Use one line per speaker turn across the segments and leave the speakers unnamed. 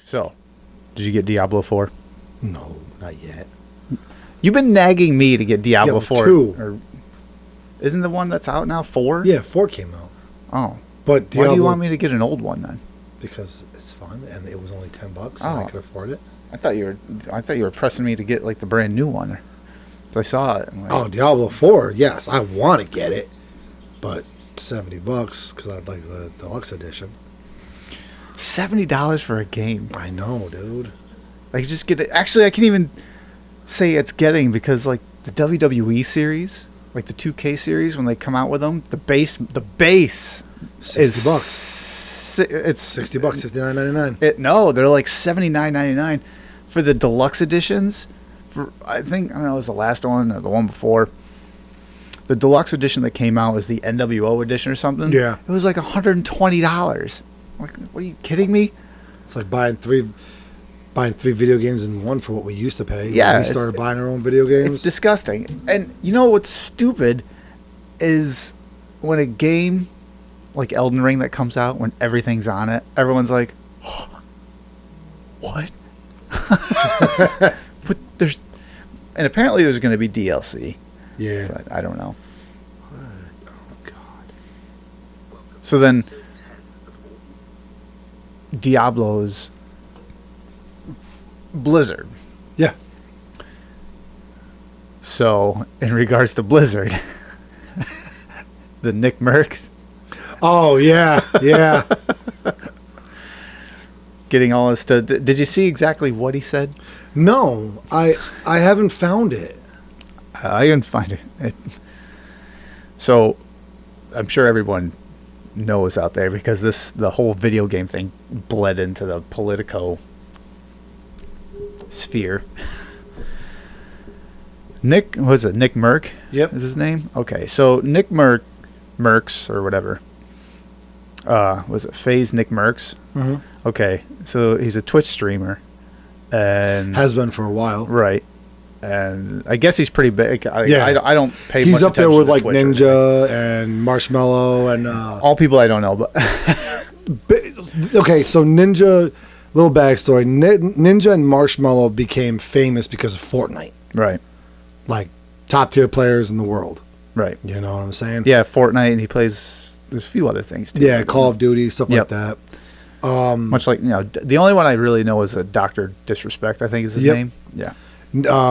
So, did you get Diablo 4?
No, not yet.
You've been nagging me to get Diablo 4.
2.
Or, isn't the one that's out now 4?
Yeah, 4 came out.
Oh.
But Diablo,
Why do you want me to get an old one then?
Because it's fun and it was only $10 and I could afford it.
I thought you were pressing me to get like the brand new one. So I saw it. I'm like,
Oh, Diablo 4. Yes, I want to get it. But $70 because I'd like the deluxe edition.
$70 for a game.
I know, dude.
Like, just get it. Actually, I can't even say it's getting because like the WWE series, like the 2K series, when they come out with them, the base
$60.
It's
$60, $59.99.
No, they're like $79.99 for the deluxe editions. For I don't know, it was the last one or the one before. The deluxe edition that came out was the NWO edition or something.
Yeah,
it was like $120. Like, what are you kidding me?
It's like buying three video games in one for what we used to pay.
Yeah,
when we started buying our own video games.
It's disgusting. And you know what's stupid is when a game like Elden Ring that comes out, when everything's on it, everyone's like, oh, what? But and apparently there's going to be DLC.
Yeah.
But I don't know. Oh, God. So then Diablo's Blizzard.
Yeah.
So, in regards to Blizzard, the Nick Merckx.
Oh, yeah, yeah.
Getting all his stuff. Did you see exactly what he said?
No, I haven't found it.
I didn't find it. So, I'm sure everyone knows out there because the whole video game thing bled into the Politico sphere. Nick Merck?
Yep.
Is his name? Okay, so Nick Merckx or whatever. Was it FaZe Nick Merckx?
Mm-hmm.
Okay, so he's a Twitch streamer, and
has been for a while,
right? And I guess he's pretty big.
Yeah,
I don't pay.
He's
much
up there
attention
with
to
like
Twitch
Ninja and Marshmallow and
all people I don't know. But
okay, so Ninja. Little backstory: Ninja and Marshmallow became famous because of Fortnite.
Right.
Like top tier players in the world.
Right.
You know what I'm saying?
Yeah, Fortnite, and he plays. There's a few other things too.
Yeah, Call of Duty, stuff like that.
Much like, the only one I really know is a Dr. Disrespect, I think is his name. Yeah.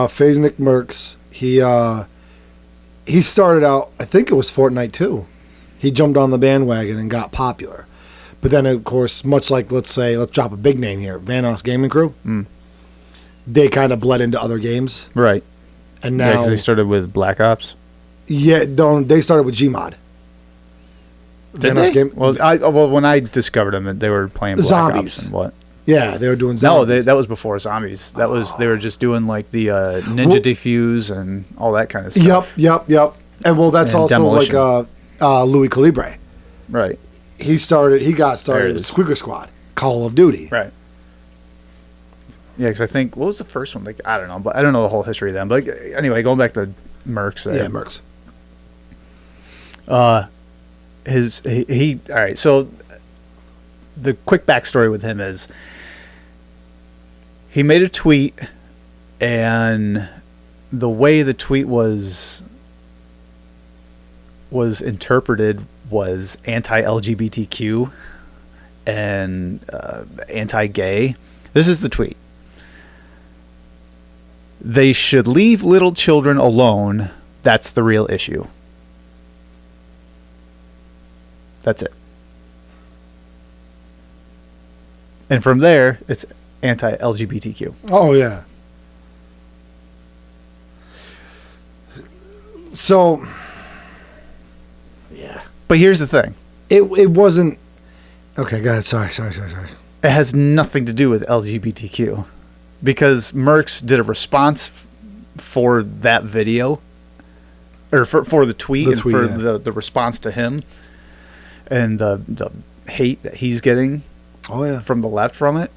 FaZe Nick Merckx, he started out, I think it was Fortnite too. He jumped on the bandwagon and got popular. But then, of course, much like, let's drop a big name here, Vanoss Gaming Crew, they kind of bled into other games.
Right.
And now...
because they started with Black Ops.
Yeah, they started with Gmod.
Did they? Well, when I discovered them, they were playing Black
Zombies.
Ops and what?
Yeah, they were doing zombies.
No, that was before Zombies. They were just doing like the Ninja Defuse and all that kind of stuff.
Yep. And well, that's and also Demolition. Like Louis Calibre.
Right.
He got started with Squeaker Squad, Call of Duty.
Right. Yeah, because I think, what was the first one? Like, I don't know, but I don't know the whole history of them. But anyway, going back to Merckx.
Yeah, Merckx.
All right, so the quick backstory with him is he made a tweet, and the way the tweet was interpreted was anti-LGBTQ and anti-gay. This is the tweet. They should leave little children alone. That's the real issue. That's it. And from there, it's anti-LGBTQ.
Oh, yeah. So, yeah.
But here's the thing.
It wasn't... Okay, go ahead. Sorry.
It has nothing to do with LGBTQ. Because Merckx did a response for that video. Or for the tweet. The response to him. And the hate that he's getting from the left from it.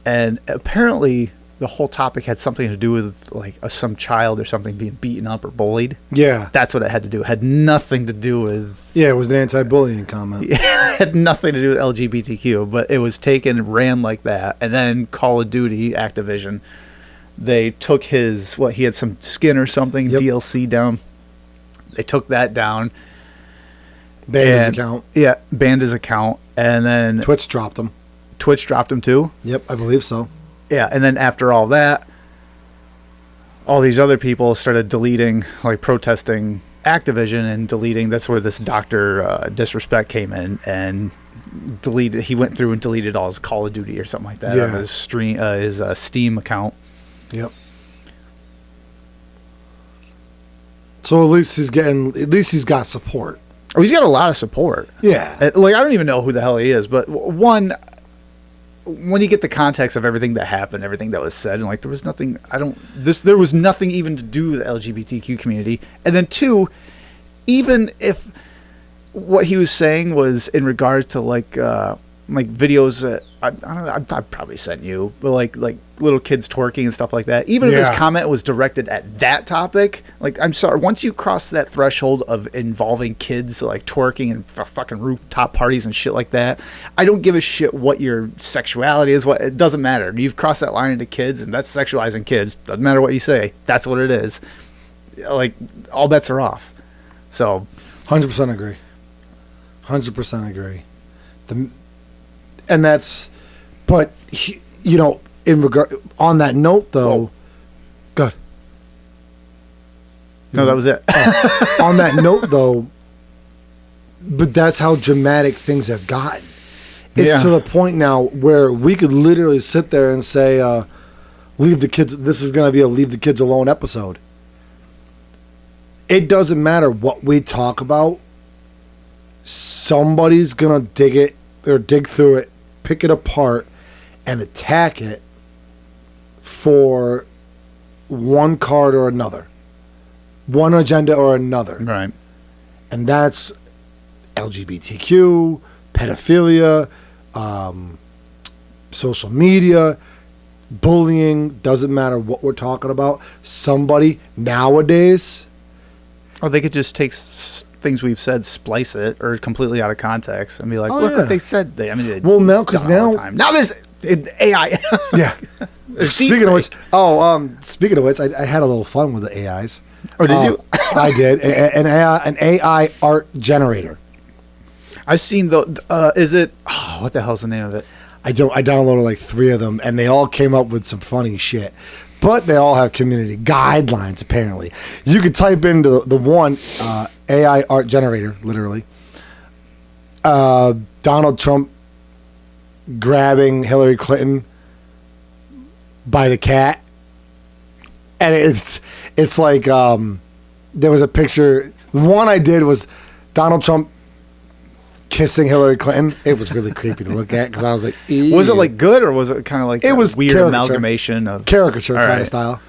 And apparently the whole topic had something to do with like some child or something being beaten up or bullied.
Yeah.
That's what it had to do. It had nothing to do with...
Yeah, it was an anti-bullying comment.
It had nothing to do with LGBTQ, but it was taken and ran like that. And then Call of Duty, Activision, they took his... he had some skin or something, DLC down. They took that down.
Banned his account.
Yeah, banned his account. And then...
Twitch dropped him.
Twitch dropped him too?
Yep, I believe so.
Yeah, and then after all that, all these other people started deleting, like protesting Activision and deleting. That's where this Dr. Disrespect came in and deleted. He went through and deleted all his Call of Duty or something like that on his Steam account.
Yep. So at least he's got support.
Oh, he's got a lot of support.
Yeah.
Like, I don't even know who the hell he is, but one, when you get the context of everything that happened, everything that was said, and like there was nothing, there was nothing even to do with the LGBTQ community. And then two, even if what he was saying was in regards to like videos that I don't know, I probably sent you, but like little kids twerking and stuff like that. Even if his comment was directed at that topic, like, I'm sorry, once you cross that threshold of involving kids like twerking and fucking rooftop parties and shit like that, I don't give a shit what your sexuality is. It doesn't matter. You've crossed that line into kids, and that's sexualizing kids. Doesn't matter what you say. That's what it is. Like, all bets are off. So,
100% agree. 100% agree. And that's, but you know, in regard on that note though, good.
No, that was it.
On that note though, but that's how dramatic things have gotten. It's to the point now where we could literally sit there and say, leave the kids. This is going to be a leave the kids alone episode. It doesn't matter what we talk about. Somebody's going to dig it or dig through it, pick it apart, and attack it for one card or another, one agenda or another.
Right.
And that's LGBTQ, pedophilia, social media, bullying. Doesn't matter what we're talking about. Somebody nowadays...
Or they could just take things we've said, splice it, or completely out of context, and be like, "Look what they said."
Now because
now there's AI.
Yeah. Speaking of which, I had a little fun with the AIs.
Or did you?
I did an AI art generator.
I've seen is it? Oh, what the hell's the name of it?
I downloaded like 3 of them, and they all came up with some funny shit. But they all have community guidelines, apparently. You could type into the one AI art generator, literally. Donald Trump grabbing Hillary Clinton by the cat. And it's like there was a picture. The one I did was Donald Trump kissing Hillary Clinton. It was really creepy to look at because I was like, ew.
Was it like good, or was it kind of like
it was
weird
caricature.
amalgamation of
caricature kind of style?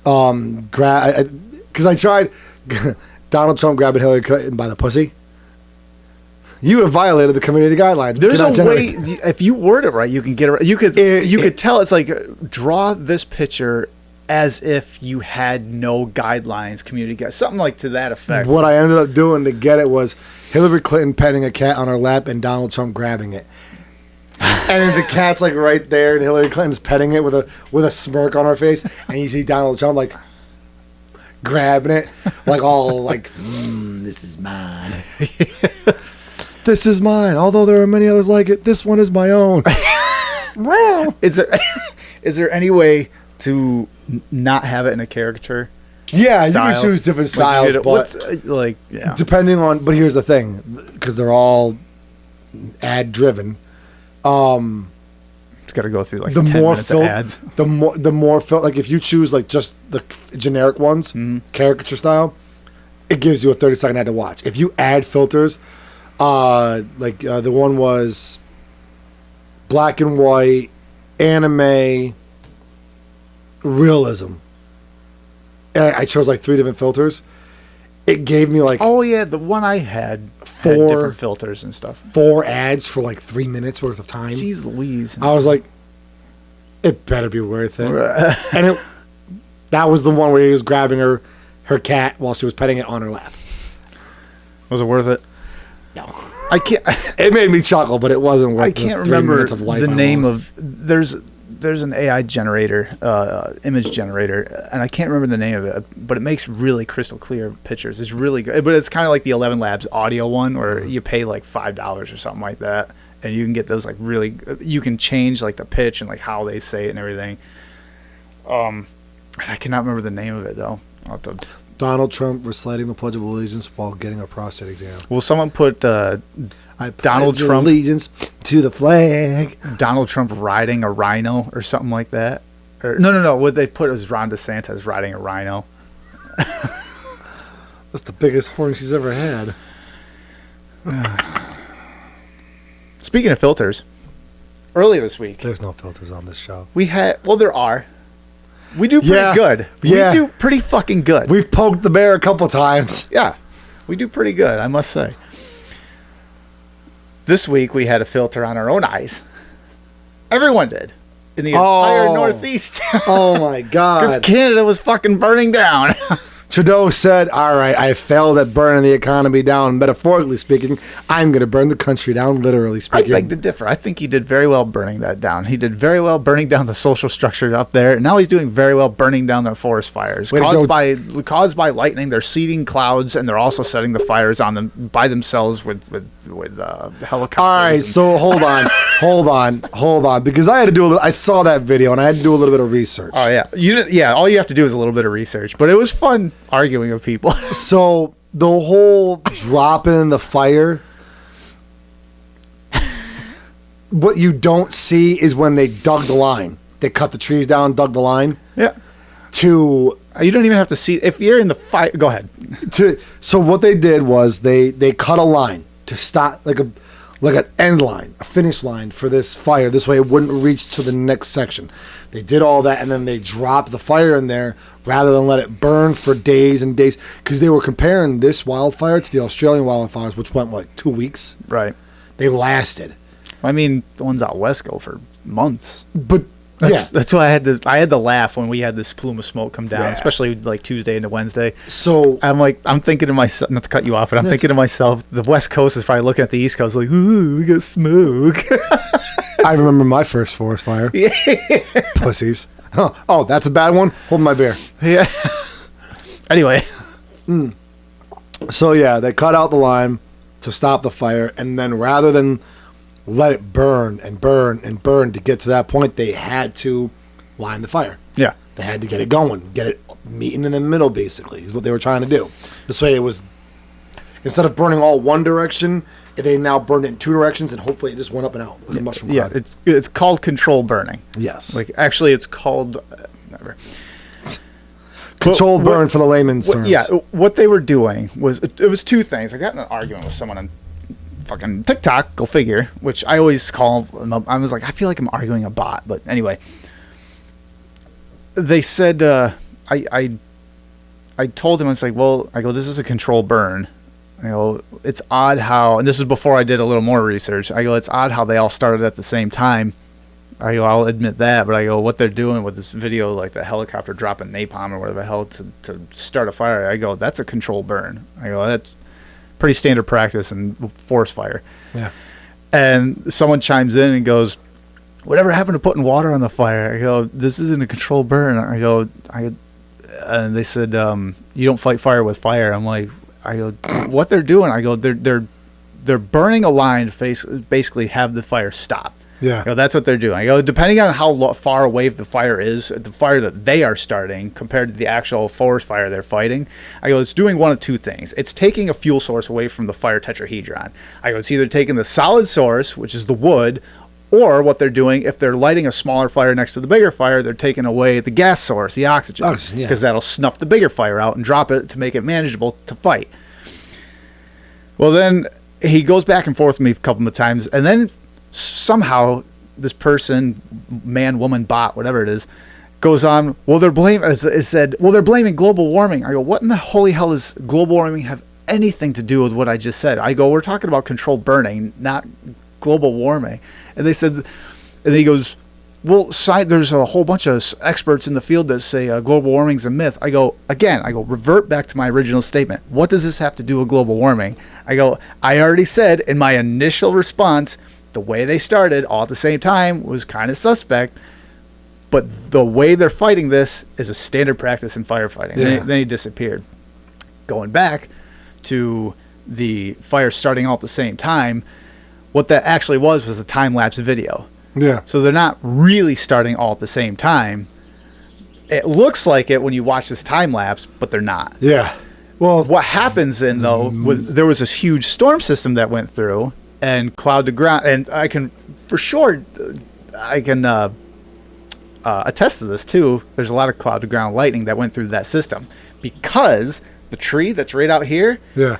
Because I tried Donald Trump grabbing Hillary Clinton by the pussy. You have violated the community guidelines.
There's a way, if you word it right, you can get it right. You could tell. It's like, draw this picture as if you had no guidelines, community guidelines, something like to that effect.
What I ended up doing to get it was Hillary Clinton petting a cat on her lap and Donald Trump grabbing it. And then the cat's like right there, and Hillary Clinton's petting it with a smirk on her face, and you see Donald Trump like grabbing it, like all like, this is mine. This is mine. Although there are many others like it, this one is my own.
Is there any way to not have it in a caricature?
Yeah,
style?
you can choose different styles, but depending on. But here's the thing, because they're all ad driven.
It's got to go through like the 10 minutes of ads.
The more like if you choose like just the generic ones, caricature style, it gives you a 30-second ad to watch. If you add filters, the one was black and white, anime, realism. And I chose like 3 different filters. It gave me like
the one I had 4 different filters and stuff.
4 ads for like 3 minutes worth of time.
Jeez Louise.
I was like, It better be worth it. And that was the one where he was grabbing her cat while she was petting it on her lap.
Was it worth it?
No.
I can't.
It made me chuckle, but it wasn't worth it.
I can't remember the name of. There's an AI generator, image generator, and I can't remember the name of it, but it makes really crystal clear pictures. It's really good, but it's kind of like the 11 Labs audio one, where you pay like $5 or something like that, and you can get those like really. You can change like the pitch and like how they say it and everything. I cannot remember the name of it though. I'll have to.
Donald Trump reciting the Pledge of Allegiance while getting a prostate exam.
Will someone put Donald Trump
allegiance to the flag?
Donald Trump riding a rhino or something like that? Or, no. What they put was Ron DeSantis riding a rhino.
That's the biggest horn she's ever had.
Speaking of filters, earlier this week,
there's no filters on this show.
There are. We do pretty good.
Yeah.
We do pretty fucking good.
We've poked the bear a couple times.
Yeah. We do pretty good, I must say. This week we had a filter on our own eyes. Everyone did. In the entire Northeast.
Oh my God.
Because Canada was fucking burning down.
Trudeau said, all right, I failed at burning the economy down. Metaphorically speaking, I'm going to burn the country down, literally speaking.
I beg to differ. I think he did very well burning that down. He did very well burning down the social structure up there. Now he's doing very well burning down the forest fires caused by lightning. They're seeding clouds, and they're also setting the fires on them by themselves with helicopters.
All right, so hold on, because I had to do I saw that video, and I had to do a little bit of research.
Oh yeah, all you have to do is a little bit of research, but it was fun arguing with people.
So the whole dropping the fire, what you don't see is when they dug the line. They cut the trees down, dug the line.
Yeah.
You
don't even have to see if you're in the fire. Go ahead.
So what they did was they cut a line to stop, like an end line, a finish line for this fire. This way it wouldn't reach to the next section. They did all that, and then they dropped the fire in there rather than let it burn for days and days, because they were comparing this wildfire to the Australian wildfires, which went, 2 weeks?
Right.
They lasted.
I mean, the ones out west go for months.
But
that's why I had to laugh when we had this plume of smoke come down, especially like Tuesday into Wednesday.
So
I'm thinking to myself, not to cut you off, but I'm thinking to myself, the West Coast is probably looking at the East Coast like, ooh, we got smoke.
I remember my first forest fire. Yeah. Pussies. Oh, that's a bad one? Hold my beer.
Yeah. Anyway.
So, they cut out the line to stop the fire, and then rather than let it burn and burn and burn to get to that point, they had to line the fire.
Yeah.
They had to get it going, get it meeting in the middle, basically, is what they were trying to do. This way it was, instead of burning all one direction, they now burned it in two directions, and hopefully it just went up and out like a mushroom cloud.
Yeah, it's called control burning.
Yes.
Actually, it's called never.
Controlled burn for the layman's terms.
Yeah, what they were doing was, it was two things. I got in an argument with someone on fucking TikTok, go figure, which I always call, I was like, I feel like I'm arguing a bot, but anyway. They said, I told him, I was like, well, I go, this is a control burn. I go, it's odd how, and this is before I did a little more research. I go, it's odd how they all started at the same time. I go, I'll admit that, but I go, what they're doing with this video, like the helicopter dropping napalm or whatever the hell to start a fire, I go, that's a control burn. I go, that's pretty standard practice in forest fire. Yeah. And someone chimes in and goes, whatever happened to putting water on the fire? I go, this isn't a control burn. And they said, you don't fight fire with fire. I'm like, I go, what they're doing? I go, they're burning a line to basically have the fire stop.
Yeah.
I go, that's what they're doing. I go, depending on how far away the fire is, the fire that they are starting compared to the actual forest fire they're fighting, I go, it's doing one of two things. It's taking a fuel source away from the fire tetrahedron. I go, it's either taking the solid source, which is the wood, or what they're doing, if they're lighting a smaller fire next to the bigger fire, they're taking away the gas source, the oxygen, because that'll snuff the bigger fire out and drop it to make it manageable to fight. Well, then he goes back and forth with me a couple of times, and then somehow this person, man, woman, bot, whatever it is, goes on, they're blaming global warming. I go, what in the holy hell does global warming have anything to do with what I just said? I go, we're talking about controlled burning, not global warming. And they said, and he goes, well, there's a whole bunch of experts in the field that say global warming's a myth. I go, revert back to my original statement. What does this have to do with global warming? I already said in my initial response, the way they started all at the same time was kind of suspect. But the way they're fighting this is a standard practice in firefighting.
Yeah.
Then he disappeared. Going back to the fire starting all at the same time, what that actually was a time-lapse video.
Yeah.
So they're not really starting all at the same time. It looks like it when you watch this time-lapse, but they're not.
Yeah. Well,
what happens then, though, was there was this huge storm system that went through, and cloud to ground, and I can attest to this too. There's a lot of cloud to ground lightning that went through that system because the tree that's right out here.
Yeah.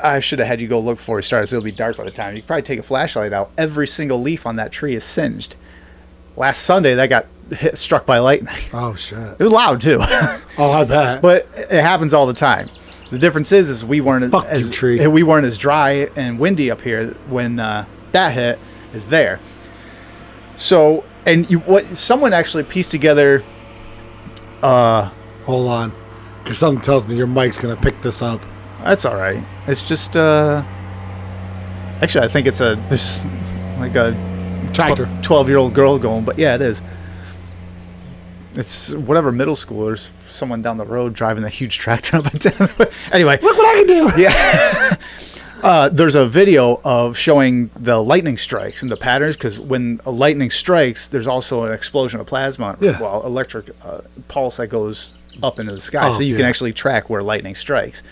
I should have had you go look before we started, so it'll be dark by the time. You can probably take a flashlight out. Every single leaf on that tree is singed. Last Sunday, that got struck by lightning.
Oh shit!
It was loud too.
Oh, I bet.
But it happens all the time. The difference is we weren't we weren't as dry and windy up here when that hit is there. So, and someone actually pieced together.
Hold on, because something tells me your mic's gonna pick this up.
That's all right. It's just actually I think it's this like a
tractor
12-year-old girl going, but yeah, it is. It's whatever middle schoolers, someone down the road driving a huge tractor up and down. Anyway,
look what I can do.
Yeah. There's a video of showing the lightning strikes and the patterns, because when a lightning strikes, there's also an explosion of plasma, electric pulse that goes up into the sky, so you can actually track where lightning strikes.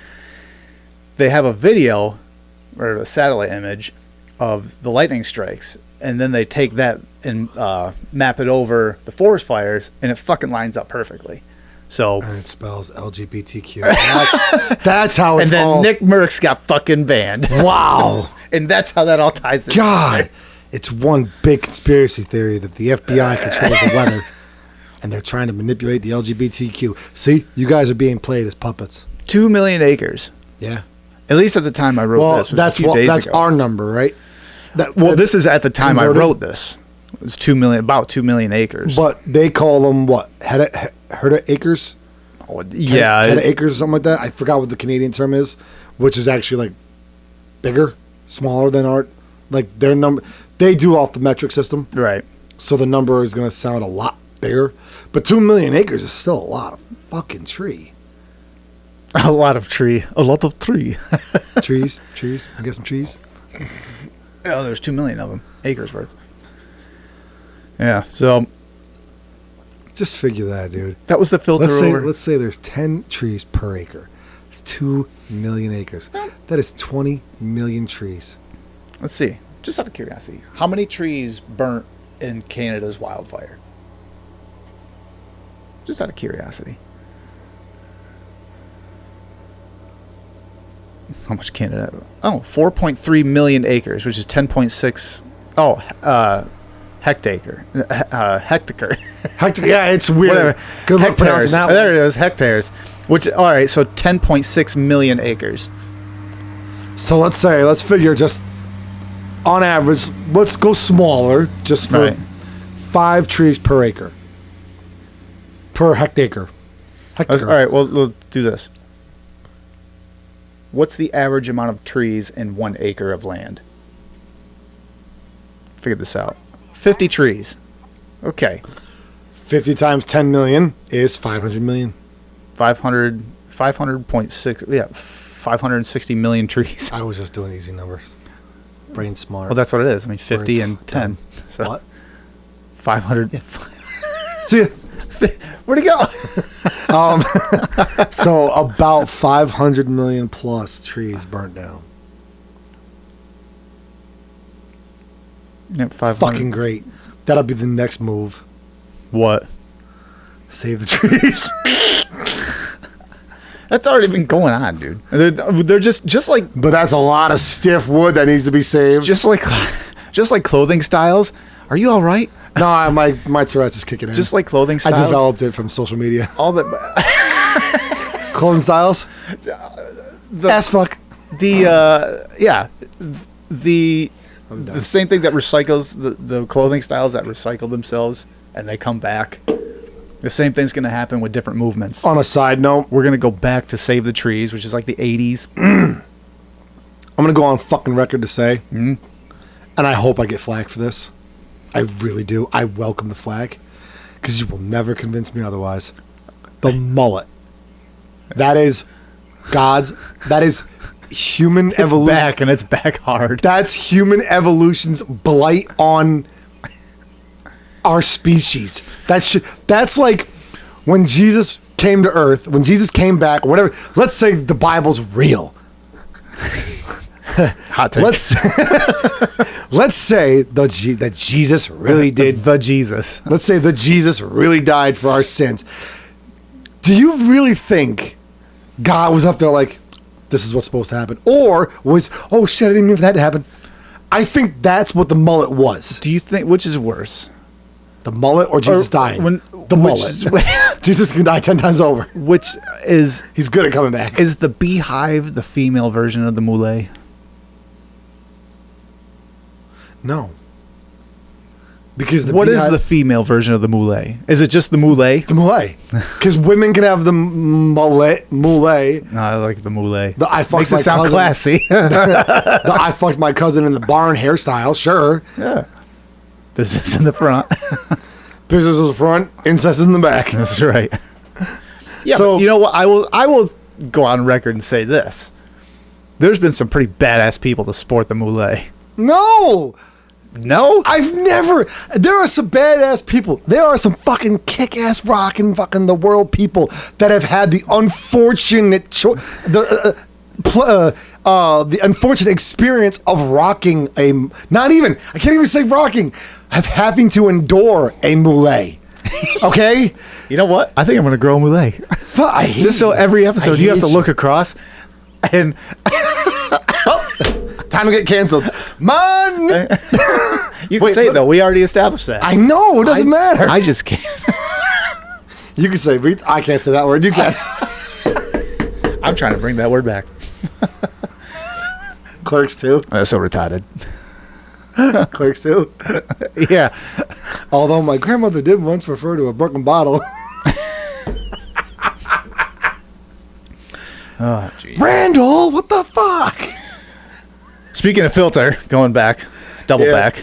They have a video or a satellite image of the lightning strikes, and then they take that and map it over the forest fires, and it fucking lines up perfectly. So,
and it spells LGBTQ. That's how it's
all.
all.
And then Nick Merckx got fucking banned.
Wow.
And that's how that all ties in.
God, it's one big conspiracy theory that the FBI controls the weather, and they're trying to manipulate the LGBTQ. See, you guys are being played as puppets.
2 million acres.
Yeah.
At least at the time I wrote this.
That's our number, right?
This is at the time converted? I wrote this. It was 2 million, about 2 million acres.
But they call them what? Hectare acres?
Oh, yeah.
Hectare acres or something like that. I forgot what the Canadian term is, which is actually like bigger, smaller than our, like their number. They do off the metric system.
Right.
So the number is going to sound a lot bigger. But 2 million acres is still a lot of fucking tree.
A lot of tree.
Trees. I get some trees.
Oh, there's 2 million of them. Acres worth. Yeah, so.
Just figure that, dude.
That was the filter
Let's say there's 10 trees per acre. It's 2 million acres. That is 20 million trees.
Let's see. Just out of curiosity. How many trees burnt in Canada's wildfire? Just out of curiosity. How much Canada? Oh, 4.3 million acres, which is 10.6. Hectare. Hectare.
Yeah, it's weird.
Whatever.
Good luck pronouncing that one.
There it is, hectares. Which, all right, so 10.6 million acres.
So let's figure just on average, let's go smaller, just for 5 trees per acre. Per hectare.
All right, well, we'll do this. What's the average amount of trees in 1 acre of land? Figure this out. 50 trees. Okay.
50 times 10 million is 500 million.
500.6. Yeah, 560 million trees.
I was just doing easy numbers. Brain smart.
Well, that's what it is. I mean, 50 and 10. So
what?
500.
Yeah. See ya.
Where'd he go?
So about 500 million plus trees burnt down.
Yeah, 500.
Fucking great. That'll be the next move.
What?
Save the trees.
That's already been going on, dude. They're just like.
But that's a lot of stiff wood that needs to be saved.
Just like clothing styles. Are you all right?
No, my Tourette's is kicking in.
Just like clothing styles.
I developed it from social media.
All the
clothing styles.
Ass
fuck.
The The same thing that recycles the clothing styles that recycle themselves and they come back. The same thing's going to happen with different movements.
On a side note,
we're going to go back to Save the Trees, which is like the 80s.
I'm going to go on fucking record to say, and I hope I get flagged for this. I really do. I welcome the flag because you will never convince me otherwise. The mullet. That is human evolution.
It's back, and it's back hard.
That's human evolution's blight on our species. That's like when Jesus came to Earth, when Jesus came back, whatever. Let's say the Bible's real.
Hot take.
Let's say that Jesus really did.
The Jesus.
Let's say that Jesus really died for our sins. Do you really think God was up there like, this is what's supposed to happen? Or was, oh shit, I didn't mean for that to happen. I think that's what the mullet was.
Do you think, which is worse?
The mullet or Jesus dying? The mullet. Jesus can die 10 times over.
Which is...
He's good at coming back.
Is the beehive the female version of the moulet?
No. Because
what is the female version of the moulet? Is it just the moulet?
The moulet. Because women can have the moulet.
No, I like the moulet.
Makes
it sound classy.
I fucked my cousin in the barn hairstyle, sure.
Yeah. This is in the front.
Business is the front, incest is in the back.
That's right. Yeah, so, but you know what? I will go on record and say this. There's been some pretty badass people to sport the moulet.
No!
I've
never. There are some badass people. There are some fucking kick-ass rockin' fucking the world people that have had the unfortunate the unfortunate experience of rocking I can't even say rocking, of having to endure a moulet. Okay?
You know what? I think I'm going to grow a moulet. Just so every episode you have to look across and...
Time to get canceled. Man!
You can say it, though. We already established that.
I know. It doesn't matter.
I just can't.
You can say, I can't say that word. You can.
I'm trying to bring that word back.
Clerks 2.
That's so retarded.
Clerks 2.
Yeah.
Although my grandmother did once refer to a broken bottle.
Oh, geez.
Randall, what the fuck?
Speaking of filter, going back, double back.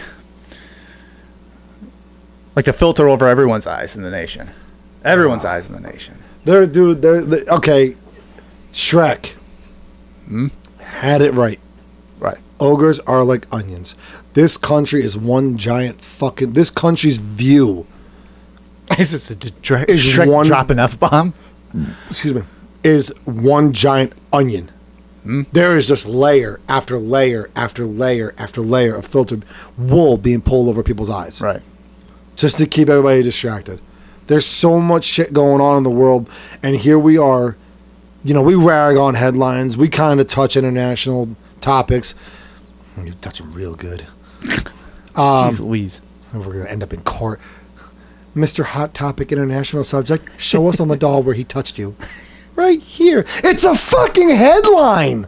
Like the filter over everyone's eyes in the nation. Everyone's eyes in the nation.
Okay. Shrek. Had it right.
Right.
Ogres are like onions. This country is one giant fucking... This country's view...
Is this a Shrek drop an F-bomb?
Excuse me. Is one giant onion. There is just layer after layer after layer after layer of filtered wool being pulled over people's eyes.
Right.
Just to keep everybody distracted. There's so much shit going on in the world, and here we are. You know, we rag on headlines. We kind of touch international topics. You touch them real good.
Jeez Louise.
We're going to end up in court. Mr. Hot Topic International Subject, show us on the doll where he touched you. Right here. It's a fucking headline.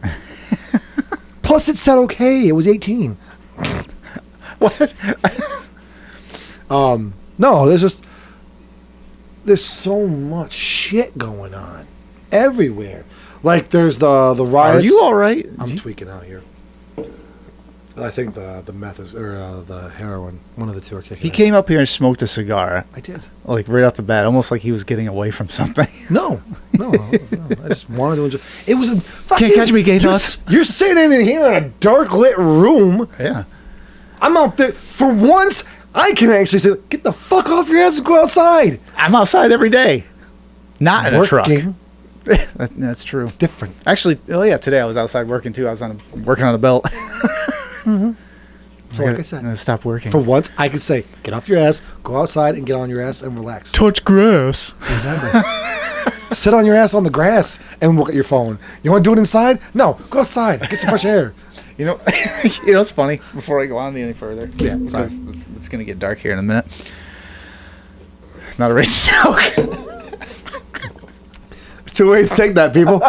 Plus it said okay. It was 18.
What?
No, there's so much shit going on everywhere. Like there's the riots.
Are you all right?
I'm tweaking out here. I think the meth is, or the heroin, one of the two are kicking.
He came up here and smoked a cigar.
I did.
Like right off the bat, almost like he was getting away from something.
No. I just wanted to enjoy. It was a fucking...
Can't catch me, gay thoughts.
You're sitting in here in a dark lit room.
Yeah.
I'm out there. For once, I can actually say, get the fuck off your ass and go outside.
I'm outside every day. Not in a truck. That's true.
It's different.
Actually, today I was outside working too. I was working on a belt.
So like I said,
I'm gonna stop working.
For once, I could say, get off your ass, go outside and get on your ass and relax.
Touch grass.
Exactly. Sit on your ass on the grass and look at your phone. You want to do it inside? No, go outside. Get some fresh air.
You know what's funny? Before I go on any further,
because
it's gonna get dark here in a minute. Not a racist joke.
There's two ways to take that, people.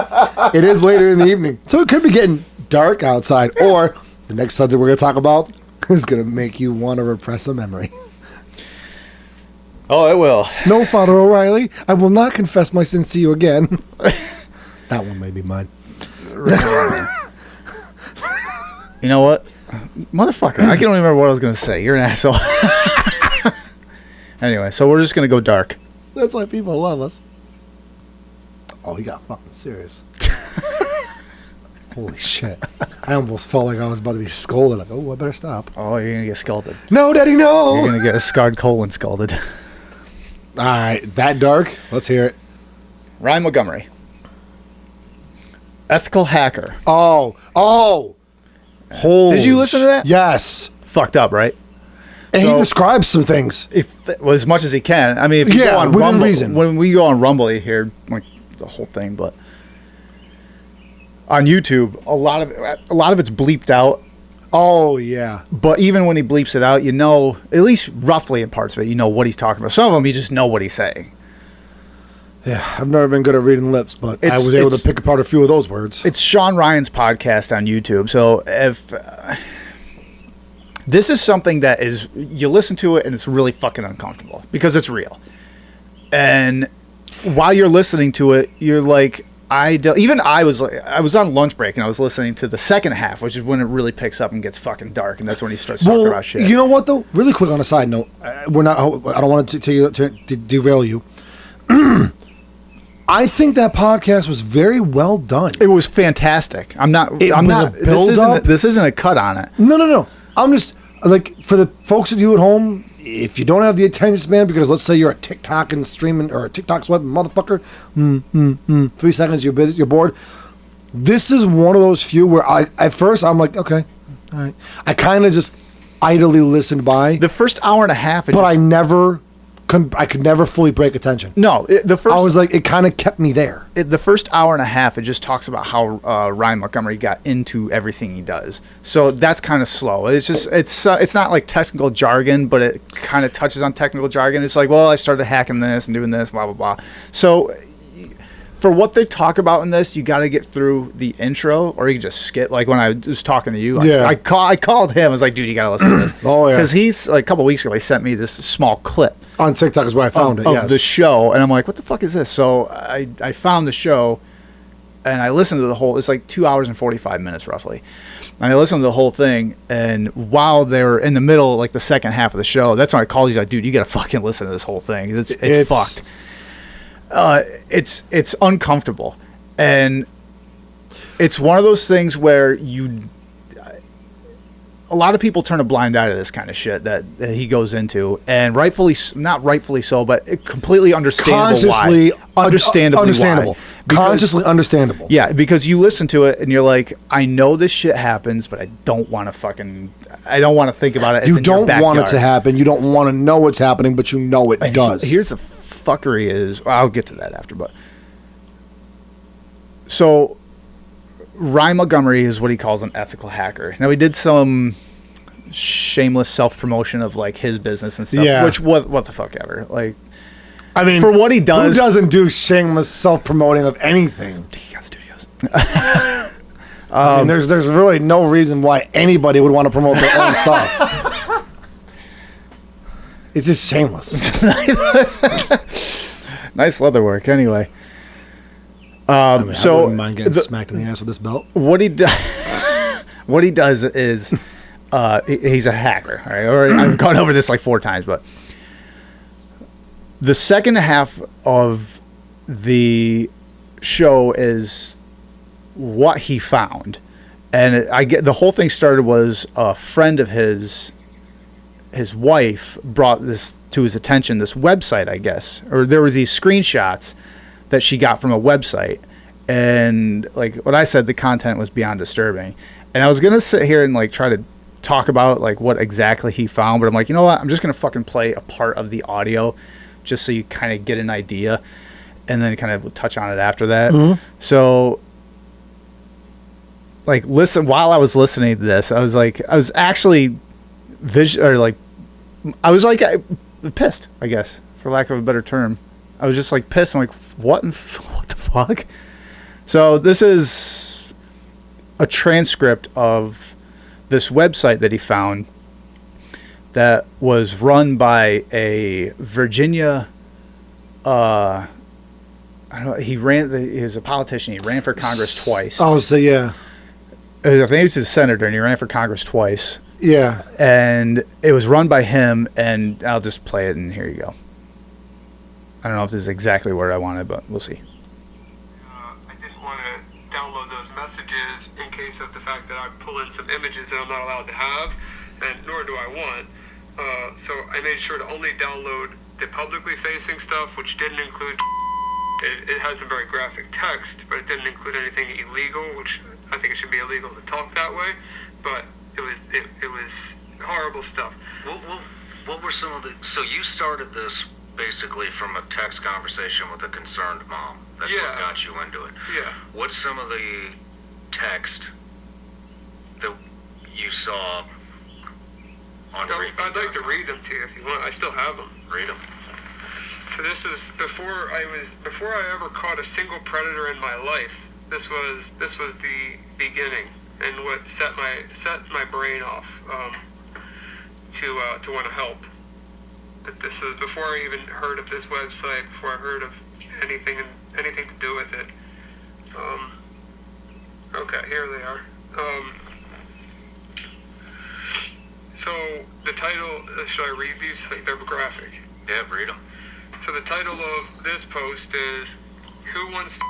It is later in the evening, so it could be getting dark outside, or the next subject we're gonna talk about is going to make you want to repress a memory.
Oh, it will.
No, Father O'Reilly, I will not confess my sins to you again. That one may be mine.
You know what? Motherfucker, I can't remember what I was going to say. You're an asshole. Anyway, so we're just going to go dark.
That's why people love us. Oh, he got fucking serious. Holy shit. I almost felt like I was about to be scolded. Like, oh, I better stop.
Oh, you're going to get scalded.
No, Daddy, no!
You're going to get a scarred colon scalded.
All right, that dark? Let's hear it.
Ryan Montgomery. Ethical hacker.
Oh.
Holy Did you listen to that?
Yes.
Fucked up, right?
And he describes some things.
Well, as much as he can. I mean, if you go on
within
Rumble,
reason.
When we go on Rumble, you hear like the whole thing, but on YouTube, a lot of it's bleeped out.
Oh yeah.
But even when he bleeps it out, you know, at least roughly in parts of it, you know what he's talking about. Some of them, you just know what he's saying.
Yeah, I've never been good at reading lips, but I was able to pick apart a few of those words.
It's Shawn Ryan's podcast on YouTube. So if this is something that is, you listen to it and it's really fucking uncomfortable because it's real. And while you're listening to it, you're like, I was on lunch break and I was listening to the second half, which is when it really picks up and gets fucking dark, and that's when he starts talking about shit.
You know what though? Really quick on a side note, I don't want to derail you. I think that podcast was very well done.
It was fantastic. This isn't a cut on it.
No. I'm just like, for the folks of you at home, if you don't have the attention span, because let's say you're a TikTok and streaming or a TikTok swiping motherfucker, 3 seconds you're bored. This is one of those few where at first I'm like, okay, all right. I kind of just idly listened by.
The first hour and a half,
but I could never fully break attention.
No, I
was like, it kind of kept me there.
The first hour and a half, it just talks about how Ryan Montgomery got into everything he does. So that's kind of slow. It's just it's not like technical jargon, but it kind of touches on technical jargon. It's like, well, I started hacking this and doing this, blah blah blah. So for what they talk about in this, you got to get through the intro, or you can just skip. Like when I was talking to you, I called him. I was like, dude, you got to listen to this.
Oh yeah,
because he's like a couple weeks ago, he sent me this small clip.
On TikTok is where I found it,
of the show, and I'm like, what the fuck is this? So I found the show, and I listened to the whole. It's like 2 hours and 45 minutes roughly, and I listened to the whole thing. And while they were in the middle, like the second half of the show, that's when I called you. Like, dude, you gotta fucking listen to this whole thing. It's fucked. It's uncomfortable, and it's one of those things where a lot of people turn a blind eye to this kind of shit that he goes into, and not rightfully so, but completely understandable.
Understandable. Consciously understandable.
Yeah, because you listen to it and you're like, I know this shit happens, but I don't want to think about it.
You don't want it to happen. You don't want to know what's happening, but you know it does.
Here's the fuckery is, I'll get to that after, but so Ryan Montgomery is what he calls an ethical hacker. Now, he did some shameless self-promotion of like his business and stuff, which what the fuck ever. Like, I mean, for what he does,
who doesn't do shameless self-promoting of anything?
Tiki-Q Studios.
I mean, there's really no reason why anybody would want to promote their own stuff. It's just shameless.
Nice leather work, anyway.
I wouldn't mind getting smacked in the ass with this belt.
What he does is he's a hacker. All right, I've gone over this like 4 times, but the second half of the show is what he found, and the whole thing started was a friend of his wife brought this to his attention. This website, I guess, or there were these screenshots that she got from a website, and like what I said, the content was beyond disturbing. And I was gonna sit here and like try to talk about like what exactly he found, but I'm like, you know what? I'm just gonna fucking play a part of the audio, just so you kind of get an idea, and then kind of touch on it after that. Mm-hmm. So, like, while I was listening to this, I was actually pissed, I guess, for lack of a better term. I was just like pissed. I'm like, what the fuck? So this is a transcript of this website that he found, that was run by a Virginia. I don't know. He was a politician. He ran for Congress twice.
Oh, so yeah.
I think he was a senator, and he ran for Congress twice.
Yeah.
And it was run by him, and I'll just play it, and here you go. I don't know if this is exactly what I wanted, but we'll see.
I didn't want to download those messages in case of the fact that I pull in some images that I'm not allowed to have, and nor do I want. So I made sure to only download the publicly facing stuff, which didn't include... It had some very graphic text, but it didn't include anything illegal, which I think it should be illegal to talk that way. But it was horrible stuff.
What were some of the... So you started this basically from a text conversation with a concerned mom. That's what got you into it.
Yeah.
What's some of the text that you saw on
I'd like to read them to you if you want. I still have them.
Read them.
So this is before I ever caught a single predator in my life. This was the beginning and what set my brain off to want to help. But this is before I even heard of this website, before I heard of anything to do with it. Okay, here they are. So the title, should I read these? They're graphic.
Yeah, read them.
So the title of this post is, "Who wants to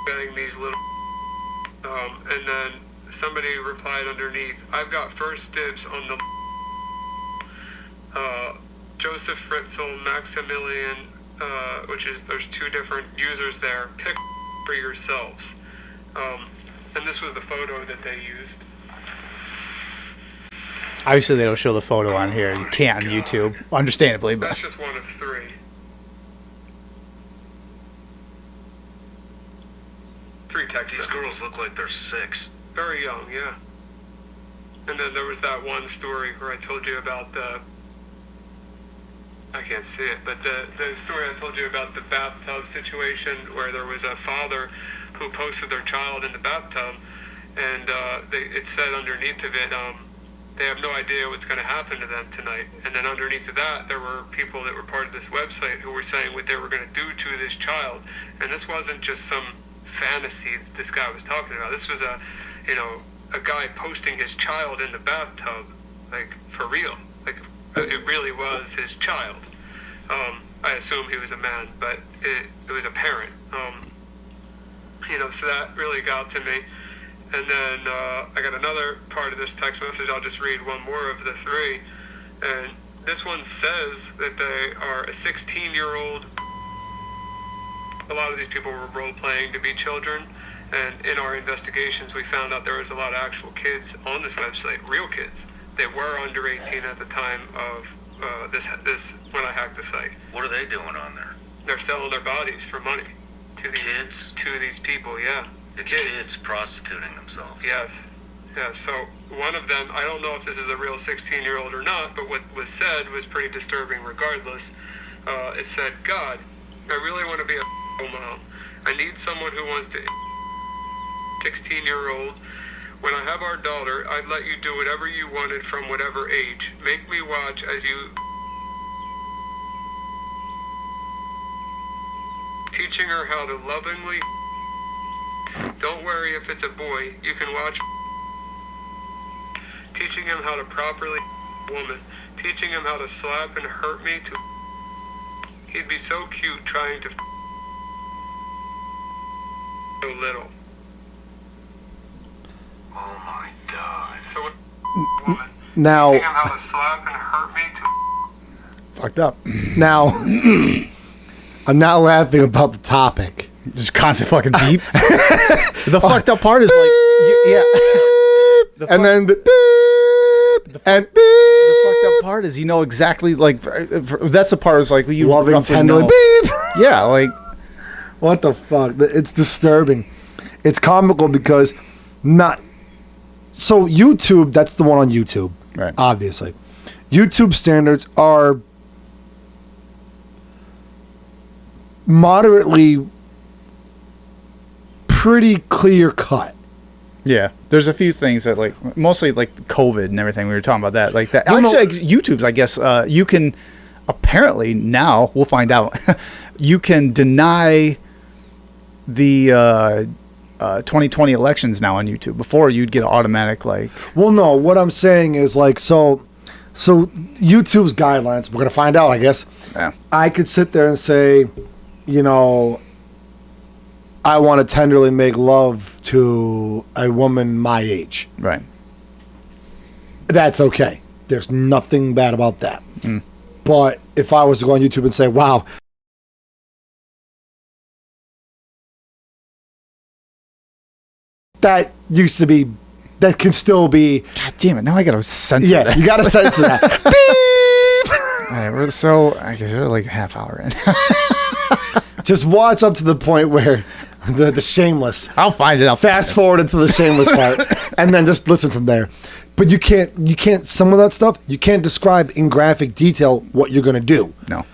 bang these little..." And then somebody replied underneath, "I've got first dibs on the..." Joseph Fritzl, Maximilian, there's two different users there. Pick for yourselves. And this was the photo that they used.
Obviously, they don't show the photo on here. You can't on YouTube, understandably. But
that's just one of three. Three texts.
These girls look like they're 6.
Very young, yeah. And then there was that one story where I told you about I can't see it, but the story I told you about the bathtub situation where there was a father who posted their child in the bathtub, and it said underneath of it, they have no idea what's going to happen to them tonight. And then underneath of that, there were people that were part of this website who were saying what they were going to do to this child. And this wasn't just some fantasy that this guy was talking about. This was a guy posting his child in the bathtub, like for real. Like it really was his child. I assume he was a man, but it was a parent. So that really got to me. And then I got another part of this text message. I'll just read one more of the three. And this one says that they are a 16-year-old. A lot of these people were role-playing to be children. And in our investigations, we found out there was a lot of actual kids on this website, real kids. They were under 18 at the time of this when I hacked the site.
What are they doing on there?
They're selling their bodies for money to these
kids.
To these people, yeah.
It's kids prostituting themselves.
Yes. Yeah. So one of them, I don't know if this is a real 16-year-old or not, but what was said was pretty disturbing. Regardless, it said, "God, I really want to be a mom. I need someone who wants to." 16-year-old. When I have our daughter, I'd let you do whatever you wanted from whatever age. Make me watch as you... Teaching her how to lovingly... Don't worry if it's a boy. You can watch... Teaching him how to properly... Woman. Teaching him how to slap and hurt me to... He'd be so cute trying to... So little.
Oh my God.
So what... Woman.
Now...
Teaching him how to slap and hurt me to...
fucked up.
Now... I'm not laughing about the topic.
Just constant fucking beep. The fucked up part is like,
And then the
fucked up part is exactly like that's the part is like you
loving tenderly
beep. Yeah, like
what the fuck? It's disturbing. It's comical because not. So YouTube, that's the one on YouTube,
right?
Obviously, YouTube standards are moderately pretty clear cut.
Yeah, there's a few things that like mostly like COVID and everything. We were talking about that, like that.
Well,
Actually, like, YouTube's. I guess you can apparently now we'll find out. You can deny the 2020 elections now on YouTube. Before you'd get an automatic like.
Well, no. What I'm saying is like so YouTube's guidelines. We're gonna find out, I guess.
Yeah.
I could sit there and say, you know, I want to tenderly make love to a woman my age.
Right.
That's okay. There's nothing bad about that. But if I was to go on YouTube and say, wow, that used to be, that can still be.
God damn it! Now I gotta censor
Yeah,
that.
you got to censor that. Beep!
All right, I guess we're like a half hour in.
Just watch up to the point where the shameless.
I'll find it. I'll
Fast forward into the shameless part, and then just listen from there. But you can't. Some of that stuff you can't describe in graphic detail what you're gonna do.
No.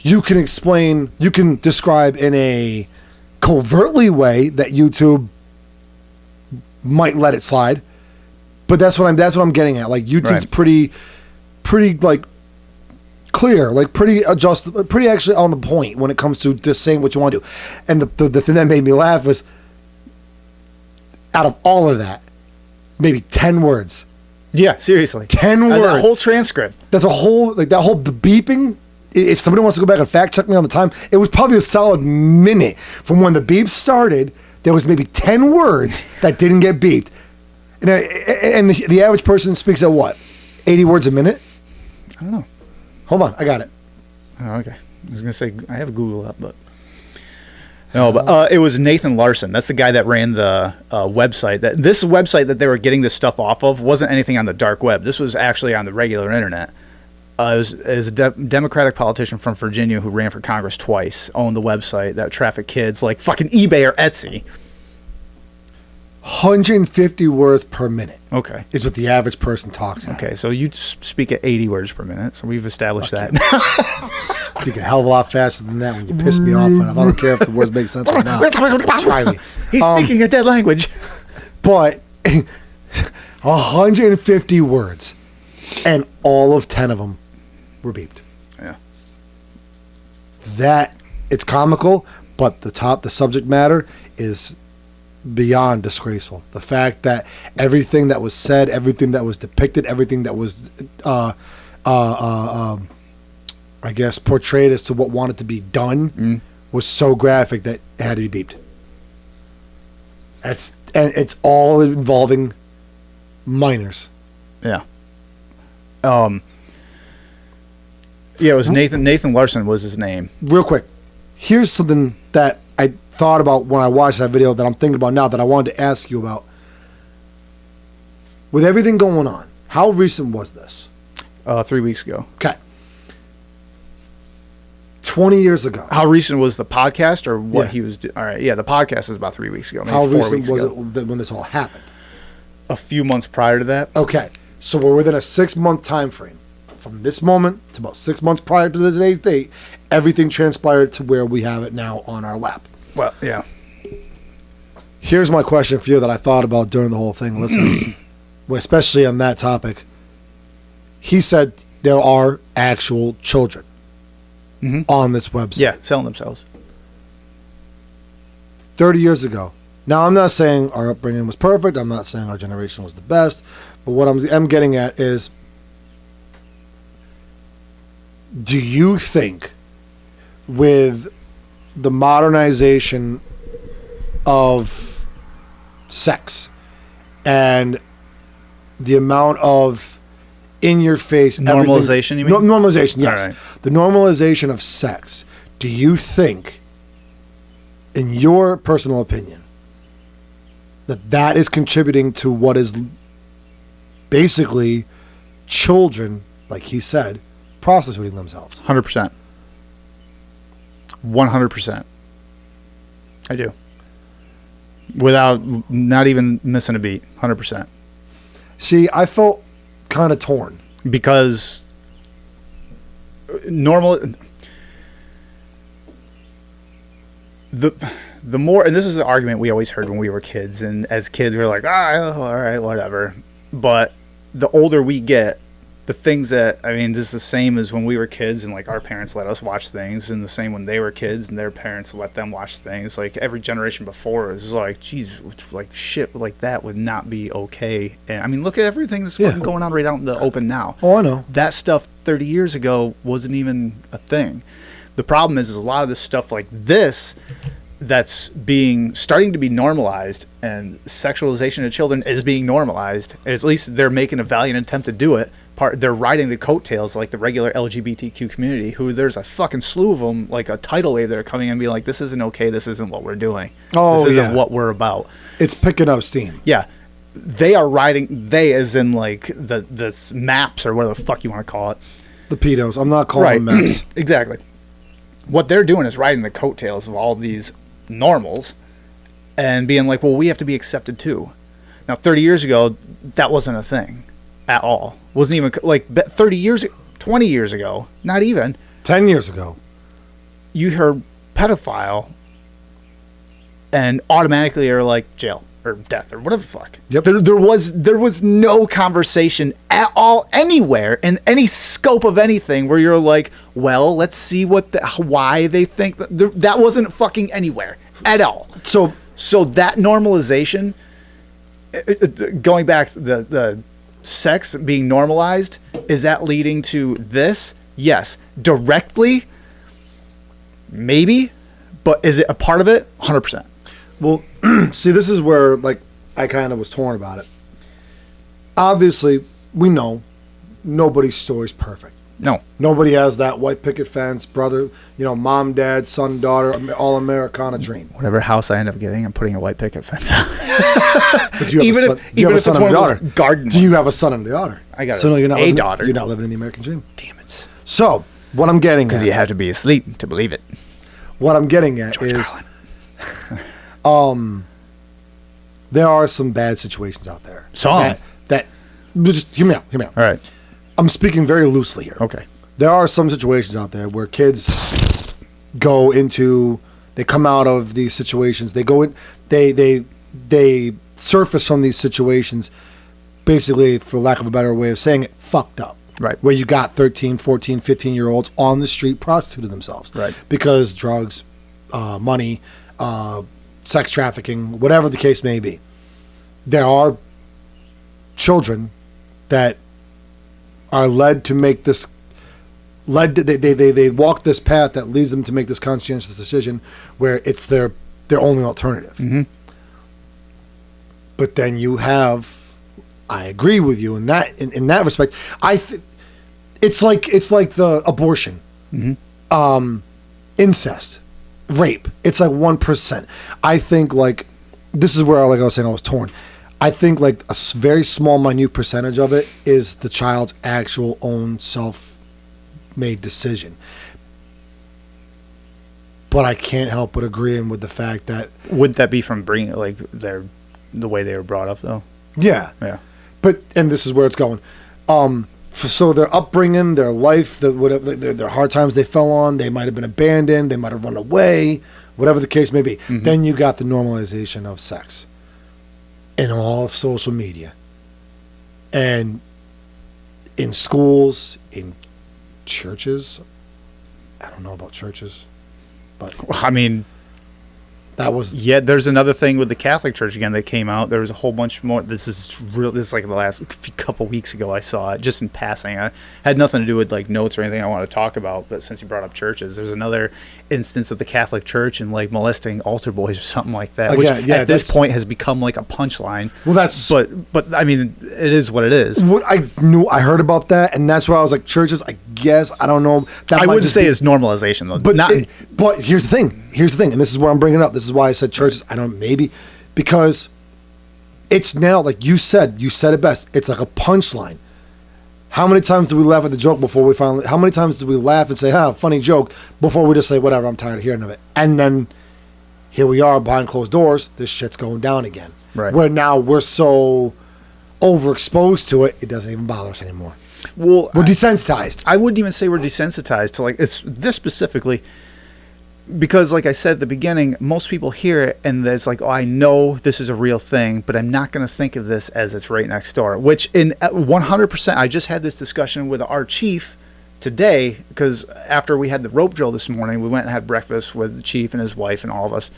You can explain. You can describe in a covertly way that YouTube might let it slide. But that's what I'm getting at. Like YouTube's
Right.
pretty like clear, like pretty actually on the point when it comes to just saying what you want to do. And the thing that made me laugh was, out of all of that, maybe 10 words.
Yeah, seriously.
10 words.
That whole transcript.
That's a whole, like that whole beeping. If somebody wants to go back and fact check me on the time, it was probably a solid minute from when the beep started. There was maybe 10 words that didn't get beeped. And the average person speaks at what? 80 words a minute?
I don't know.
Hold on, I got it.
Oh, okay. I was gonna say I have Google up, but no. But it was Nathan Larson. That's the guy that ran the website. This website that they were getting this stuff off of wasn't anything on the dark web. This was actually on the regular internet. It was a Democratic politician from Virginia who ran for Congress twice. Owned the website that trafficked kids like fucking eBay or Etsy.
150 words per minute.
Okay.
Is what the average person talks at.
Okay, so you speak at 80 words per minute, so we've established that.
Speak a hell of a lot faster than that when you piss me off. And I don't care if the words make sense or not. Try me.
He's speaking a dead language.
But 150 words, and all of 10 of them were beeped.
Yeah.
That, it's comical, but the subject matter is beyond disgraceful. The fact that everything that was said, everything that was depicted, everything that was I guess portrayed as to what wanted to be done was so graphic that it had to be beeped. And it's all involving minors.
Yeah. Yeah, it was Nathan Larson was his name.
Real quick, here's something that I thought about when I watched that video that I'm thinking about now that I wanted to ask you about. With everything going on, how recent was this?
3 weeks ago.
Okay. 20 years ago.
How recent was the podcast or what
Yeah.
he was doing? All right, yeah, the podcast is about 3 weeks ago. Maybe
How
4
recent
weeks
was
ago.
it when this all happened?
A few months prior to that.
Okay. So we're within a 6-month time frame. From this moment to about 6 months prior to today's date, everything transpired to where we have it now on our lap.
Well, yeah.
Here's my question for you that I thought about during the whole thing. Listen, especially on that topic. He said there are actual children on this website.
Yeah, selling themselves.
30 years ago. Now, I'm not saying our upbringing was perfect. I'm not saying our generation was the best. But what I'm getting at is, do you think with the modernization of sex and the amount of in-your-face
Normalization, you mean?
Normalization, yes.
All right.
The normalization of sex. Do you think, in your personal opinion, that is contributing to what is basically children, like he said, prostituting themselves?
100%. 100%. I do. Without not even missing a beat. 100%.
See, I felt kind of torn.
Because the the more, and this is the argument we always heard when we were kids, and as kids we were like, all right, whatever. But the older we get, the things that, I mean, this is the same as when we were kids and like our parents let us watch things, and the same when they were kids and their parents let them watch things. Like every generation before is like, geez, like shit like that would not be okay. And I mean, look at everything that's fucking going on right out in the open now.
Oh, I know.
That stuff 30 years ago wasn't even a thing. The problem is a lot of this stuff like this that's starting to be normalized, and sexualization of children is being normalized. At least they're making a valiant attempt to do it. They're riding the coattails like the regular LGBTQ community, who there's a fucking slew of them, like a tidal wave that are coming in and being like, this isn't okay, this isn't what we're doing.
Oh,
this isn't what we're about.
It's picking up steam.
Yeah. They are riding, they as in like the maps or whatever the fuck you want to call it.
The pedos. I'm not calling them maps.
Exactly. What they're doing is riding the coattails of all these normals and being like, well, we have to be accepted too. Now, 30 years ago, that wasn't a thing at all. Wasn't even like 30 years, 20 years ago, not even.
10 years ago.
You heard pedophile and automatically are like jail or death or whatever the fuck.
Yep.
There was no conversation at all anywhere in any scope of anything where you're like, well, let's see why they think that wasn't fucking anywhere at all. So that normalization, going back to the sex being normalized, is that leading to this? Yes. Directly, maybe, but is it a part of it? 100%.
Well, see, this is where, like, I kind of was torn about it. Obviously, we know nobody's story's perfect.
No.
Nobody has that white picket fence, brother, mom, dad, son, daughter, all Americana dream.
Whatever house I end up getting, I'm putting a white picket fence out.
But do you have a son and a daughter?
Garden
do you have a son and a daughter?
I got
a
daughter.
You're not living in the American dream.
Damn it.
So, what I'm getting at...
Because you have to be asleep to believe it.
What I'm getting at is... there are some bad situations out there. Just hear me out. All
right.
I'm speaking very loosely here.
Okay.
There are some situations out there where kids they come out of these situations. They go in, they surface from these situations, basically, for lack of a better way of saying it, fucked up.
Right.
Where you got 13, 14, 15-year-olds on the street prostituting themselves.
Right.
Because drugs, money, sex trafficking, whatever the case may be. There are children that are led to make this they walk this path that leads them to make this conscientious decision where it's their only alternative.
Mm-hmm.
But then you have, I agree with you in that respect. It's like the abortion, incest, rape. It's like 1%. I think like this is where, like I was saying, I was torn. I think like a very small, minute percentage of it is the child's actual own self-made decision. But I can't help but agreeing with the fact that...
Wouldn't that be from bringing like the way they were brought up, though?
Yeah.
Yeah.
But, and this is where it's going. So their upbringing, their life, whatever their hard times they fell on, they might have been abandoned, they might have run away, whatever the case may be. Mm-hmm. Then you got the normalization of sex in all of social media and in schools, in churches. I don't know about churches, but
I mean,
that was
there's another thing with the Catholic Church again that came out. There was a whole bunch more. This is like the last couple weeks ago I saw it just in passing. I had nothing to do with like notes or anything I want to talk about, but since you brought up churches, there's another instance of the Catholic Church and like molesting altar boys or something like that, which at this point has become like a punchline.
Well, that's
but I mean, it is what it is.
I heard about that, and that's why I was like, churches, I guess, I don't know.
That I wouldn't say it's normalization though,
but here's the thing, and this is where I'm bringing it up. This is why I said churches. Maybe because it's now, like you said it best. It's like a punchline. How many times do we laugh at the joke before we finally? How many times do we laugh and say, funny joke, before we just say, whatever, I'm tired of hearing of it. And then here we are behind closed doors. This shit's going down again.
Right.
Where now we're so overexposed to it, it doesn't even bother us anymore.
Well,
we're desensitized.
I wouldn't even say we're desensitized to like it's this specifically. because like I said at the beginning, most people hear it and it's like, oh, I know this is a real thing, but I'm not going to think of this as it's right next door, which in 100%, I just had this discussion with our chief today, because after we had the rope drill this morning, we went and had breakfast with the chief and his wife and all of us.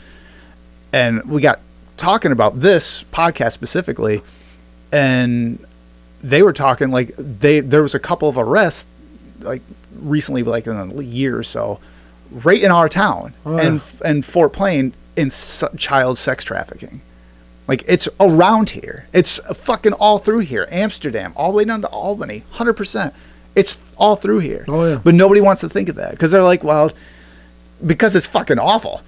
And we got talking about this podcast specifically, and they were talking like there was a couple of arrests like recently, like in a year or so, right in our town and Fort Plain in child sex trafficking. Like, it's around here. It's fucking all through here. Amsterdam, all the way down to Albany, 100%. It's all through here.
Oh, yeah.
But nobody wants to think of that because they're like, well, because it's fucking awful.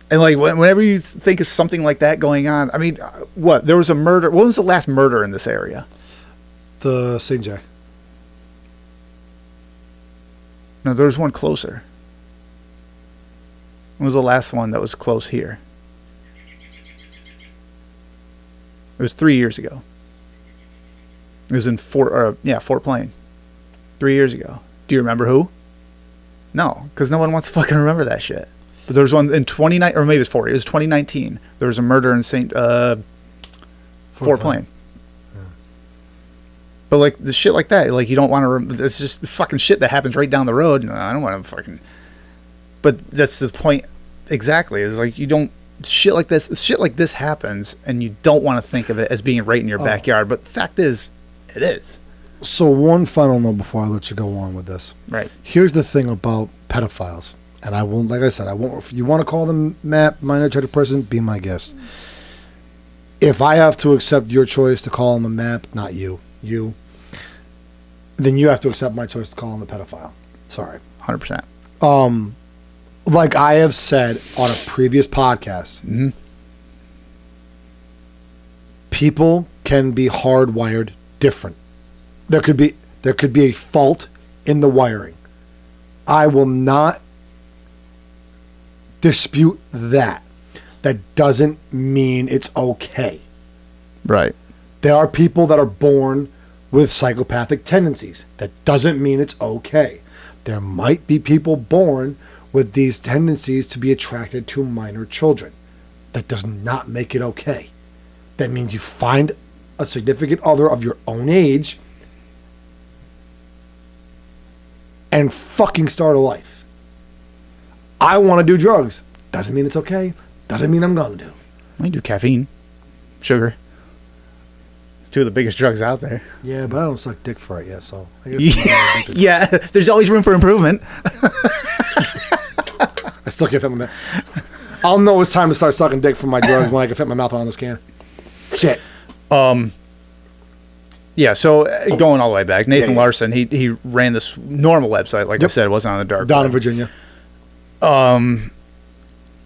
And like whenever you think of something like that going on, I mean, what? There was a murder. What was the last murder in this area?
The St. J.
No, there was one closer. When was the last one that was close here? It was 3 years ago. It was in Fort Plain. 3 years ago. Do you remember who? No, because no one wants to fucking remember that shit. But there was one in 2019, or maybe it was 4. It was 2019. There was a murder in Fort Plain. Yeah. But like the shit like that, like you don't want to. It's just the fucking shit that happens right down the road. No, I don't want to fucking. But that's the point exactly. It's like you don't shit like this happens, and you don't want to think of it as being right in your backyard. But the fact is, it is.
So one final note before I let you go on with this.
Right.
Here's the thing about pedophiles. And I won't, like I said, I won't. If you want to call them MAP, minor attracted person, be my guest. If I have to accept your choice to call him a MAP, not you, then you have to accept my choice to call him a pedophile. Sorry.
100%.
Like I have said on a previous podcast, people can be hardwired different. There could be a fault in the wiring. I will not dispute that. That doesn't mean it's okay.
Right.
There are people that are born with psychopathic tendencies. That doesn't mean it's okay. There might be people born with these tendencies to be attracted to minor children. That does not make it okay. That means you find a significant other of your own age and fucking start a life. I want to do drugs. Doesn't mean it's okay. Doesn't mean I'm going to do.
I do caffeine, sugar. It's two of the biggest drugs out there.
Yeah, but I don't suck dick for it yet, so I guess
yeah, there's always room for improvement.
I still can't fit my mouth. I'll know it's time to start sucking dick for my drugs when I can fit my mouth on this can. Shit.
Yeah, so going all the way back, Nathan Larson, he ran this normal website, like I said, it wasn't on the dark
down
web.
in Virginia.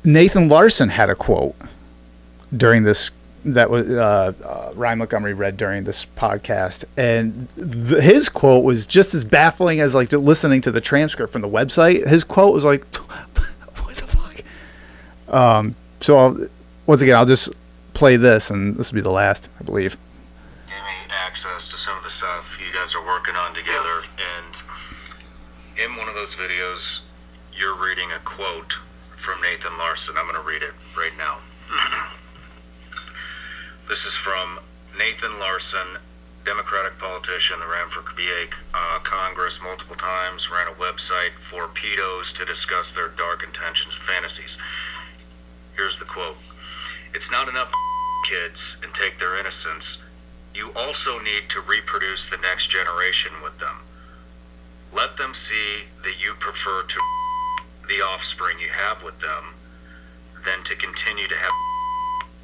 Nathan Larson had a quote during this that was Ryan Montgomery read during this podcast, and his quote was just as baffling as like listening to the transcript from the website. His quote was like, "What the fuck?" So once again, I'll just play this, and this will be the last, I believe.
Gave me access to some of the stuff you guys are working on together, and in one of those videos, you're reading a quote from Nathan Larson. I'm going to read it right now. This is from Nathan Larson, Democratic politician that ran for Congress multiple times, ran a website for pedos to discuss their dark intentions and fantasies. Here's the quote. "It's not enough kids and take their innocence. You also need to reproduce the next generation with them. Let them see that you prefer to the offspring you have with them than to continue to have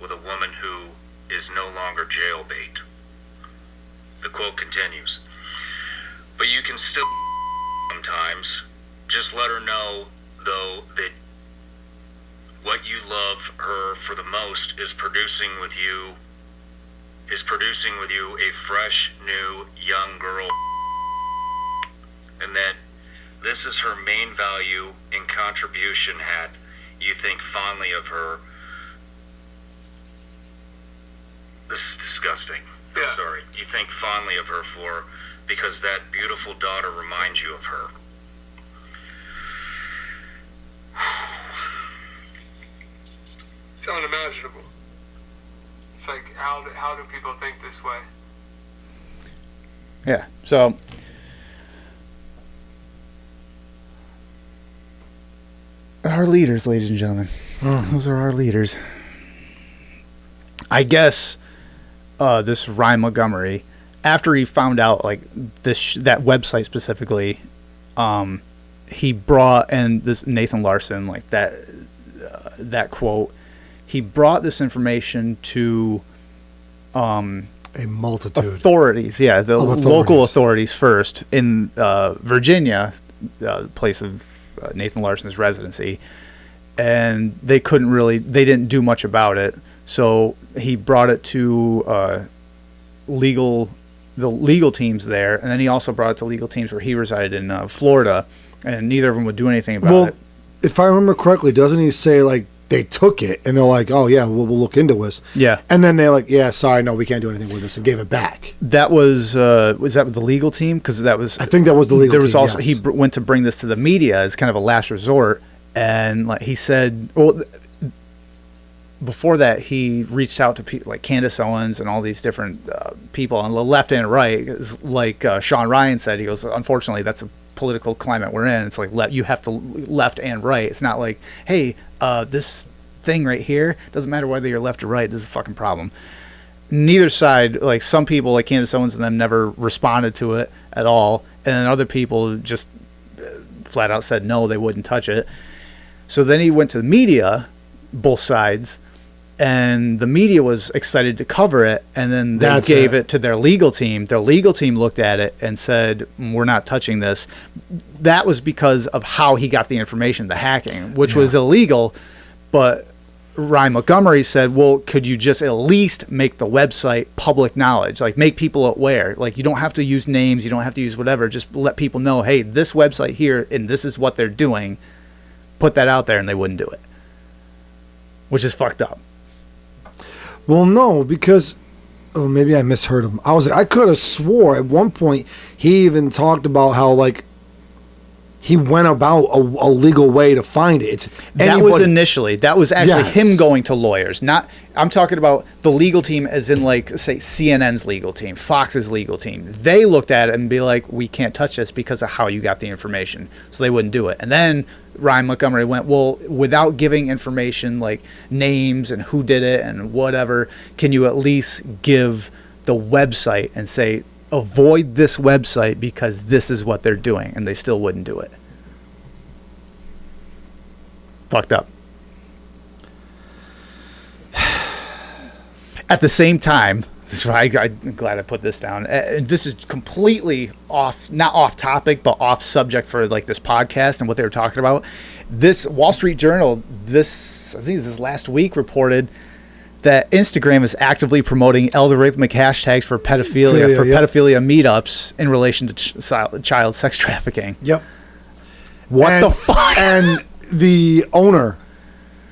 with a woman who is no longer jailbait." The quote continues, "But you can still sometimes. Just let her know, though, that what you love her for the most is producing with you a fresh, new, young girl, and that this is her main value and contribution had. You think fondly of her." This is disgusting.
Yeah.
I'm sorry. "You think fondly of her because that beautiful daughter reminds you of her."
It's unimaginable. It's like, how do people think this way?
Yeah, so our leaders, ladies and gentlemen. Those are our leaders. I guess this Ryan Montgomery, after he found out like that website specifically, he brought, and this Nathan Larson, like that quote, he brought this information to
a multitude
authorities, the local authorities first in Virginia, place of Nathan Larson's residency, and they didn't do much about it. So he brought it to the legal teams there, and then he also brought it to legal teams where he resided in Florida, and neither of them would do anything about it.
If I remember correctly, doesn't he say like they took it and they're like, oh yeah, we'll look into this.
Yeah.
And then they're like, yeah, sorry, no, we can't do anything with this, and gave it back.
That was that with the legal team? Because that was,
I think that was the legal team.
There was also,
yes.
he went to bring this to the media as kind of a last resort, and like he said, well, before that he reached out to people like Candace Owens and all these different people on the left and right, like Shawn Ryan said. He goes, unfortunately, that's a political climate we're in. It's like you have to left and right. It's not like, hey, this thing right here, doesn't matter whether you're left or right, this is a fucking problem. Neither side, like some people like Candace Owens and them never responded to it at all, and then other people just flat out said no, they wouldn't touch it. So then he went to the media, both sides, and the media was excited to cover it, and then they gave it to their legal team. Their legal team looked at it and said, we're not touching this. That was because of how he got the information, the hacking, which was illegal. But Ryan Montgomery said, well, could you just at least make the website public knowledge? Like, make people aware. Like, you don't have to use names. You don't have to use whatever. Just let people know, hey, this website here, and this is what they're doing. Put that out there, and they wouldn't do it. Which is fucked up.
Well, no, because maybe I misheard him. I could have swore at one point he even talked about how like he went about a legal way to find it.
That was actually him going to lawyers. Not, I'm talking about the legal team as in like, say, CNN's legal team, Fox's legal team. They looked at it and be like, we can't touch this because of how you got the information. So they wouldn't do it. And then Ryan Montgomery went, well, without giving information like names and who did it and whatever, can you at least give the website and say, avoid this website because this is what they're doing, and they still wouldn't do it. Fucked up. At the same time, this is why I'm glad I put this down. This is completely not off topic, but off subject for like this podcast and what they were talking about. This Wall Street Journal, I think it was this last week, reported that Instagram is actively promoting algorithmic hashtags for pedophilia pedophilia meetups in relation to child sex trafficking.
Yep.
What the fuck?
And the owner,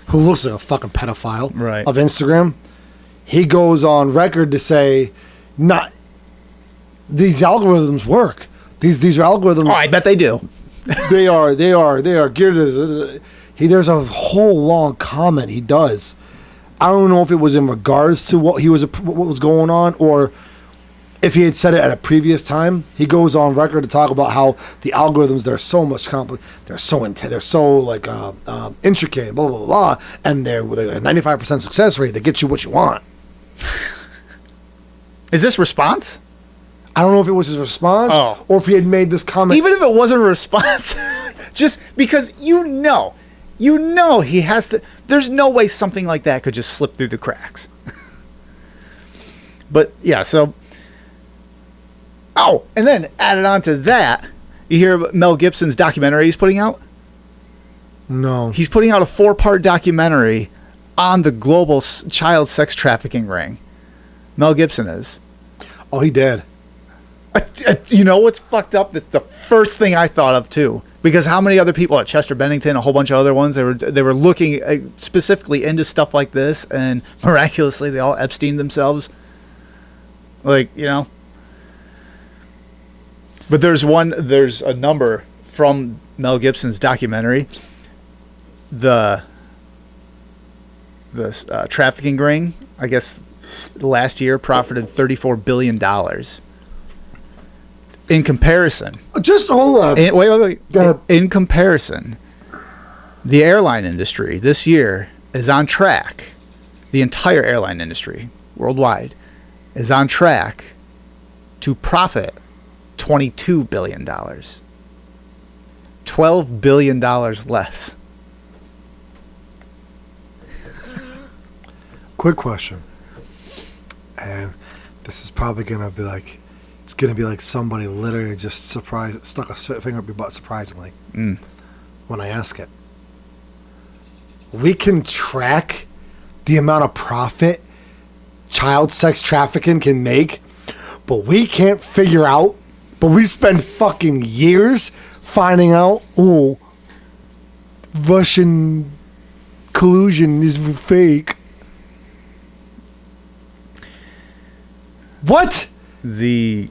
who looks like a fucking pedophile,
right,
of Instagram, he goes on record to say, "Not these algorithms work. These are algorithms.
Oh, I bet they do.
They are geared to." There's a whole long comment he does. I don't know if it was in regards to what was going on, or if he had said it at a previous time. He goes on record to talk about how the algorithms, they're so much they're so intense, they're so like intricate, blah blah blah, and they're with a 95% success rate. They get you what you want.
Is this response?
I don't know if it was his response or if he had made this comment.
Even if it wasn't a response, just because you know he has to. There's no way something like that could just slip through the cracks. But yeah, so. Oh, and then added on to that, you hear about Mel Gibson's documentary he's putting out?
No.
He's putting out a 4-part documentary on the global child sex trafficking ring. Mel Gibson is.
Oh, he did.
You know what's fucked up? That's the first thing I thought of too. Because how many other people, Chester Bennington, a whole bunch of other ones, they were looking specifically into stuff like this, and miraculously they all Epstein themselves. Like, you know. But there's a number from Mel Gibson's documentary. the trafficking ring, I guess, last year profited $34 billion. In comparison,
just hold on.
Wait. In comparison, the airline industry this year is on track. The entire airline industry worldwide is on track to profit $22 billion. $12 billion less.
Quick question. And this is probably going to be like, it's going to be like somebody literally just stuck a finger up your butt surprisingly when I ask it. We can track the amount of profit child sex trafficking can make, but we can't figure out, but we spend fucking years finding out, Russian collusion is fake. What?
You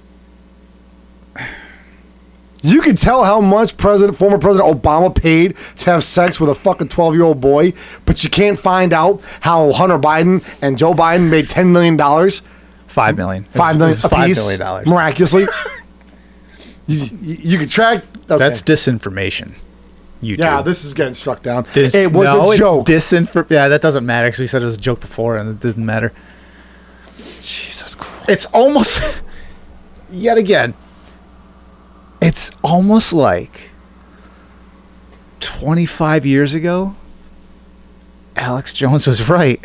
can tell how much former President Obama paid to have sex with a fucking 12-year-old boy, but you can't find out how Hunter Biden and Joe Biden made $10 million.
$5 million.
$5 million
It was
apiece,
$5 million.
miraculously. you can track. Okay.
That's disinformation. YouTube.
Yeah, this is getting struck down. It was a joke.
Yeah, that doesn't matter because we said it was a joke before and it didn't matter.
Jesus Christ.
It's almost, yet again, it's almost like 25 years ago, Alex Jones was right.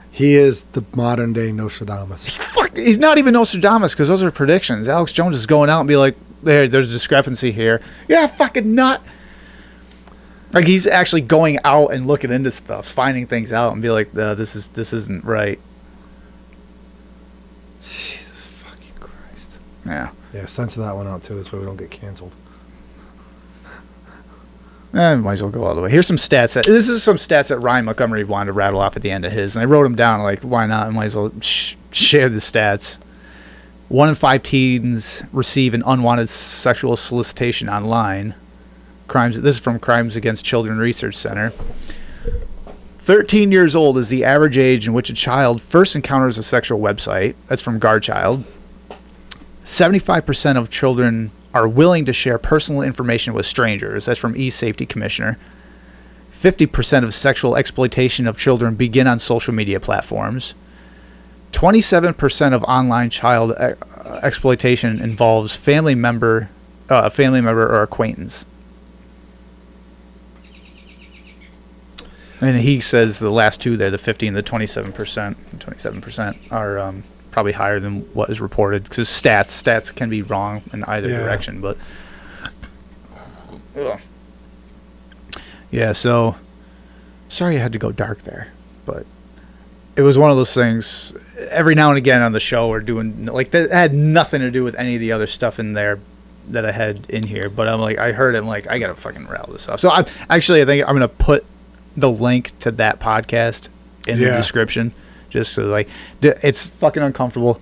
He is the modern day Nostradamus.
He's not even Nostradamus because those are predictions. Alex Jones is going out and be like, there's a discrepancy here. Yeah, fucking not. Like he's actually going out and looking into stuff, finding things out, and be like, this isn't right.
Jesus fucking Christ.
Yeah.
Yeah, censor that one out too. This way we don't get canceled.
Might as well go all the way. Here's some stats. This is some stats that Ryan Montgomery wanted to rattle off at the end of his, and I wrote them down. Like, why not? I might as well share the stats. 1 in 5 teens receive an unwanted sexual solicitation online. This is from Crimes Against Children Research Center. 13 years old is the average age in which a child first encounters a sexual website. That's from Guardchild. 75% of children are willing to share personal information with strangers. That's from eSafety Commissioner. 50% of sexual exploitation of children begin on social media platforms. 27% of online child exploitation involves family member or acquaintance. And he says the last two there, the 50 and the 27%. 27% are probably higher than what is reported because stats can be wrong in either direction. But yeah, so sorry I had to go dark there, but it was one of those things. Every now and again on the show, we're doing like that had nothing to do with any of the other stuff in there that I had in here. But I'm like, I heard it, I'm like, I gotta fucking rattle this off. So I think I'm gonna put the link to that podcast in the description, just so like it's fucking uncomfortable,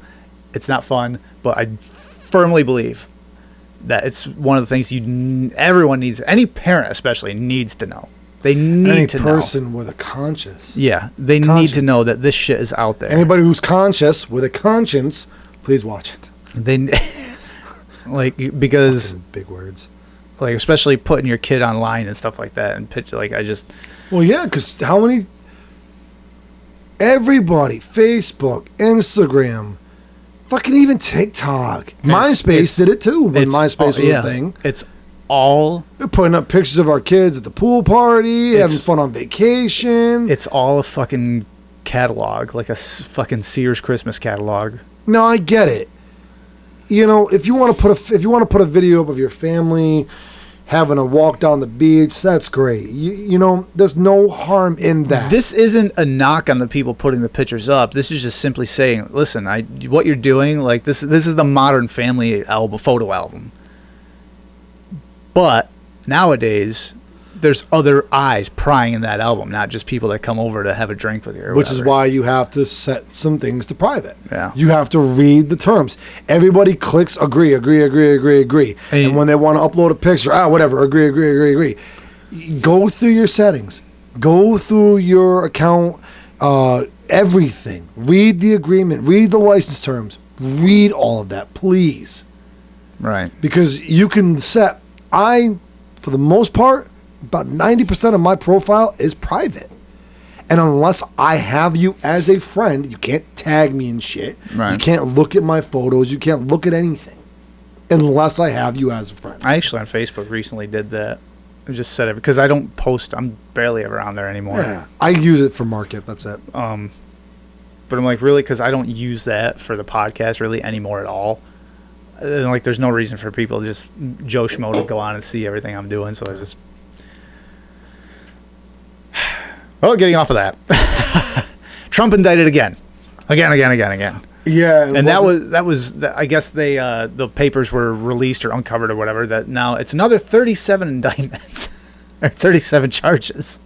it's not fun, but I firmly believe that it's one of the things everyone needs, any parent especially needs to know. They need to know. Any
person with a conscience.
Yeah, they need to know that this shit is out there.
Anybody who's conscious with a conscience, please watch it.
They like because
fucking big words,
like especially putting your kid online and stuff like that, and pitch like I just.
Well, yeah, because how many... Everybody, Facebook, Instagram, fucking even TikTok. MySpace did it too when MySpace was a thing.
It's all...
We're putting up pictures of our kids at the pool party, having fun on vacation.
It's all a fucking catalog, like a fucking Sears Christmas catalog.
No, I get it. You know, if you want to put a video up of your family... having a walk down the beach, that's great. You know, there's no harm in that.
This isn't a knock on the people putting the pictures up. This is just simply saying, listen, what you're doing, like this is the modern family photo album. But nowadays, there's other eyes prying in that album, not just people that come over to have a drink with you.
Which is why you have to set some things to private.
Yeah.
You have to read the terms. Everybody clicks agree. And when they want to upload a picture, whatever, agree. Go through your settings. Go through your account, everything. Read the agreement. Read the license terms. Read all of that, please.
Right.
Because you can set, for the most part, about 90% of my profile is private. And unless I have you as a friend, you can't tag me in shit.
Right.
You can't look at my photos. You can't look at anything. Unless I have you as a friend.
I actually on Facebook recently did that. I just said it because I don't post. I'm barely ever on there anymore.
Yeah. I use it for market. That's it.
But I'm like, really? Because I don't use that for the podcast really anymore at all. And like, there's no reason for people to just Joe Schmo to go on and see everything I'm doing. So I just... Well, getting off of that. Trump indicted again. Again.
Yeah.
And that was I guess they the papers were released or uncovered or whatever, that now it's another 37 indictments or 37 charges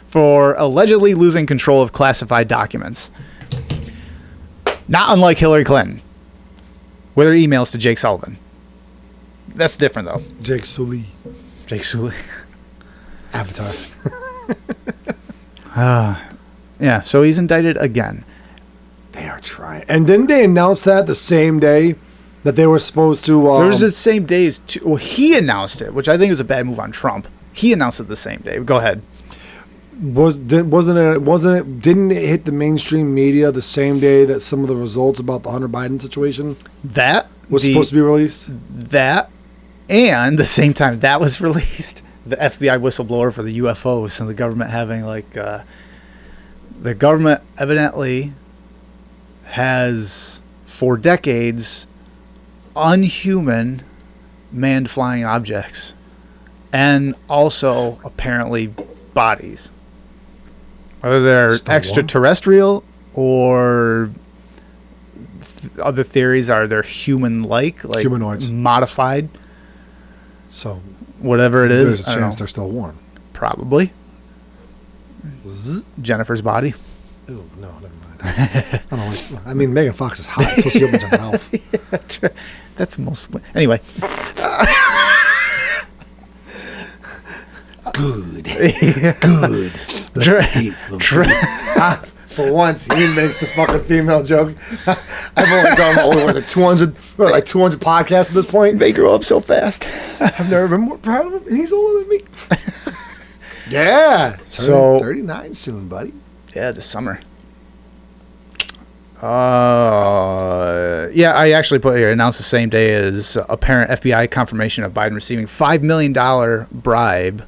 for allegedly losing control of classified documents. Not unlike Hillary Clinton with her emails to Jake Sullivan. That's different though.
Jake Sully. Avatar.
Yeah, so he's indicted again.
They are trying. And didn't they announce that the same day that they were supposed to...
There was the same day as... Well, he announced it, which I think is a bad move on Trump. He announced it the same day. Go ahead.
Didn't it hit the mainstream media the same day that some of the results about the Hunter Biden situation was supposed to be released?
That, and the same time that was released, the FBI whistleblower for the UFOs and the government having like... the government evidently has, for decades, unhuman manned flying objects and also apparently bodies. Whether they're extraterrestrial or other theories are they're human-like, like
humanoids,
modified.
So
whatever it is,
there's a chance they're still warm.
Probably. Jennifer's body.
Oh no, never mind. I don't like. I mean, Megan Fox is hot, so she opens her mouth.
Yeah, that's most. Anyway.
Good. For once, he makes the fucking female joke. I've only done over 200 podcasts at this point.
They grow up so fast.
I've never been more proud of him, and he's older than me. Yeah. So 39 soon, buddy.
Yeah, this summer. Yeah, I actually put here, announced the same day as apparent FBI confirmation of Biden receiving $5 million bribe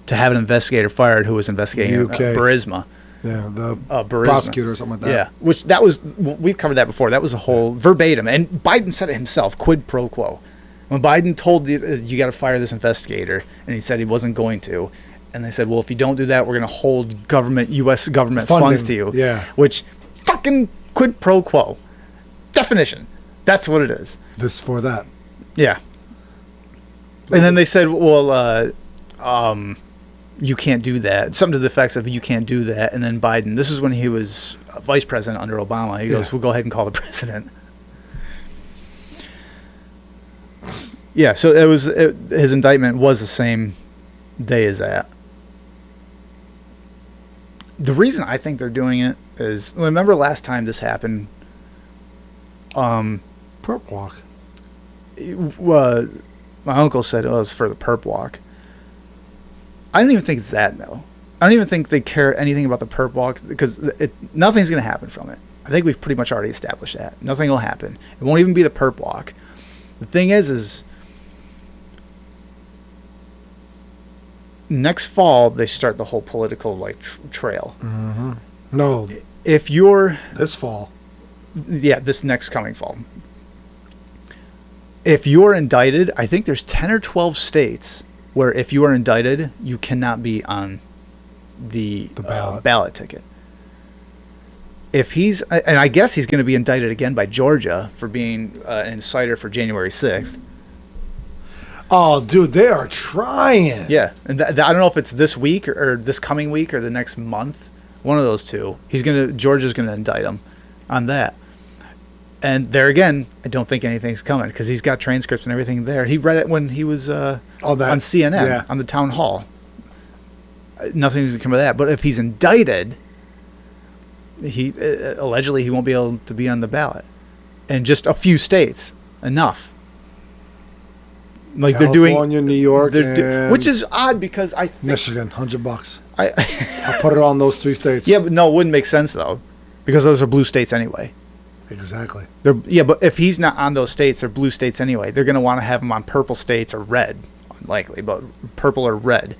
to have an investigator fired who was investigating Burisma.
Yeah, the prosecutor or something like that.
Yeah, which that was, we've covered that before. That was a whole verbatim. And Biden said it himself, quid pro quo. When Biden told you got to fire this investigator, and he said he wasn't going to, and they said, well, if you don't do that, we're going to hold U.S. government funds to you.
Yeah.
Which, fucking quid pro quo. Definition. That's what it is.
This for that.
Yeah. And then they said, well, you can't do that. Something to the effects of you can't do that. And then Biden, this is when he was vice president under Obama. He goes, we'll go ahead and call the president. Yeah, so his indictment was the same day as that. The reason I think they're doing it is, remember last time this happened?
Perp walk.
My uncle said it was for the perp walk. I don't even think it's that, though. I don't even think they care anything about the perp walk because nothing's going to happen from it. I think we've pretty much already established that. Nothing will happen. It won't even be the perp walk. The thing is next fall they start the whole political trail.
Mm-hmm. No,
if you're
this fall,
this next coming fall. If you're indicted, I think there's 10 or 12 states where if you are indicted, you cannot be on the ballot ticket. If he's, and I guess he's going to be indicted again by Georgia for being an inciter for January 6th.
Oh, dude, they are trying.
Yeah, and I don't know if it's this week or this coming week or the next month. One of those two. Georgia's going to indict him on that. And there again, I don't think anything's coming because he's got transcripts and everything there. He read it when he was
on
CNN, on the town hall. Nothing's going to come of that. But if he's indicted, he allegedly he won't be able to be on the ballot. In just a few states. Enough. Like
California, New York,
which is odd because I think
Michigan, $100. I'll put it on those 3 states.
Yeah, but no, it wouldn't make sense though, because those are blue states anyway.
Exactly.
But if he's not on those states, they're blue states anyway. They're going to want to have him on purple states or red, unlikely, but purple or red.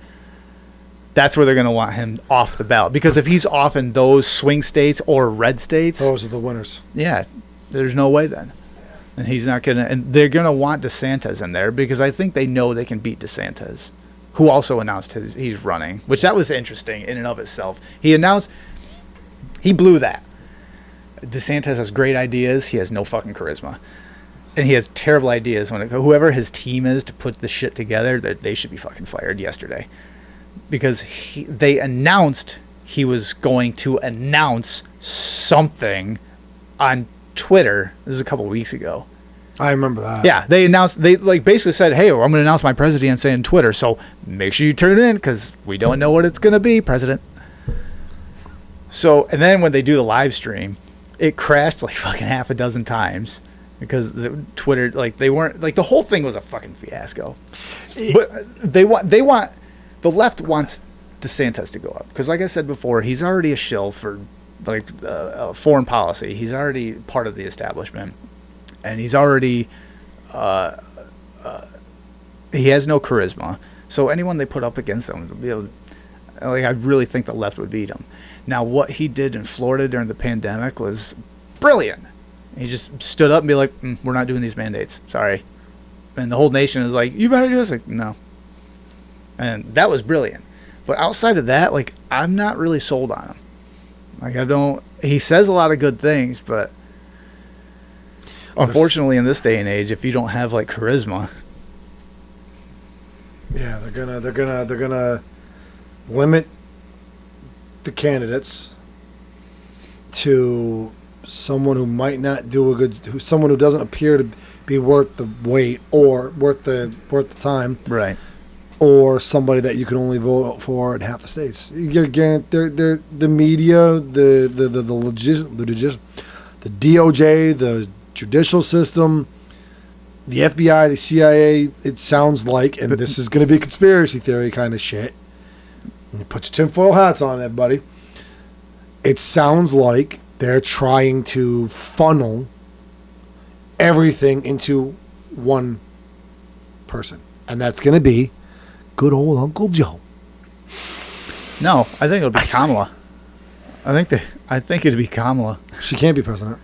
That's where they're going to want him off the ballot, because if he's off in those swing states or red states,
those are the winners.
Yeah, there's no way then. And he's not going to, and they're going to want DeSantis in there because I think they know they can beat DeSantis, who also announced he's running, which that was interesting in and of itself. He blew that. DeSantis has great ideas. He has no fucking charisma. And he has terrible ideas whoever his team is to put the shit together, that they should be fucking fired yesterday. Because they announced he was going to announce something on Twitter. This was a couple weeks ago.
I remember that.
Yeah, they basically said, "Hey, I'm going to announce my presidency on Twitter, so make sure you turn in because we don't know what it's going to be, President." So, and then when they do the live stream, it crashed like fucking half a dozen times because the Twitter, they weren't, the whole thing was a fucking fiasco. But the left wants DeSantis to go up because, like I said before, he's already a shill for foreign policy. He's already part of the establishment, and he's already he has no charisma. So anyone they put up against him will be able to, I really think the left would beat him. Now, what he did in Florida during the pandemic was brilliant. He just stood up and be like, "We're not doing these mandates. Sorry," and the whole nation is like, "You better do this." Like, no, and that was brilliant. But outside of that, I'm not really sold on him. He says a lot of good things, but unfortunately in this day and age, if you don't have charisma.
Yeah, they're gonna limit the candidates to someone who might not do someone who doesn't appear to be worth the wait or worth the time. Right. Or somebody that you can only vote for in half the states. You're the media, the DOJ, the judicial system, the FBI, the CIA. It sounds like, and this is going to be conspiracy theory kind of shit. You put your tinfoil hats on, everybody. It sounds like they're trying to funnel everything into one person, and that's going to be good old Uncle Joe.
No, I think it'll be Kamala. I think it'd be Kamala.
She can't be president.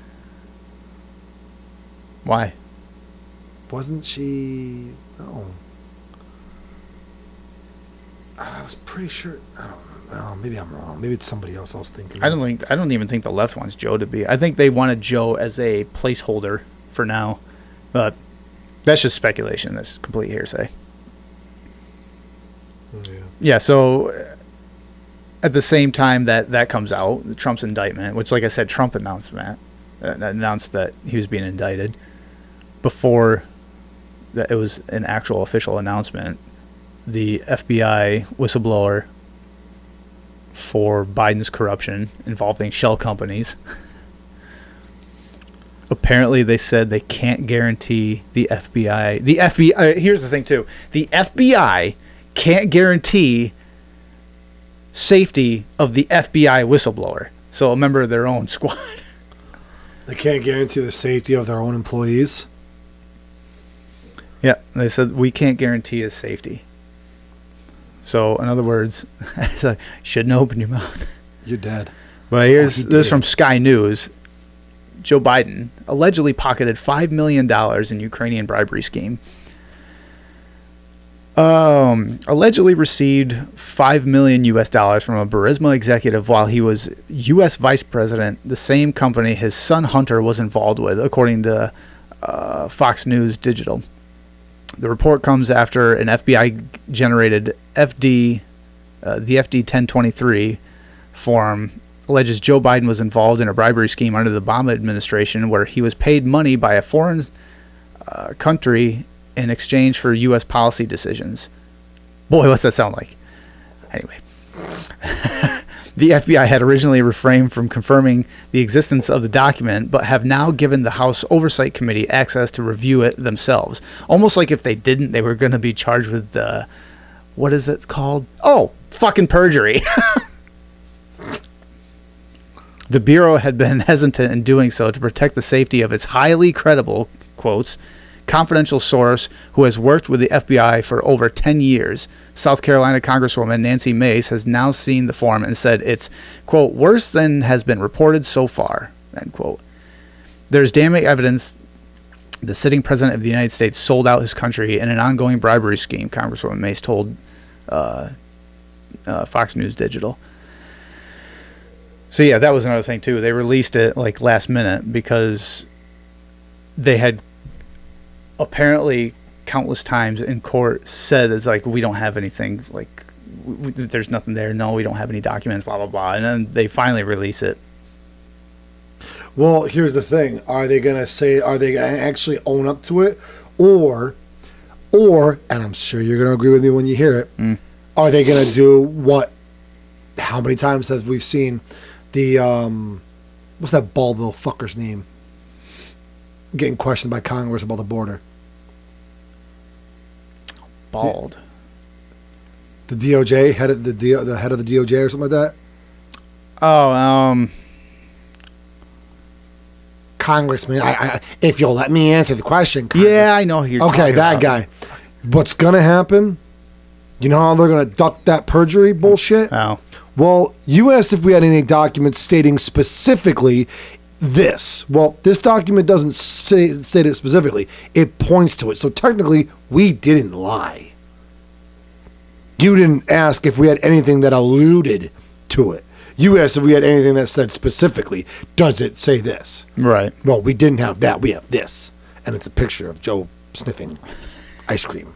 Why?
Wasn't she? No. I was pretty sure. I don't know. Maybe I'm wrong. Maybe it's somebody else I was thinking.
I don't even think the left wants Joe to be. I think they wanted Joe as a placeholder for now, but that's just speculation. That's complete hearsay. Yeah, so at the same time that comes out, Trump's indictment, which, like I said, Trump announced that he was being indicted before that it was an actual official announcement. The FBI whistleblower for Biden's corruption involving shell companies. Apparently, they said they can't guarantee the FBI. The FBI. Here's the thing, too. The FBI can't guarantee safety of the FBI whistleblower. So a member of their own squad.
They can't guarantee the safety of their own employees.
Yeah, they said we can't guarantee his safety. So in other words, it's like, shouldn't open your mouth.
You're dead.
But here's this from Sky News. Joe Biden allegedly pocketed $5 million in Ukrainian bribery scheme. Allegedly received $5 million from a Burisma executive while he was U.S. vice president, the same company his son Hunter was involved with, according to Fox News Digital. The report comes after an FBI-generated the FD 1023 form alleges Joe Biden was involved in a bribery scheme under the Obama administration where he was paid money by a foreign country in exchange for U.S. policy decisions. Boy, what's that sound like? Anyway. The FBI had originally refrained from confirming the existence of the document, but have now given the House Oversight Committee access to review it themselves. Almost like if they didn't, they were going to be charged with, what is it called? Oh, fucking perjury. The Bureau had been hesitant in doing so to protect the safety of its highly credible, quotes, confidential source who has worked with the FBI for over 10 years. South Carolina Congresswoman Nancy Mace has now seen the form and said it's, quote, worse than has been reported so far, end quote. There's damning evidence the sitting president of the United States sold out his country in an ongoing bribery scheme, Congresswoman Mace told Fox News Digital. So, yeah, that was another thing, too. They released it, like, last minute because they had apparently countless times in court said it's like, we don't have anything, like, there's nothing there. No, we don't have any documents, blah, blah, blah. And then they finally release it.
Well, here's the thing. Are they going to actually own up to it? Or, and I'm sure you're going to agree with me when you hear it, are they going to do how many times have we seen the, what's that bald little fucker's name? Getting questioned by Congress about the border.
Bald.
The DOJ, the head of the DOJ or something like that?
Oh,
Congressman, if you'll let me answer the question.
Yeah, I know who you're talking
that
about.
guy. What's going to happen? You know how they're going to duck that perjury bullshit?
Oh.
Well, you asked if we had any documents stating specifically this. Well, this document doesn't state it specifically. It points to it. So technically, we didn't lie. You didn't ask if we had anything that alluded to it. You asked if we had anything that said specifically, does it say this?
Right.
Well, we didn't have that. We have this. And it's a picture of Joe sniffing ice cream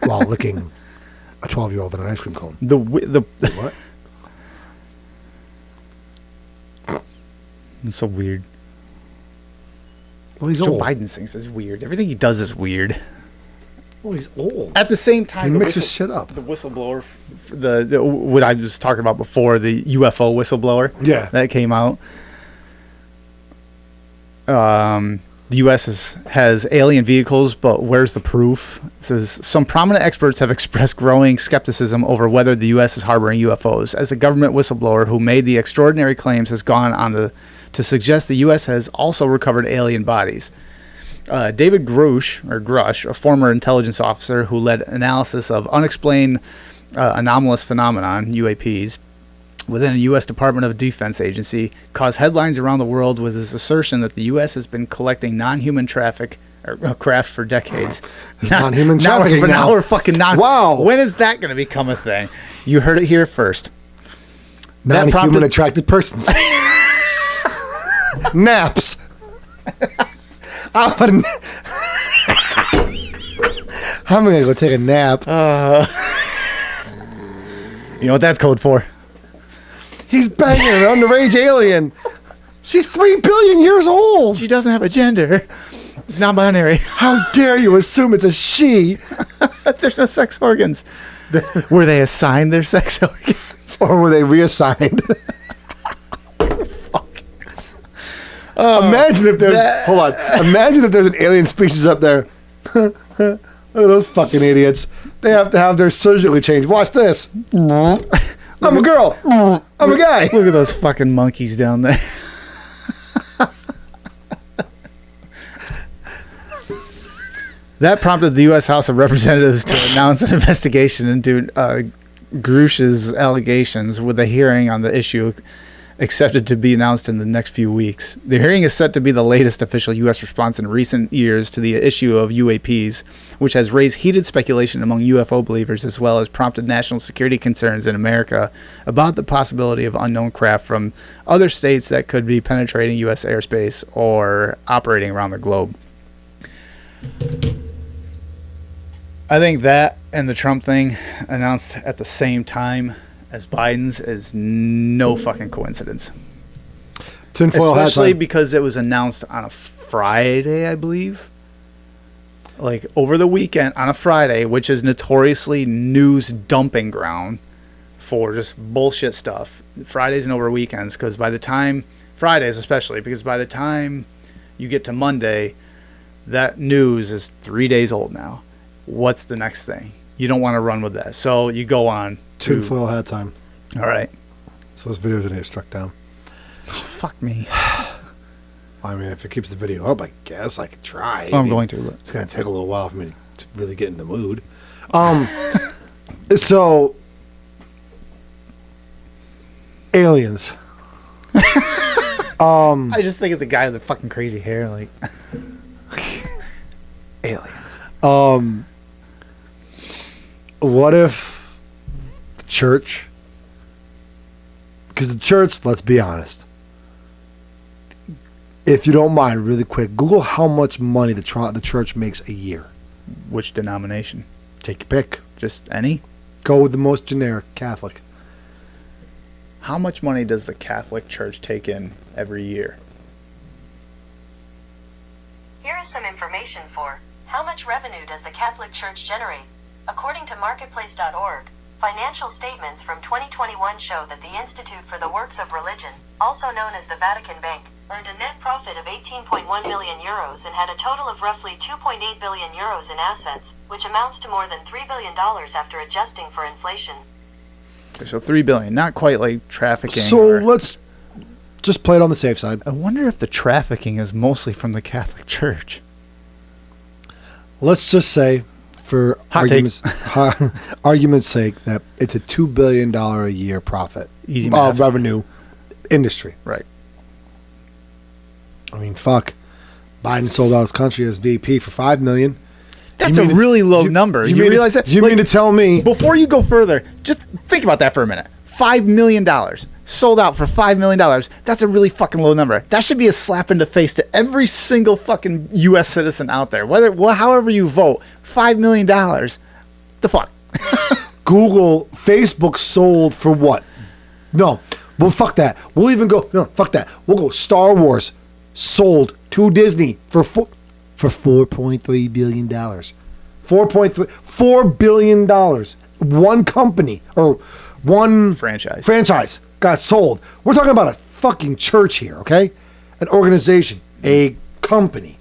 while licking a 12-year-old in an ice cream cone.
The
What?
It's so weird.
Well, he's
Joe
old.
Biden thinks it's weird. Everything he does is weird.
Well, he's old.
At the same time,
He mixes shit up.
The whistleblower, the what I was talking about before, the UFO whistleblower, that came out. The U.S. has alien vehicles, but where's the proof? It says some prominent experts have expressed growing skepticism over whether the U.S. is harboring UFOs, as the government whistleblower who made the extraordinary claims has gone on to suggest the U.S. has also recovered alien bodies. David Grush, a former intelligence officer who led analysis of unexplained anomalous phenomenon, UAPs, within a U.S. Department of Defense agency, caused headlines around the world with his assertion that the U.S. has been collecting non-human craft for decades.
Non-human trafficking
now we're fucking
Wow.
When is that going to become a thing? You heard it here first.
Non-human attracted persons. Naps. I'm going to go take a nap.
You know what that's code for?
He's banging an underage alien. She's 3 billion years old.
She doesn't have a gender. It's non-binary.
How dare you assume it's a she?
There's no sex organs. Were they assigned their sex organs?
Or were they reassigned? Imagine if there's... Hold on. Imagine if there's an alien species up there. Look at those fucking idiots. They have to have their surgically changed. Watch this. I'm a girl. I'm a guy.
Look at those fucking monkeys down there. That prompted the U.S. House of Representatives to announce an investigation into Grush's allegations, with a hearing on the issue accepted to be announced in the next few weeks. The hearing is set to be the latest official U.S. response in recent years to the issue of UAPs, which has raised heated speculation among UFO believers, as well as prompted national security concerns in America about the possibility of unknown craft from other states that could be penetrating U.S. airspace or operating around the globe. I think that and the Trump thing announced at the same time as Biden's is no fucking coincidence.
Tinfoil hat
Especially
time.
because it was announced on a Friday, I believe. like over the weekend on a Friday, which is notoriously news dumping ground for just bullshit stuff. Fridays and over weekends, because by the time Fridays especially, because by the time you get to Monday, that news is 3 days old now. What's the next thing? You don't want to run with that, so you go on to
tinfoil hat time.
All right.
So this video's gonna get struck down.
Oh, fuck me.
I mean, if it keeps the video up, I guess I could try.
Well, I'm going to. But
it's going to take a little while for me to really get in the mood. So, aliens.
I just think of the guy with the fucking crazy hair, like aliens.
What if the church? Because the church, let's be honest. If you don't mind, really quick, Google how much money the church makes a year.
Which denomination?
Take your pick.
Just any?
Go with the most generic, Catholic.
How much money does the Catholic Church take in every year?
Here is some information for how much revenue does the Catholic Church generate? According to marketplace.org, financial statements from 2021 show that the Institute for the Works of Religion, also known as the Vatican Bank, earned a net profit of 18.1 million euros and had a total of roughly 2.8 billion euros in assets, which amounts to more than $3 billion after adjusting for inflation.
Okay, so $3 billion, not quite like trafficking.
So let's just play it on the safe side.
I wonder if the trafficking is mostly from the Catholic Church.
Let's just say, for argument's sake, that it's a $2 billion a year profit.
Easy math.
Revenue industry.
Right.
I mean, fuck. Biden sold out his country as VP for $5 million.
That's a really low number. You realize that?
You mean to tell me?
Before you go further, just think about that for a minute. $5 million. Sold out for $5 million. That's a really fucking low number. That should be a slap in the face to every single fucking U.S. citizen out there. However you vote, $5 million. The fuck?
Google, Facebook sold for what? No. Well, fuck that. We'll even go, no, fuck that. We'll go Star Wars sold to Disney for $4.3 billion. $4 billion. One company or one franchise got sold. We're talking about a fucking church here, okay? An organization, a company.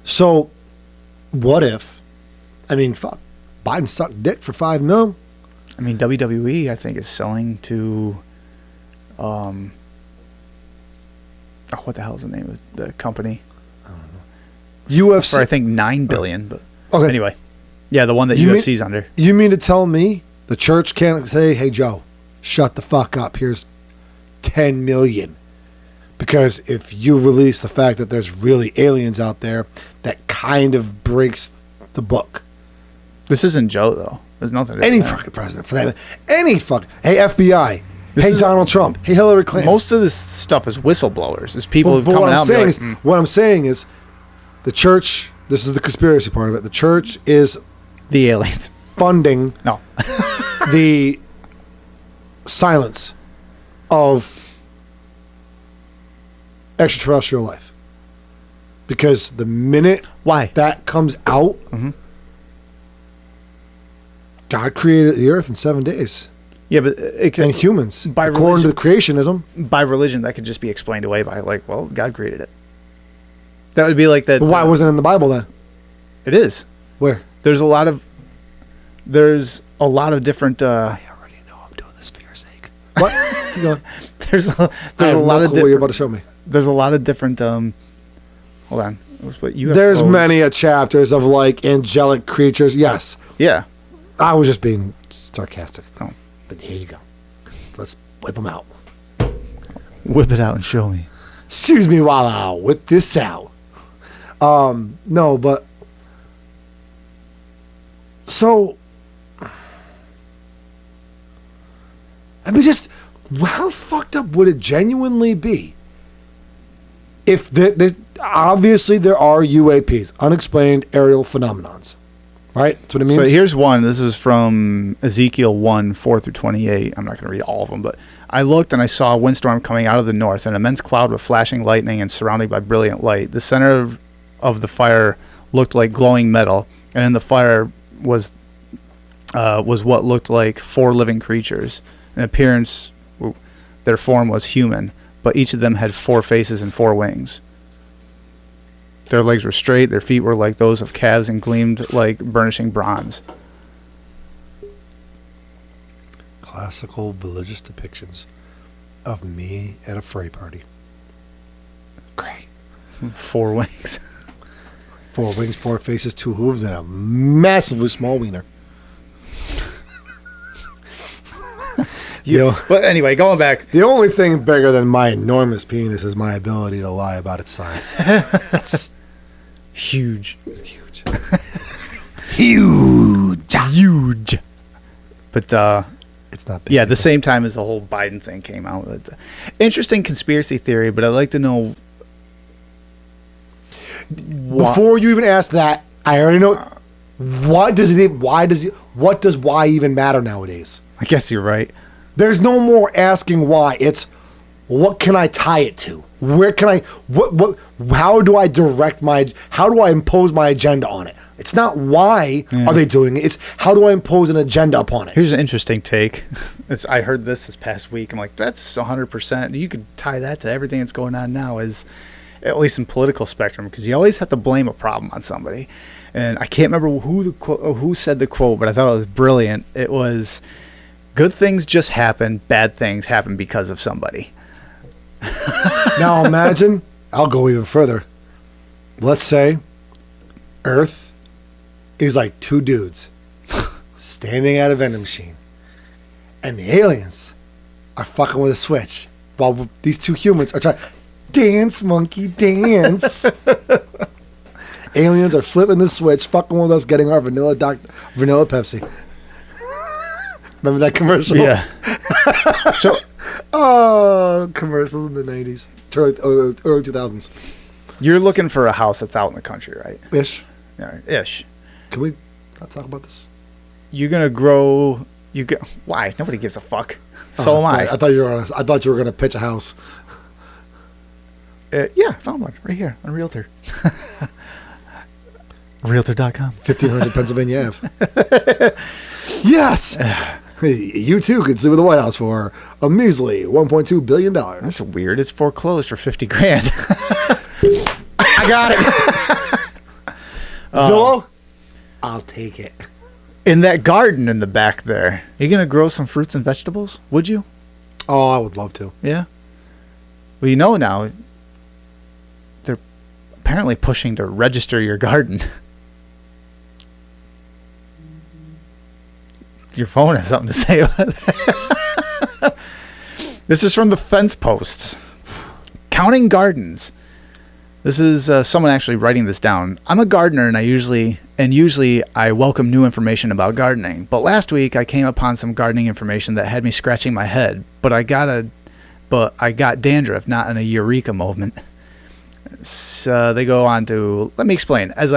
So, what if? I mean, fuck. Biden sucked dick for $5 million.
I mean, WWE, I think, is selling to, what the hell is the name of the company?
I don't know. UFC.
For, I think, $9 billion. But okay. Anyway, yeah, the one that UFC's under.
You mean to tell me the church can't say, hey, Joe, shut the fuck up. Here's $10 million. Because if you release the fact that there's really aliens out there, that kind of breaks the book.
This isn't Joe, though. There's nothing.
Any fucking president for that. Any fucking. Hey, FBI. Hey, Donald Trump. Hey, Hillary Clinton.
Most of this stuff is whistleblowers. It's people who come out and be like,
what I'm saying is, the church. This is the conspiracy part of it. The church is
the aliens
funding the silence of extraterrestrial life. Because the minute that comes out, God created the earth in 7 days.
Yeah, but and
humans, according to the creationism.
By religion, that could just be explained away by, like, well, God created it. That would be like that.
But why wasn't it in the Bible then?
It is.
Where?
There's a lot of different.
I already know I'm doing this for your sake. What? Keep going.
There's a lot of.
What you're about to show me.
There's a lot of different. Hold on.
There's many chapters of like angelic creatures. Yes.
Yeah.
I was just being sarcastic.
Oh.
But here you go. Let's whip them out.
Whip it out and show me.
Excuse me while I whip this out. No, but so I mean, just how fucked up would it genuinely be if obviously there are UAPs, unexplained aerial phenomenons. Right? That's what it means.
So here's one. This is from Ezekiel 1, 4 through 28. I'm not going to read all of them, but I looked and I saw a windstorm coming out of the north, an immense cloud with flashing lightning and surrounded by brilliant light. The center of the fire looked like glowing metal, and in the fire was what looked like 4 living creatures. In appearance, their form was human, but each of them had 4 faces and 4 wings. Their legs were straight, their feet were like those of calves and gleamed like burnishing bronze.
Classical religious depictions of me at a fray party.
Great. 4 wings.
4 wings, 4 faces, 2 hooves, and a massively small wiener.
But anyway, going back.
The only thing bigger than my enormous penis is my ability to lie about its size. It's
huge.
It's huge.
Huge. But,
it's not big.
Yeah, the same time as the whole Biden thing came out. Interesting conspiracy theory, but I'd like to know.
Before you even ask that, I already know. What does why even matter nowadays?
I guess you're right.
There's no more asking why. It's what can I tie it to? Where can I how do I impose my agenda on it? It's not why are they doing it. It's how do I impose an agenda upon it?
Here's an interesting take. I heard this past week. I'm like, that's 100%. You could tie that to everything that's going on now, is at least in political spectrum, because you always have to blame a problem on somebody. And I can't remember who said the quote, but I thought it was brilliant. It was, good things just happen, bad things happen because of somebody.
Now imagine, I'll go even further. Let's say Earth is like 2 dudes standing at a vending machine, and the aliens are fucking with a switch while these 2 humans are trying, dance monkey dance. Aliens are flipping the switch, fucking with us, getting our vanilla Pepsi. Remember that commercial?
Yeah.
Commercials in the 90s, early 2000s.
You're looking for a house that's out in the country, right?
Ish.
Yeah, ish.
Can we not talk about this?
You're gonna grow. Why? Nobody gives a fuck. So am I.
I thought you were gonna pitch a house.
Yeah, I found one right here on Realtor. Realtor.com.
1500 Pennsylvania Ave. Yes! You too could sue the White House for a measly $1.2 billion.
That's weird. It's foreclosed for $50,000.
I got it. Zillow? I'll take it.
In that garden in the back there, you going to grow some fruits and vegetables? Would you?
Oh, I would love to.
Yeah. Well, you know now, they're apparently pushing to register your garden. Your phone has something to say about that. This is from the Fence Posts. Counting gardens. This is someone actually writing this down. I'm a gardener, and usually I welcome new information about gardening. But last week I came upon some gardening information that had me scratching my head. But I got dandruff, not in a eureka moment. So they go on to, let me explain. As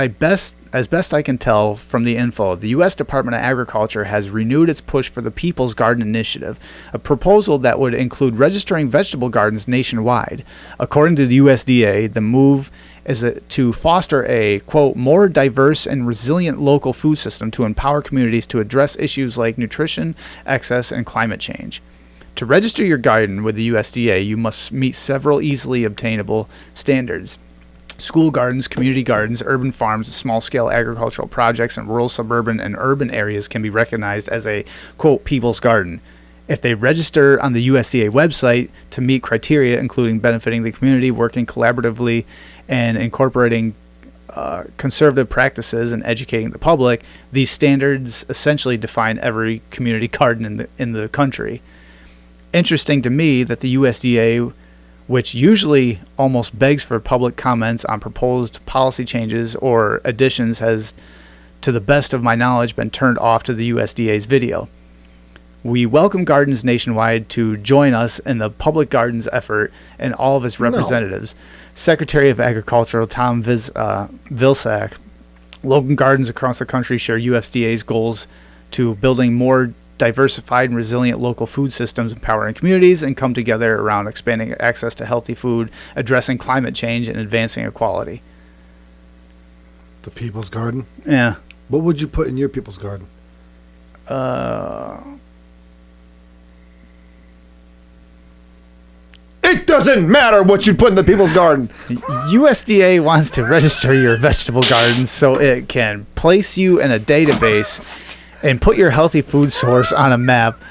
best I can tell from the info, the U.S. Department of Agriculture has renewed its push for the People's Garden Initiative, a proposal that would include registering vegetable gardens nationwide. According to the USDA, the move is to foster a, quote, more diverse and resilient local food system to empower communities to address issues like nutrition, access, and climate change. To register your garden with the USDA, you must meet several easily obtainable standards. School gardens, community gardens, urban farms, small-scale agricultural projects in rural, suburban, and urban areas can be recognized as a, quote, people's garden. If they register on the USDA website to meet criteria, including benefiting the community, working collaboratively, and incorporating conservative practices and educating the public, these standards essentially define every community garden in the country. Interesting to me that the USDA, which usually almost begs for public comments on proposed policy changes or additions, has, to the best of my knowledge, been turned off to the USDA's video. We welcome gardens nationwide to join us in the public gardens effort and all of its representatives. No. Secretary of Agriculture Tom Vilsack. Local gardens across the country share USDA's goals to building more diversified and resilient local food systems, empowering communities, and come together around expanding access to healthy food, addressing climate change, and advancing equality.
The People's Garden?
Yeah.
What would you put in your People's Garden? It doesn't matter what you put in the People's Garden.
USDA wants to register your vegetable garden so it can place you in a database and put your healthy food source on a map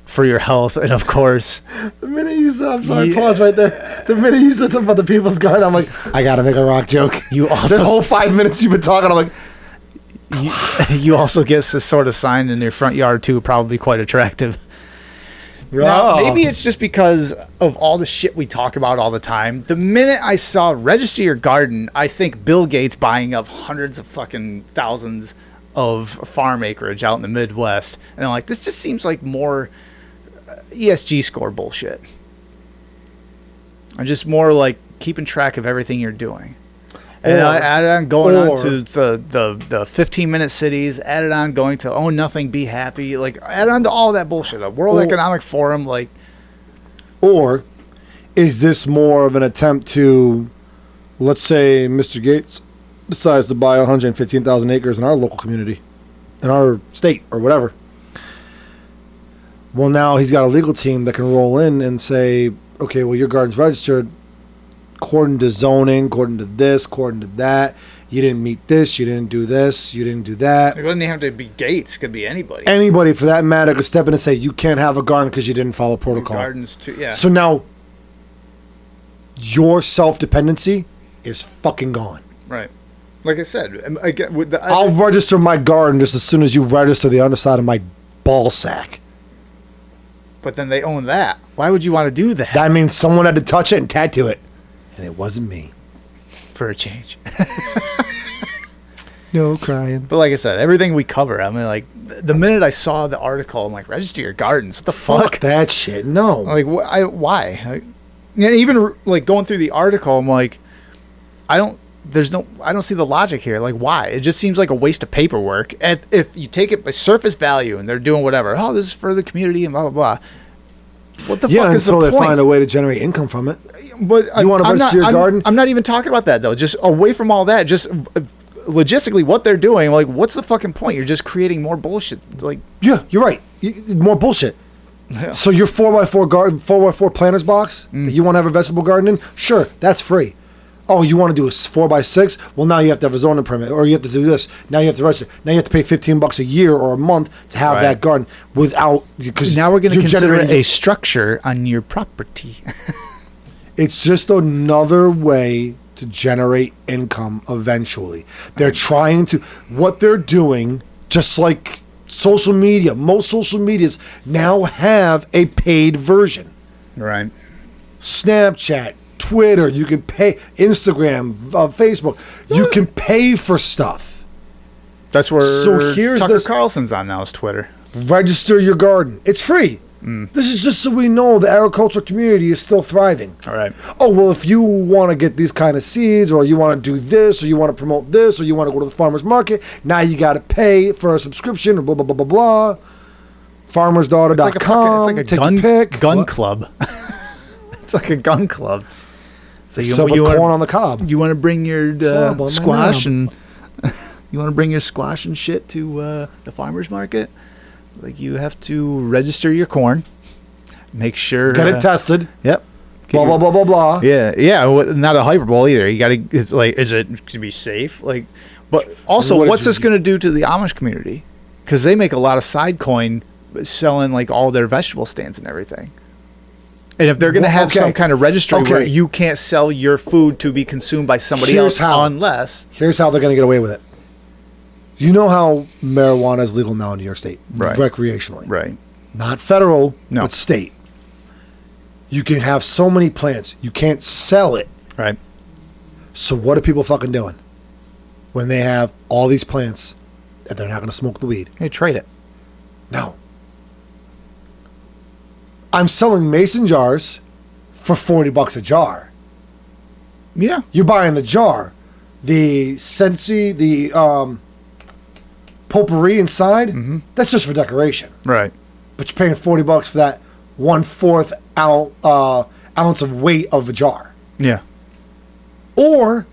for your health. And of course,
The minute you said, I'm sorry, pause right there. The minute you said something about the People's Garden, I'm like, I gotta make a rock joke.
You also
the whole 5 minutes you've been talking, I'm like,
you also get this sort of sign in your front yard too, probably quite attractive. Now, maybe it's just because of all the shit we talk about all the time. The minute I saw register your garden, I think Bill Gates buying up hundreds of fucking thousands of farm acreage out in the Midwest. And I'm like, this just seems like more ESG score bullshit. Or just more like keeping track of everything you're doing. And I added on going on to the 15-minute cities, added on going to Own Nothing, Be Happy, like add on to all that bullshit. The World Economic Forum, like.
Or is this more of an attempt to, let's say Mr. Gates decides to buy 115,000 acres in our local community, in our state or whatever. Well, now he's got a legal team that can roll in and say, okay, well, your garden's registered. According to zoning, according to this, according to that, you didn't meet this, you didn't do this, you didn't do that.
It doesn't have to be Gates. It could be anybody.
Anybody, for that matter, could step in and say, you can't have a garden because you didn't follow protocol.
Gardens too, yeah.
So now, your self-dependency is fucking gone.
Right. Like I said,
I'll register my garden just as soon as you register the underside of my ball sack.
But then they own that. Why would you want to do that?
That means someone had to touch it and tattoo it. And it wasn't me.
For a change.
No crying.
But like I said, everything we cover, I mean, like, the minute I saw the article, I'm like, register your gardens. What the fuck?
That shit. No.
Like, why? Even, like, going through the article, I'm like, I don't see the logic here. Like, why? It just seems like a waste of paperwork. And if you take it by surface value and they're doing whatever, oh, this is for the community and blah, blah, blah. What the fuck is the point?
Until they find a way to generate income from it.
But
you want to register your garden?
I'm not even talking about that, though. Just away from all that, just logistically what they're doing, like, what's the fucking point? You're just creating more bullshit. Like,
yeah, you're right. More bullshit. Yeah. So your 4x4 garden, 4x4 planter's box that you want to have a vegetable garden in, sure, that's free. Oh, you want to do a 4x6? Well, now you have to have a zoning permit, or you have to do this. Now you have to register. Now you have to pay $15 a year or a month to have that garden without, because
now we're going to consider it a structure on your property.
It's just another way to generate income eventually. They're trying to, what they're doing, just like social media, most social medias now have a paid version.
Right.
Snapchat, Twitter, you can pay, Instagram, Facebook, you can pay for stuff.
That's where
here's
Tucker Carlson's on now, is Twitter.
Register your garden. It's free. This is just so we know the agricultural community is still thriving.
All right.
Oh, well, if you want to get these kind of seeds, or you want to do this, or you want to promote this, or you want to go to the farmer's market, now you got to pay for a subscription, or blah, blah, blah, blah, blah. Farmersdaughter.com.
It's like a gun club. It's like a gun club.
So you corn on the cob.
You want to bring your squash and you want to bring your squash and shit to the farmer's market? Like, you have to register your corn, make sure
get it tested.
Yep.
Blah blah blah blah blah.
Yeah. Not a hyperbole either. You got to. It's like, is it to be safe? Like, but also, what's this going to do to the Amish community? Because they make a lot of side coin selling like all their vegetable stands and everything. And if they're going to have some kind of registry where you can't sell your food to be consumed by somebody else unless...
Here's how they're going to get away with it. You know how marijuana is legal now in New York State?
Right.
Recreationally.
Right.
Not federal, but state. You can have so many plants. You can't sell it.
Right.
So what are people fucking doing when they have all these plants that they're not going to smoke the weed?
Hey, trade it.
No. I'm selling mason jars for $40 a jar.
Yeah.
You're buying the jar. The Sensi, the potpourri inside, that's just for decoration.
Right.
But you're paying $40 for that 1/4 ounce of weight of a jar.
Yeah.
Or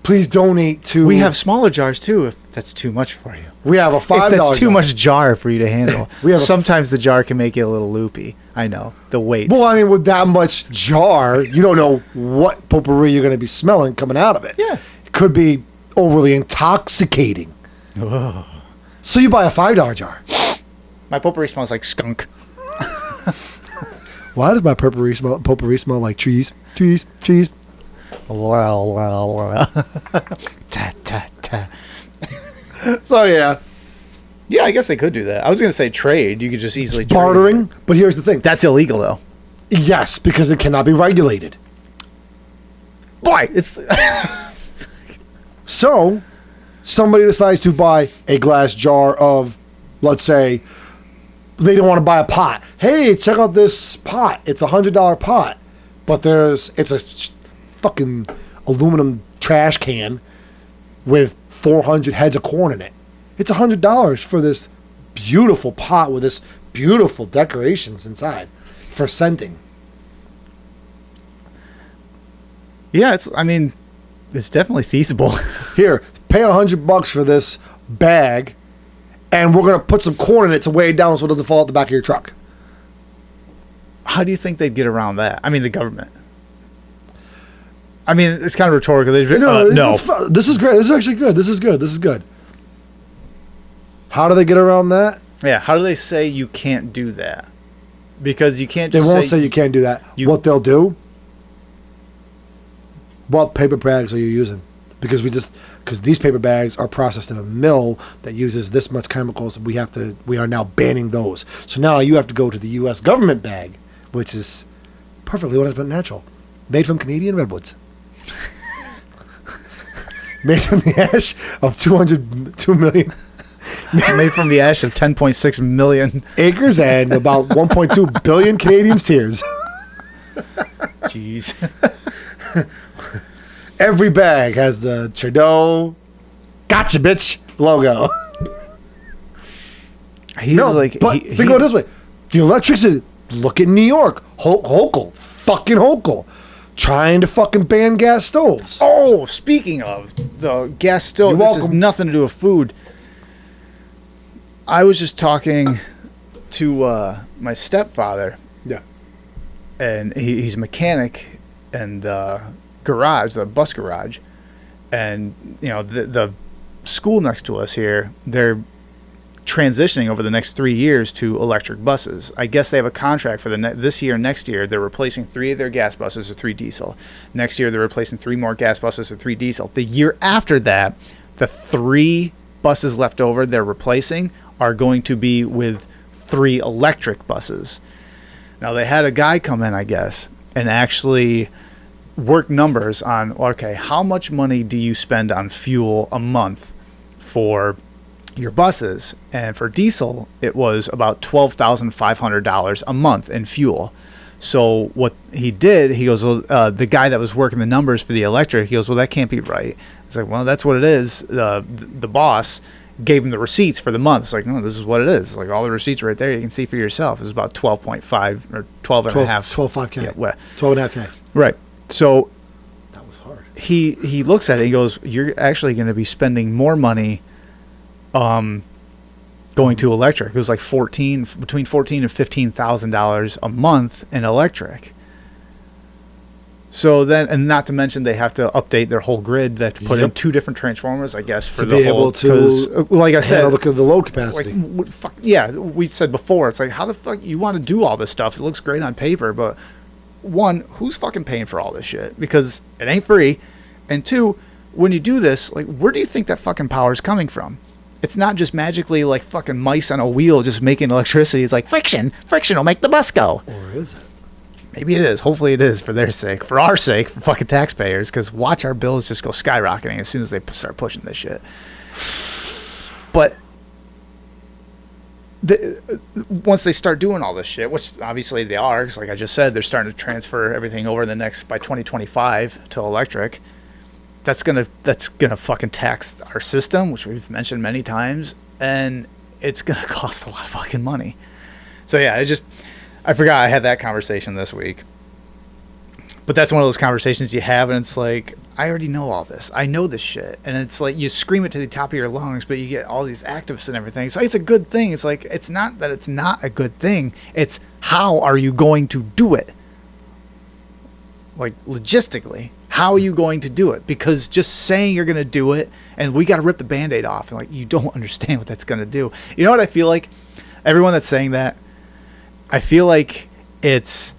please donate to.
We have smaller jars too, if that's too much for you.
We have a $5
If that's too
jar.
much jar for you to handle.
Sometimes
the jar can make you a little loopy. I know. The weight.
Well, I mean, with that much jar, you don't know what potpourri you're going to be smelling coming out of it.
Yeah.
It could be overly intoxicating. Oh. So you buy a $5 jar.
My potpourri smells like skunk.
Why does my potpourri smell like trees? Trees.
Well. Ta, ta, ta.
So, yeah.
Yeah, I guess they could do that. I was going to say trade. You could just easily trade.
Bartering. But here's the thing.
That's illegal, though.
Yes, because it cannot be regulated.
Boy, it's...
So, somebody decides to buy a glass jar of, let's say, they don't want to buy a pot. Hey, check out this pot. It's a $100 pot. But it's a fucking aluminum trash can with 400 heads of corn in it. It's $100 for this beautiful pot with this beautiful decorations inside for scenting.
Yeah, it's definitely feasible.
Here, pay $100 for this bag, and we're gonna put some corn in it to weigh it down so it doesn't fall out the back of your truck.
How do you think they'd get around that? I mean, the government. I mean, it's kind of rhetorical. No.
This is great. This is actually good. This is good. How do they get around that?
Yeah, how do they say you can't do that? Because you can't
They
just
won't say you can't do that. What they'll do? What paper bags are you using? Because these paper bags are processed in a mill that uses this much chemicals. We are now banning those. So now you have to go to the U.S. government bag, which is perfectly honest but natural, made from Canadian redwoods, made from the ash of 2 million.
Made from the ash of 10.6 million
acres and about 1.2 billion Canadians' tears.
Jeez.
Every bag has the Trudeau gotcha bitch logo.
Think of
it this way. The electricity, look at New York. Hochul. Trying to fucking ban gas stoves.
Oh, speaking of the gas stove, this has nothing to do with food. I was just talking to my stepfather.
Yeah.
And he's a mechanic and garage, the bus garage. And, the school next to us here, they're transitioning over the next 3 years to electric buses. I guess they have a contract for this year and next year. They're replacing 3 of their gas buses with 3 diesel. Next year, they're replacing 3 more gas buses with 3 diesel. The year after that, the 3 buses left over they're replacing are going to be with 3 electric buses. Now, they had a guy come in, I guess, and actually work numbers on, okay, how much money do you spend on fuel a month for your buses? And for diesel, it was about $12,500 a month in fuel. So what he did, he goes, well, the guy that was working the numbers for the electric, he goes, well, that can't be right. It's like, well, that's what it is. The boss gave him the receipts for the month. It's like, no, this is what it is. Like all the receipts right there, you can see for yourself. It's about 12.5 or 12 and a half.
12.5K.
Yeah,
12.5K.
Right. So
that was hard.
He looks at it. He goes, you're actually going to be spending more money going to electric. It was like between $14,000 and $15,000 a month in electric. So then, and not to mention they have to update their whole grid. They have to put in 2 different transformers, I guess, for
to be able to,
like I said,
look at the load capacity.
Yeah, we said before, it's like, how the fuck you want to do all this stuff? It looks great on paper, but 1, who's fucking paying for all this shit? Because it ain't free. And 2, when you do this, like, where do you think that fucking power is coming from? It's not just magically like fucking mice on a wheel just making electricity. It's like friction will make the bus go.
Or is it?
Maybe it is. Hopefully it is for their sake. For our sake, for fucking taxpayers. Because watch our bills just go skyrocketing as soon as they start pushing this shit. But once they start doing all this shit, which obviously they are, because like I just said, they're starting to transfer everything over by 2025 to electric. That's gonna fucking tax our system, which we've mentioned many times, and it's gonna cost a lot of fucking money. So yeah, I forgot I had that conversation this week. But that's one of those conversations you have, and it's like, I already know all this. I know this shit. And it's like you scream it to the top of your lungs, but you get all these activists and everything. So it's a good thing. It's like, it's not that it's not a good thing. It's how are you going to do it? Like, logistically, how are you going to do it? Because just saying you're going to do it, and we got to rip the Band-Aid off, and like, you don't understand what that's going to do. You know what I feel like? Everyone that's saying that, I feel like it's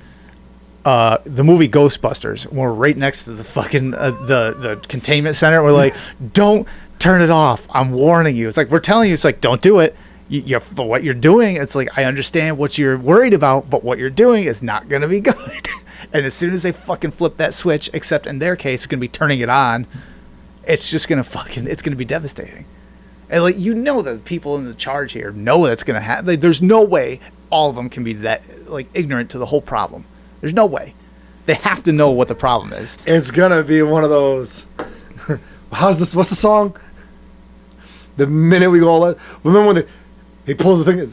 the movie Ghostbusters. We're right next to the fucking the containment center. We're like, don't turn it off. I'm warning you. It's like, we're telling you, it's like, don't do it. For what you're doing, it's like, I understand what you're worried about, but what you're doing is not going to be good. And as soon as they fucking flip that switch, except in their case, it's going to be turning it on, it's just going to it's going to be devastating. And like, you know, the people in the charge here know that's going to happen. Like, there's no way all of them can be that like ignorant to the whole problem. There's no way. They have to know what the problem is.
It's going to be one of those. What's the song? The minute we go all that. Remember when he pulls the thing.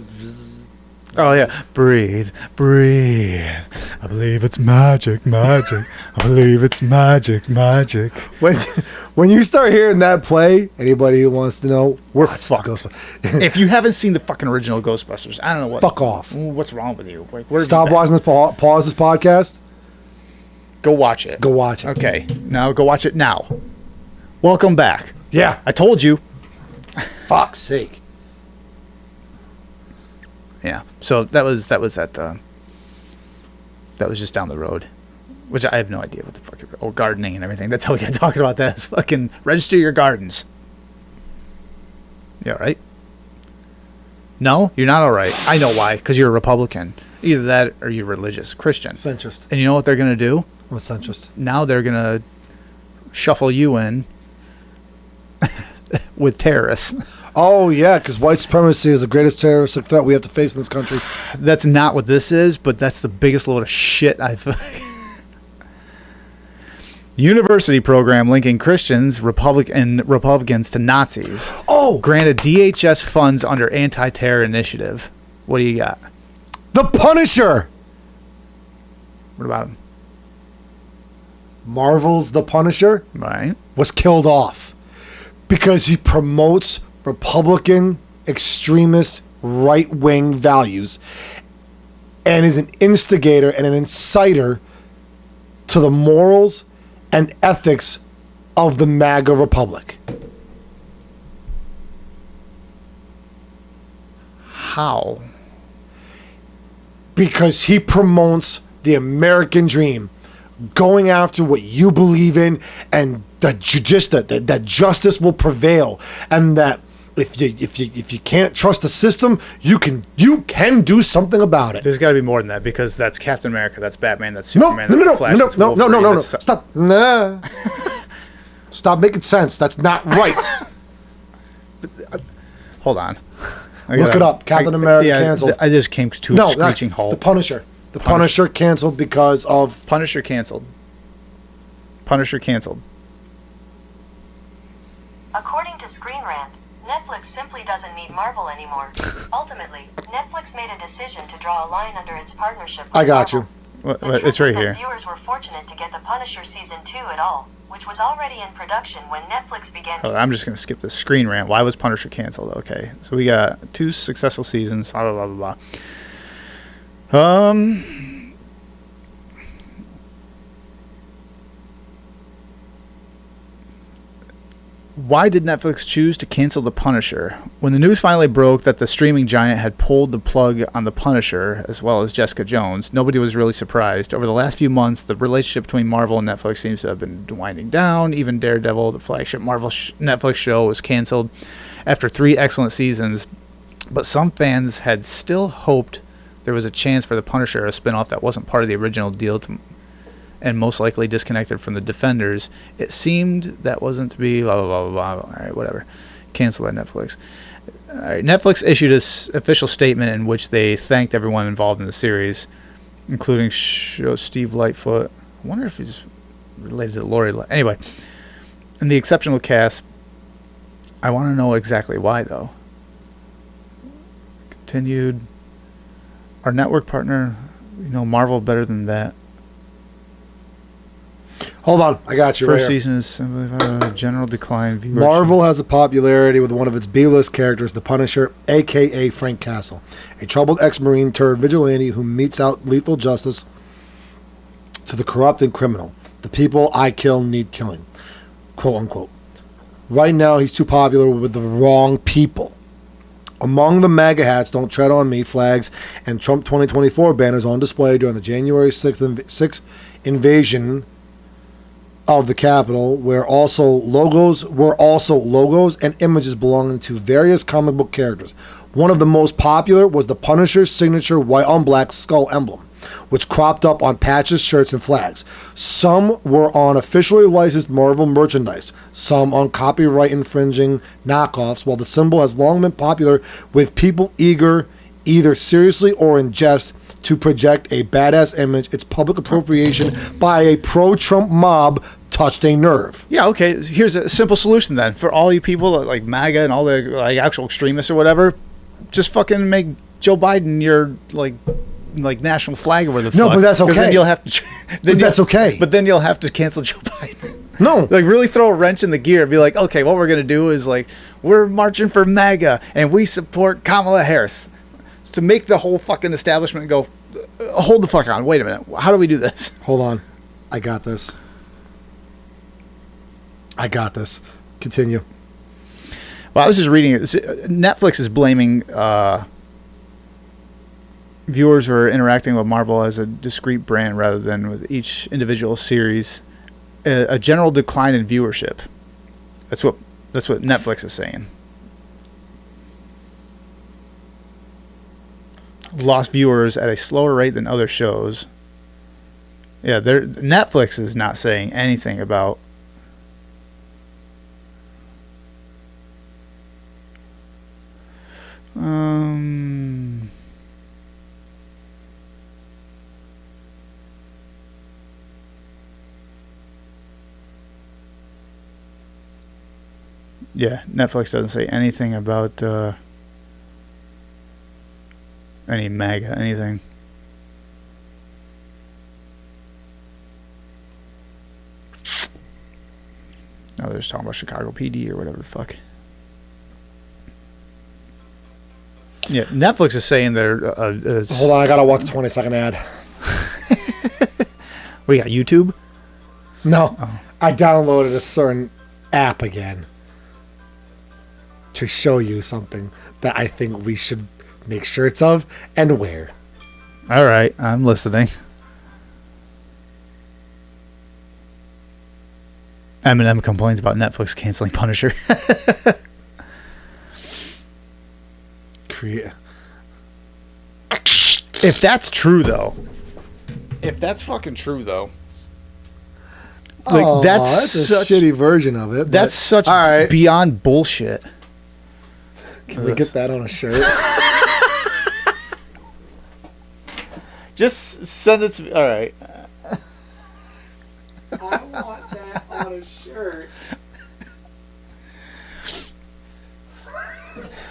Oh, yeah. Breathe. I believe it's magic. I believe it's magic.
When you start hearing that play, anybody who wants to know,
we're fucked. If you haven't seen the fucking original Ghostbusters, I don't know what.
Fuck off.
What's wrong with you? Like,
stop watching this. Pause this podcast.
Go watch it. Okay. Now go watch it now. Welcome back.
Yeah.
I told you.
Fuck's sake.
Yeah. So that was just down the road, which I have no idea what the fuck. Oh, gardening and everything. That's how we got talking about that. Is fucking register your gardens. You all right? No, you're not all right. I know why. Because you're a Republican. Either that or you're religious Christian.
Centrist.
And you know what they're gonna do?
I'm a centrist.
Now they're gonna shuffle you in with terrorists.
Oh, yeah, because white supremacy is the greatest terroristic threat we have to face in this country.
That's not what this is, but that's the biggest load of shit I've... University program linking Christians, Republicans to Nazis.
Oh!
Granted DHS funds under anti-terror initiative. What do you got?
The Punisher!
What about him?
Marvel's The Punisher
Right.
was killed off because he promotes Republican, extremist, right-wing values and is an instigator and an inciter to the morals and ethics of the MAGA Republic.
How?
Because he promotes the American dream, going after what you believe in, and that justice will prevail, and that if you can't trust the system, you can do something about it.
There's got to be more than that, because that's Captain America, that's Batman, that's Superman, that's
no,
Flash, that's
no,
Wolverine,
stop. Nah. Stop making sense. That's not right.
Hold on.
Look it up. Captain America canceled.
I just came to a screeching halt.
The Punisher. The Punisher canceled because of...
Punisher canceled.
According to Screen Rant, Netflix simply doesn't need Marvel anymore. Ultimately, Netflix made a decision to draw a line under its partnership with
I got
Marvel.
you.
The truth
It's right
is that
here.
viewers were fortunate to get The Punisher Season 2 at all, which was already in production when Netflix began...
I'm just going to skip the screen rant. Why was Punisher canceled? Okay. So we got 2 successful seasons. Blah, blah, blah, blah. Why did Netflix choose to cancel The Punisher? When the news finally broke that the streaming giant had pulled the plug on The Punisher, as well as Jessica Jones, nobody was really surprised. Over the last few months, the relationship between Marvel and Netflix seems to have been winding down. Even Daredevil, the flagship Marvel Netflix show, was canceled after 3 excellent seasons. But some fans had still hoped there was a chance for The Punisher, a spinoff that wasn't part of the original deal and most likely disconnected from the Defenders. It seemed that wasn't to be, blah, blah, blah, blah. All right, whatever. Canceled by Netflix. All right, Netflix issued an official statement in which they thanked everyone involved in the series, including Steve Lightfoot. I wonder if he's related to Lori. Anyway, and the exceptional cast. I want to know exactly why, though. Continued. Our network partner, Marvel better than that.
Hold on, I got you.
First
right here.
season is general decline. Viewership.
Marvel has a popularity with one of its B-list characters, the Punisher, a.k.a. Frank Castle, a troubled ex-Marine turned vigilante who metes out lethal justice to the corrupt and criminal. The people I kill need killing, quote unquote. Right now, he's too popular with the wrong people. Among the MAGA hats, Don't Tread on Me flags, and Trump 2024 banners on display during the January 6th invasion of the Capitol were also logos and images belonging to various comic book characters. One of the most popular was the Punisher's signature white on black skull emblem, which cropped up on patches, shirts, and flags. Some were on officially licensed Marvel merchandise, some on copyright infringing knockoffs, while the symbol has long been popular with people eager, either seriously or in jest, to project a badass image. Its public appropriation by a pro-Trump mob touched a nerve.
Yeah, okay. Here's a simple solution then. For all you people like MAGA and all the like actual extremists or whatever, just fucking make Joe Biden your like national flag or whatever the fuck.
No, but that's okay.
Then you'll have to.
That's okay.
But then you'll have to cancel Joe Biden.
No.
Like really throw a wrench in the gear. Be like, okay, what we're gonna do is like we're marching for MAGA and we support Kamala Harris. To make the whole fucking establishment go, hold the fuck on. Wait a minute. How do we do this?
Hold on. I got this. Continue.
Well, I was just reading it. Netflix is blaming viewers who are interacting with Marvel as a discrete brand rather than with each individual series. A general decline in viewership. That's what Netflix is saying. Lost viewers at a slower rate than other shows. Yeah, Netflix is not saying anything about yeah, Netflix doesn't say anything about any MAGA, anything. No, they're just talking about Chicago PD or whatever the fuck. Yeah, Netflix is saying they're...
Hold on, I gotta watch a 20-second ad.
What, you got YouTube?
No,
Oh.
I downloaded a certain app again to show you something that I think we should make shirts of and wear.
All right, I'm listening. Eminem complains about Netflix canceling Punisher. If that's true, though. If that's fucking true, though. Like, that's
a shitty version of it.
That's such beyond bullshit.
Can we get that on a shirt?
Just send it to me. All right.
I want that on a shirt.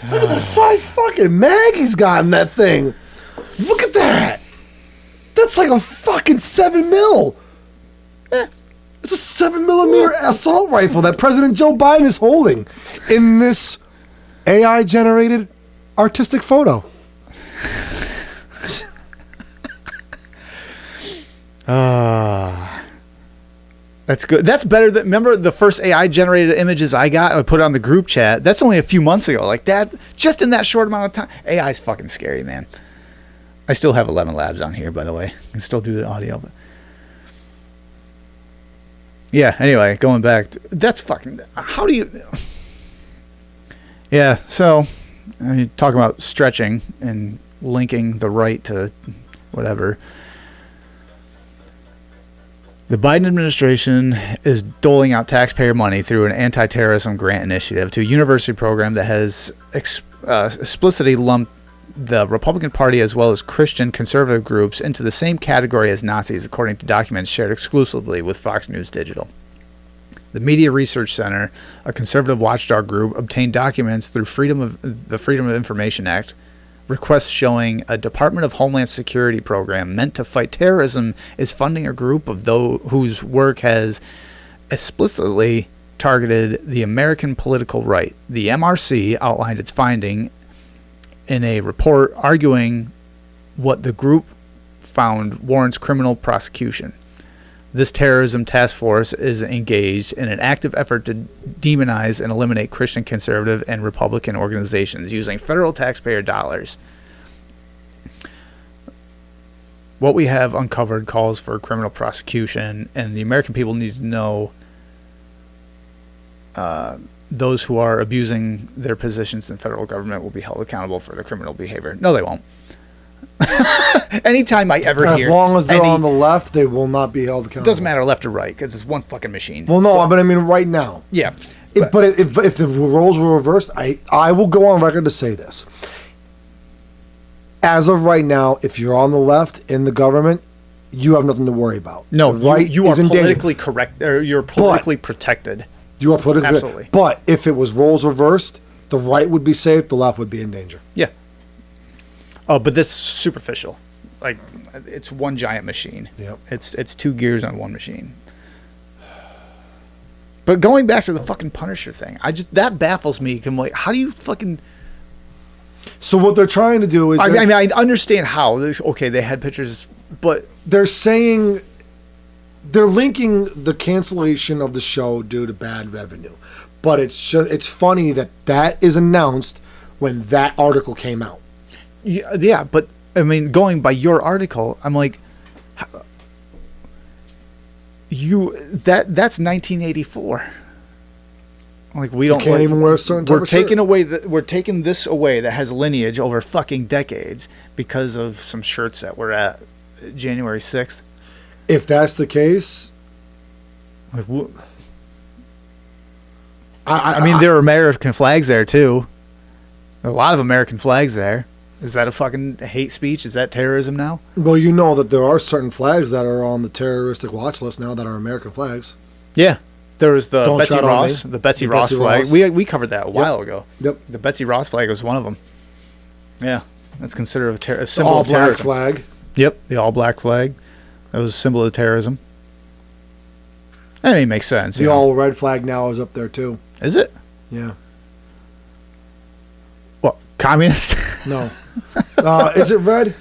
Look at the size fucking mag he's got in that thing. Look at that. That's like a fucking 7 mil. It's a 7mm assault rifle that President Joe Biden is holding in this AI-generated artistic photo.
That's good. That's better than, remember the first AI generated images I got? I put on the group chat. That's only a few months ago. Like that, just in that short amount of time. AI is fucking scary, man. I still have 11 labs on here, by the way. I can still do the audio. But yeah, anyway, going back. That's fucking, how do you... Yeah, so you're talking about stretching and linking the right to whatever. The Biden administration is doling out taxpayer money through an anti-terrorism grant initiative to a university program that has explicitly lumped the Republican Party as well as Christian conservative groups into the same category as Nazis, according to documents shared exclusively with Fox News Digital. The Media Research Center, a conservative watchdog group, obtained documents through the Freedom of Information Act requests showing a Department of Homeland Security program meant to fight terrorism is funding a group of those whose work has explicitly targeted the American political right. The MRC outlined its finding in a report arguing what the group found warrants criminal prosecution. This terrorism task force is engaged in an active effort to demonize and eliminate Christian conservative and Republican organizations using federal taxpayer dollars. What we have uncovered calls for criminal prosecution, and the American people need to know those who are abusing their positions in federal government will be held accountable for their criminal behavior. No, they won't. Anytime I ever hear...
As long as they're on the left, they will not be held accountable.
It doesn't matter left or right, because it's one fucking machine.
Well, no, but I mean right now.
Yeah.
But if the roles were reversed, I will go on record to say this. As of right now, if you're on the left in the government, you have nothing to worry about.
No,
the right
you are politically correct. Or you're politically protected.
You are politically
Absolutely.
But if it was roles reversed, the right would be safe, the left would be in danger.
Yeah. Oh, but this is superficial. Like, it's one giant machine.
Yep.
It's two gears on one machine. But going back to the fucking Punisher thing, that baffles me. I'm like, how do you fucking...
So what they're trying to do is...
I mean, I understand how. Okay, they had pictures, but...
They're saying... They're linking the cancellation of the show due to bad revenue. But it's funny that is announced when that article came out.
Yeah, but I mean, going by your article, I'm like, that's 1984. Like, we don't
can't even wear a certain type of shirt.
We're taking this away that has lineage over fucking decades because of some shirts that were at January 6th.
If that's the case,
like, I mean, there are American flags there too. There are a lot of American flags there. Is that a fucking hate speech? Is that terrorism now?
Well, you know that there are certain flags that are on the terroristic watch list now that are American flags.
Yeah. There was the Betsy Ross flag. We covered that a while ago.
Yep.
The Betsy Ross flag was one of them. Yeah. That's considered a symbol of terrorism.
All black flag.
Yep. The all black flag. That was a symbol of terrorism. I mean, it makes sense.
The all red flag now is up there too.
Is it?
Yeah.
What? Communist?
No. Is it red?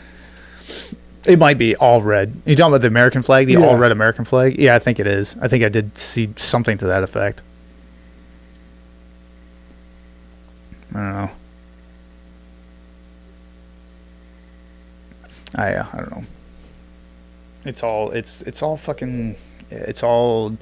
It might be all red. You talking about the American flag? The all red American flag? Yeah, I think it is. I think I did see something to that effect. I don't know. I don't know. It's all fucking, it's all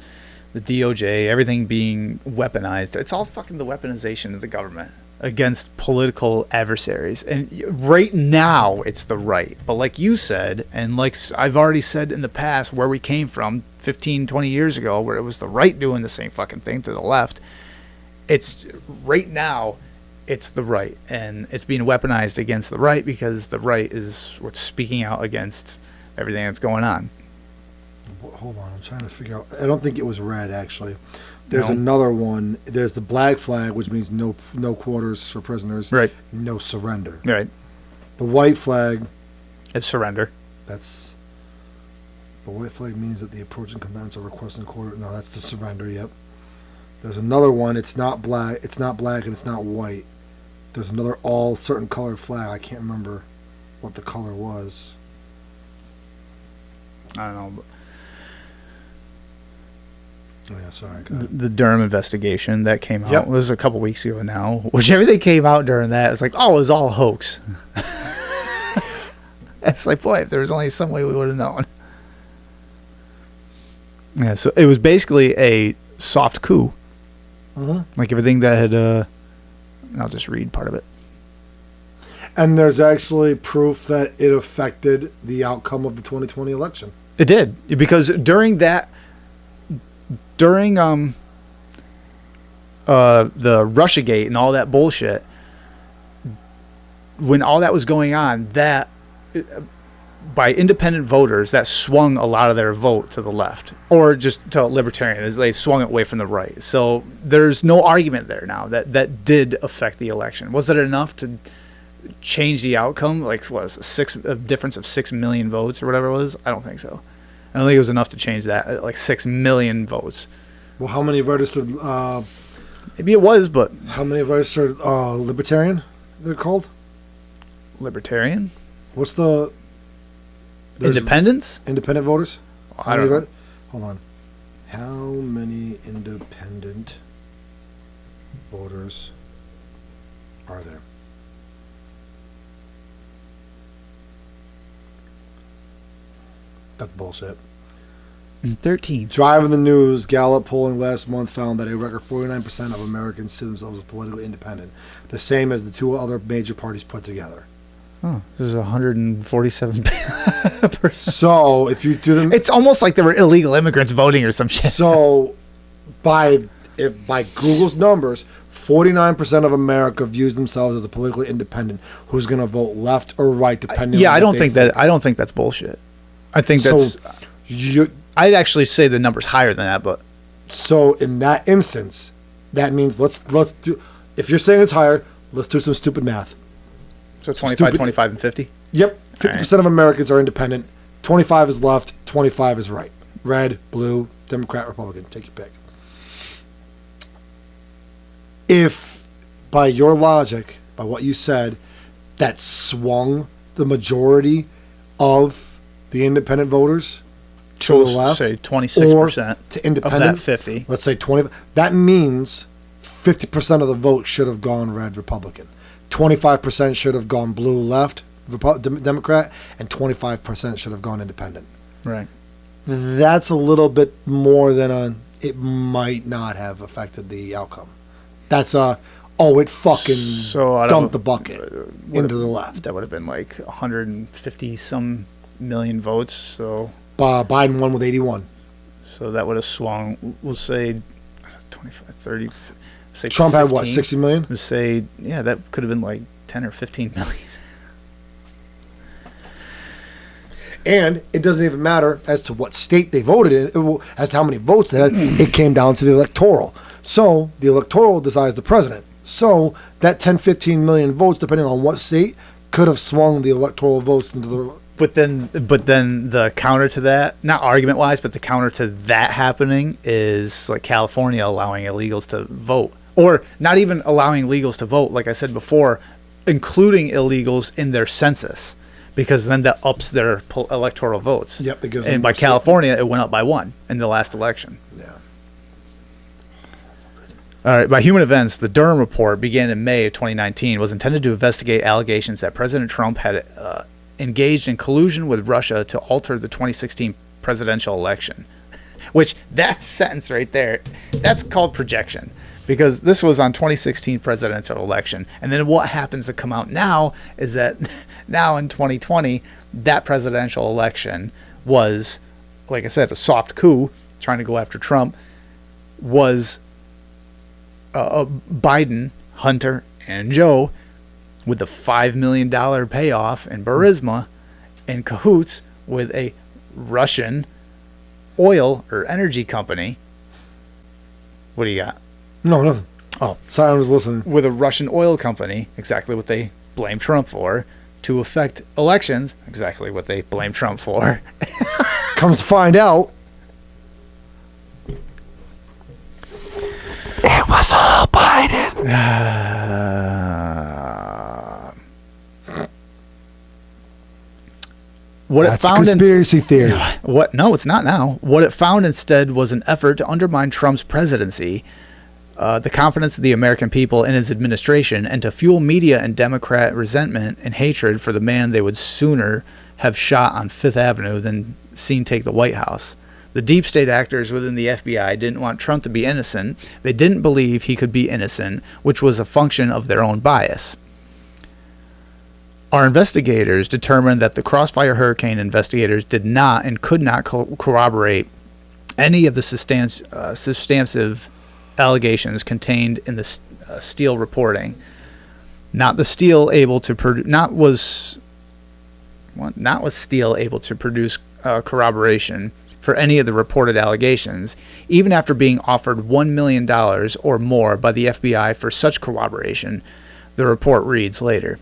the DOJ, everything being weaponized. It's all fucking the weaponization of the government against political adversaries. And right now, it's the right. But like you said, and like I've already said in the past, where we came from 15, 20 years ago, where it was the right doing the same fucking thing to the left, it's right now, it's the right. And it's being weaponized against the right because the right is what's speaking out against everything that's going on.
Hold on, I'm trying to figure out. I don't think it was red, actually. There's another one. There's the black flag, which means no quarters for prisoners.
Right.
No surrender.
Right.
The white flag.
It's surrender.
The white flag means that the approaching combatants are requesting quarter. No, that's the surrender. Yep. There's another one. It's not black. It's not black and it's not white. There's another all certain colored flag. I can't remember what the color was.
I don't know. But
yeah, sorry.
The Durham investigation that came out was a couple weeks ago now. Which everything came out during that. It was like, oh, it was all a hoax. It's like, boy, if there was only some way we would have known. Yeah, so it was basically a soft coup. Like everything that had... I'll just read part of it.
And there's actually proof that it affected the outcome of the 2020 election.
It did, because during the Russiagate and all that bullshit, when all that was going on, that by independent voters, that swung a lot of their vote to the left, or just to libertarian. They swung it away from the right. So there's no argument there now that did affect the election. Was it enough to change the outcome, like what was it, a difference of 6 million votes or whatever it was? I don't think so. I don't think it was enough to change that, like 6 million votes.
Well, how many registered?
Maybe it was, but
How many registered libertarian? They're called
libertarian,
What's the
independents.
independent voters?
I don't know.
Hold on. How many independent voters are there? That's bullshit.
13.
Driving the News Gallup polling last month found that a record 49% of Americans see themselves as politically independent, the same as the two other major parties put together.
Oh, this is 147%.
So if you do them,
It's almost like there were illegal immigrants voting or some shit.
so by Google's numbers, 49% of America views themselves as a politically independent who's going to vote left or right depending.
Yeah,
on
I
what
don't
they
think that. I don't think that's bullshit. I think that's. I'd actually say the number's higher than that, but
So in that instance, that means let's do. If you're saying it's higher, let's do some stupid math.
so 25,
Stupid.
25, and 50.
Yep, 50% of Americans are independent. 25 is left. 25 is right. Red, blue, Democrat, Republican. Take your pick. If, by your logic, by what you said, that swung the majority of the independent voters to the left,
say 26%
to independent,
of that 50.
let's say 20. That means 50% of the vote should have gone red, Republican. 25% should have gone blue, left, Democrat, and 25% should have gone independent.
Right.
That's a little bit more than it might not have affected the outcome. That's it fucking
So
dumped the bucket into the left.
That would have been like 150 some million votes. So
Biden won with 81.
So that would have swung. We'll say 25, 30. Say
Trump
15.
had what, 60 million?
We'll say that could have been like 10 or 15 million.
And it doesn't even matter as to what state they voted in, as to how many votes they had. It came down to the electoral. So the electoral decides the president. So that 10, 15 million votes, depending on what state, could have swung the electoral votes into the.
But then the counter to that, not argument wise, but the counter to that happening is like California allowing illegals to vote, or not even allowing illegals to vote. Like I said before, including illegals in their census. Because then that ups their electoral votes.
Yep, it gives
and
them
by
more
California, it went up by 1 in the last election.
Yeah.
All right. By human events, the Durham report began in May of 2019. Was intended to investigate allegations that President Trump had engaged in collusion with Russia to alter the 2016 presidential election. Which that sentence right there, that's called projection. Because this was on 2016 presidential election. And then what happens to come out now is that now in 2020, that presidential election was, like I said, a soft coup trying to go after Trump, was Biden, Hunter, and Joe with a $5 million payoff in Burisma in cahoots with a Russian oil or energy company. What do you got?
No, nothing. Oh, sorry, I was listening.
With a Russian oil company, exactly what they blame Trump for, to affect elections, exactly what they blame Trump for.
Comes to find out, it was all Biden.
What
That's
it found
a conspiracy theory.
What? No, it's not now. What it found instead was an effort to undermine Trump's presidency, the confidence of the American people in his administration, and to fuel media and Democrat resentment and hatred for the man they would sooner have shot on Fifth Avenue than seen take the White House. The deep state actors within the FBI didn't want Trump to be innocent. They didn't believe he could be innocent, which was a function of their own bias. Our investigators determined that the Crossfire Hurricane investigators did not and could not corroborate any of the substantive allegations contained in the Steele reporting. Not was Steele able to produce corroboration for any of the reported allegations, even after being offered $1 million or more by the FBI for such corroboration, the report reads later.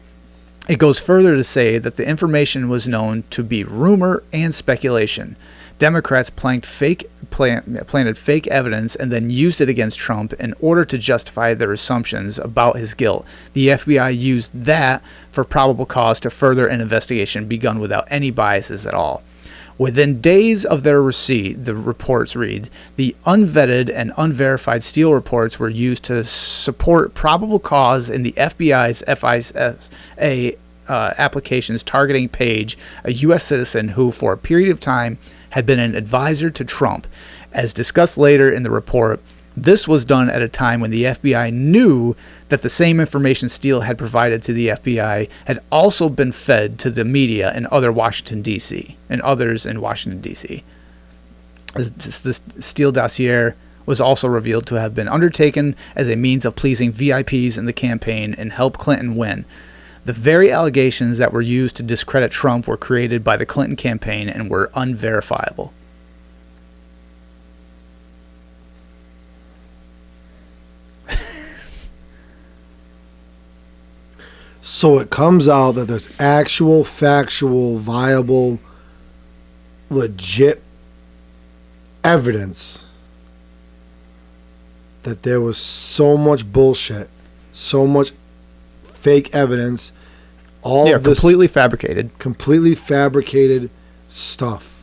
It goes further to say that the information was known to be rumor and speculation. Democrats planted fake evidence and then used it against Trump in order to justify their assumptions about his guilt. The FBI used that for probable cause to further an investigation begun without any biases at all. Within days of their receipt, the reports read, the unvetted and unverified Steele reports were used to support probable cause in the FBI's FISA applications targeting Page, a U.S. citizen who, for a period of time, had been an advisor to Trump. As discussed later in the report, this was done at a time when the FBI knew that the same information Steele had provided to the FBI had also been fed to the media in others in Washington, D.C. This Steele dossier was also revealed to have been undertaken as a means of pleasing VIPs in the campaign and help Clinton win. The very allegations that were used to discredit Trump were created by the Clinton campaign and were unverifiable.
So it comes out that there's actual, factual, viable, legit evidence that there was so much bullshit, so much fake evidence,
completely fabricated
stuff,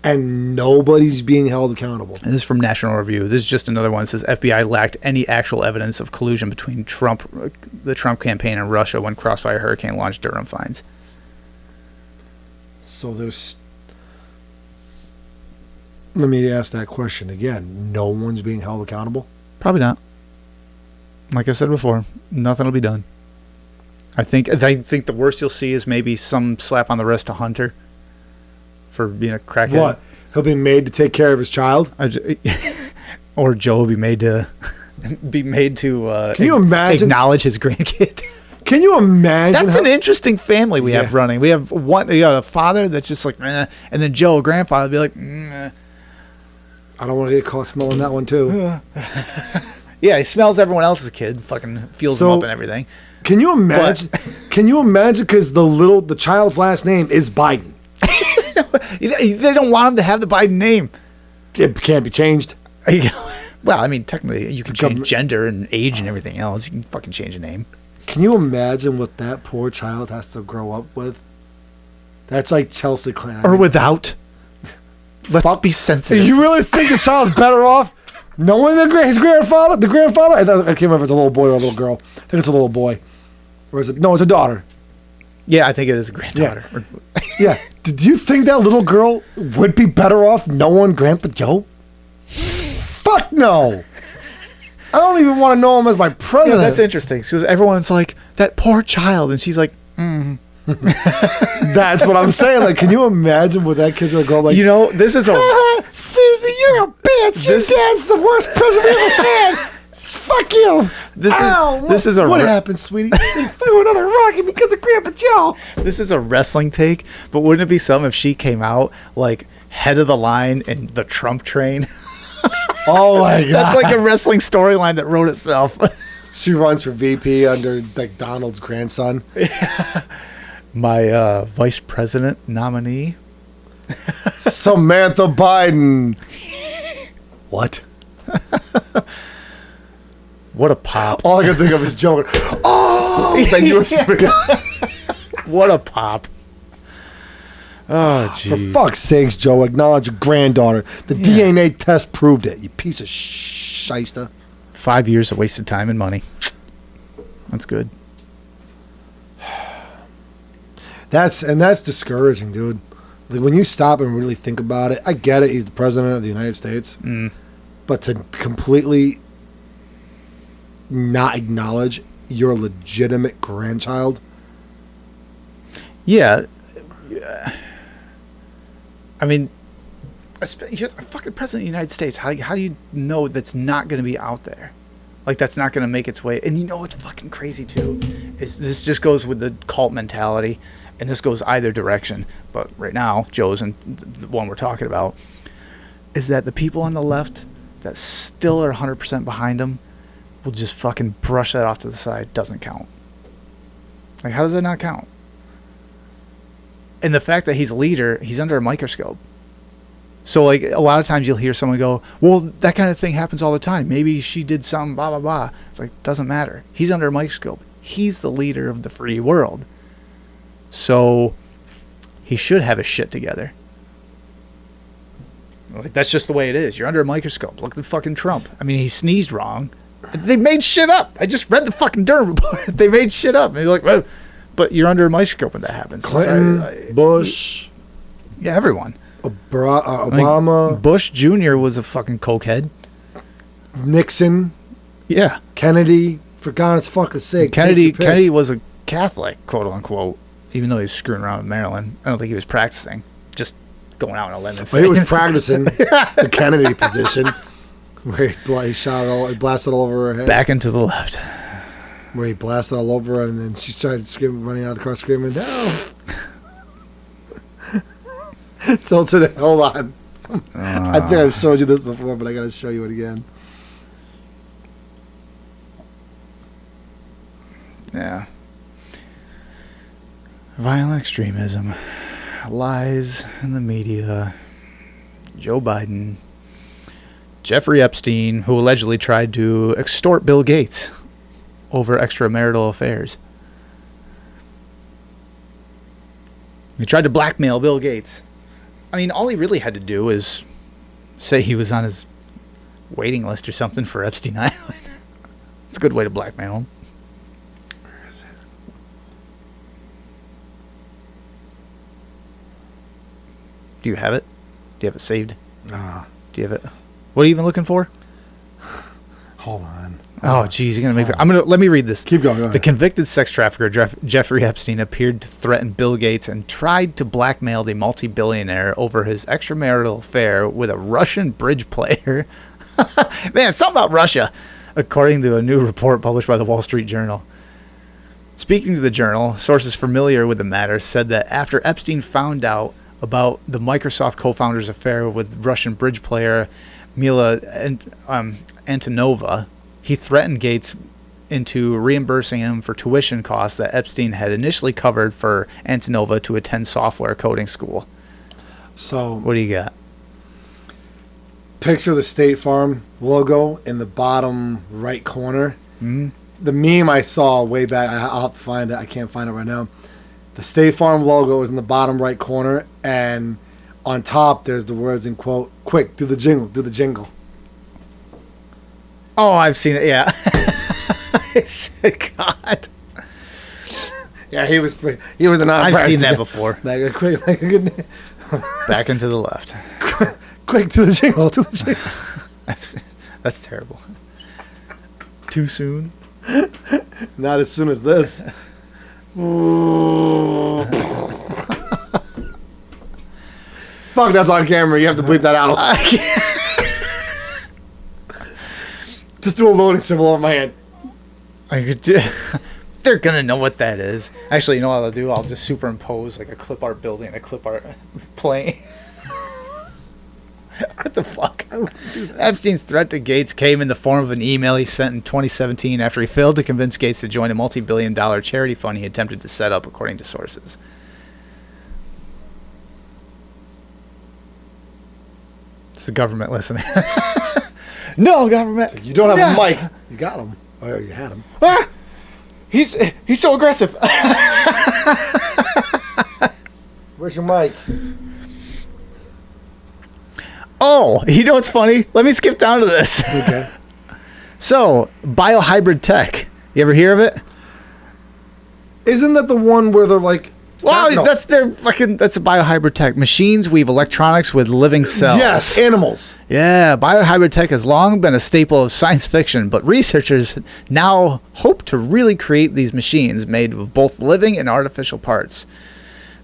and nobody's being held accountable.
This is from National Review. This is just another one that says FBI lacked any actual evidence of collusion between the Trump campaign and Russia when Crossfire Hurricane launched Durham finds.
So let me ask that question again. No one's being held accountable?
Probably not. Like I said before, nothing will be done. I think the worst you'll see is maybe some slap on the wrist to Hunter for being a crackhead.
What? He'll be made to take care of his child?
Or Joe will be made to
Can you imagine?
Acknowledge his grandkid.
Can you imagine?
That's an interesting family we have running. We have a father that's just like, meh, and then Joe, a grandfather, will be like, meh.
I don't want to get caught smelling that one too.
Yeah, he smells everyone else's kid, fucking feels them up and everything.
Can you imagine? Can you imagine? Because the child's last name is Biden.
They don't want him to have the Biden name.
It can't be changed.
Well, I mean, technically, you can change gender and age and everything else. You can fucking change a name.
Can you imagine what that poor child has to grow up with? That's like Chelsea Clan.
Or without. Let's be sensitive.
You really think the child's better off knowing his grandfather? The grandfather? I can't remember if it's a little boy or a little girl. I think it's a little boy. Or is it? No, it's a daughter.
Yeah, I think it is a granddaughter.
Yeah. Did you think that little girl would be better off knowing Grandpa Joe? Fuck no. I don't even want to know him as my president.
Yeah, that's interesting. Because everyone's like, that poor child. And she's like,
That's what I'm saying. Like, can you imagine what that kid's gonna grow up like?
You know, this is
Susie, you're a bitch. Your dad's the worst president we ever had. Fuck you. What happened, sweetie? They threw another rocket because of Grandpa Joe.
This is a wrestling take, but wouldn't it be something if she came out like head of the line in the Trump train?
Oh my god.
That's like a wrestling storyline that wrote itself.
She runs for VP under like Donald's grandson.
My vice president nominee.
Samantha Biden. What?
What a pop.
All I can think of is Joe. Oh!
What a pop. Oh, gee.
For fuck's sakes, Joe, acknowledge your granddaughter. The DNA test proved it, you piece of shyster.
5 years of wasted time and money. That's good.
That's discouraging, dude. Like, when you stop and really think about it, I get it, he's the president of the United States. But to completely not acknowledge your legitimate grandchild?
Yeah. I mean, you're a fucking president of the United States. How do you know that's not going to be out there? Like, that's not going to make its way. And you know what's fucking crazy, too? Is this just goes with the cult mentality, and this goes either direction. But right now, Joe's and the one we're talking about, is that the people on the left that still are 100% behind him will just fucking brush that off to the side. Doesn't count. Like, how does that not count? And the fact that he's a leader, he's under a microscope. So, like, a lot of times you'll hear someone go, well, that kind of thing happens all the time. Maybe she did something, blah, blah, blah. It's like, doesn't matter. He's under a microscope. He's the leader of the free world. So, he should have his shit together. Like, that's just the way it is. You're under a microscope. Look at fucking Trump. I mean, he sneezed wrong. They made shit up. I just read the fucking Durham report. They made shit up. And you're like, well, but you're under a microscope when that happens.
Clinton, Bush.
Yeah, everyone.
Obama.
I mean, Bush Jr. was a fucking cokehead.
Nixon.
Yeah.
Kennedy. For God's fucking sake.
Kennedy was a Catholic, quote unquote, even though he was screwing around with Maryland. I don't think he was practicing. Just going out and letting it
Well, he was practicing the Kennedy position. Where he shot it all, he blasted all over her head.
Back and to the left.
Where he blasted all over her, and then she started screaming, running out of the car, screaming, "No!" So today, hold on. I think I've showed you this before, but I got to show you it again.
Yeah. Violent extremism, lies in the media, Joe Biden. Jeffrey Epstein, who allegedly tried to extort Bill Gates over extramarital affairs. He tried to blackmail Bill Gates. I mean, all he really had to do is say he was on his waiting list or something for Epstein Island. It's a good way to blackmail him.
Where is it?
Do you have it? Do you have it saved?
Nah.
Do you have it? What are you even looking for?
Hold on.
Oh, geez, you're gonna make. Let me read this.
Keep going. Go ahead.
The convicted sex trafficker Jeffrey Epstein appeared to threaten Bill Gates and tried to blackmail the multi-billionaire over his extramarital affair with a Russian bridge player. Man, something about Russia, according to a new report published by the Wall Street Journal. Speaking to the Journal, sources familiar with the matter said that after Epstein found out about the Microsoft co-founder's affair with Russian bridge player Mila Antonova, he threatened Gates into reimbursing him for tuition costs that Epstein had initially covered for Antonova to attend software coding school.
So,
what do you got?
Picture the State Farm logo in the bottom right corner.
Mm-hmm.
The meme I saw way back, I'll have to find it. I can't find it right now. The State Farm logo is in the bottom right corner, and on top there's the words in quote, "Quick, do the jingle."
Oh, I've seen it, yeah. God.
Yeah, he was an
I've seen that before.
Like, quick, like a good
Back and to the left.
Quick, do the jingle,
That's terrible. Too soon?
Not as soon as this. Fuck, that's on camera. You have to bleep that out. Just do a loading symbol on my hand.
I could do. They're gonna know what that is. Actually, you know what I'll do? I'll just superimpose like a clip art building and a clip art plane. What the fuck? Epstein's threat to Gates came in the form of an email he sent in 2017 after he failed to convince Gates to join a multi-billion-dollar charity fund he attempted to set up, according to sources. It's the government listening. No, government.
You don't have a mic. You got him. Oh, you had him.
Ah! He's so aggressive.
Where's your mic?
Oh, you know what's funny? Let me skip down to this.
Okay.
So, biohybrid tech. You ever hear of it?
Isn't that the one where they're like...
Wow,
no.
that's a biohybrid tech. Machines weave electronics with living cells.
Yes, animals.
Yeah, biohybrid tech has long been a staple of science fiction, but researchers now hope to really create these machines made of both living and artificial parts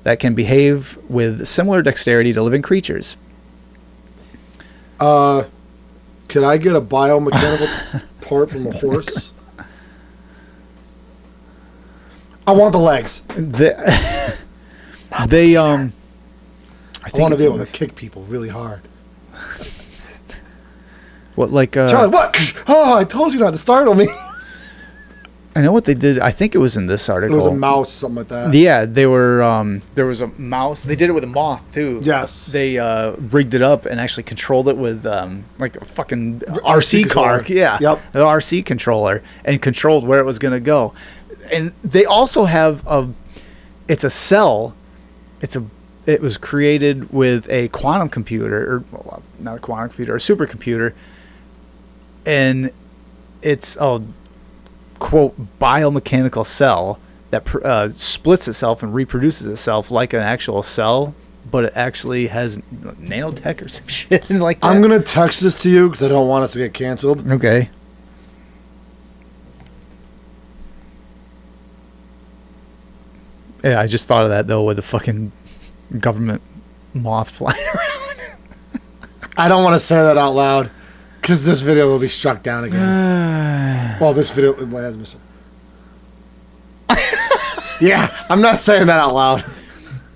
that can behave with similar dexterity to living creatures.
Could I get a biomechanical part from a horse? I want the legs.
I
want to be able to kick people really hard.
What, like...
Charlie, what? Oh, I told you not to startle me.
I know what they did. I think it was in this article.
It was a mouse, something like that.
Yeah, they were. There was a mouse. They did it with a moth too.
Yes.
They rigged it up and actually controlled it with like a fucking RC car.
controller.
Yeah.
Yep.
The RC controller and controlled where it was going to go. And they also have it's a cell. It was created with a quantum computer, or well, not a quantum computer, a supercomputer, and it's a quote biomechanical cell that splits itself and reproduces itself like an actual cell, but it actually has nanotech or some shit like that.
I'm gonna text this to you because I don't want us to get canceled.
Okay. Yeah, I just thought of that though with the fucking government moth flying around.
I don't want to say that out loud because this video will be struck down again. Well, this video has Mr. Yeah, I'm not saying that out loud.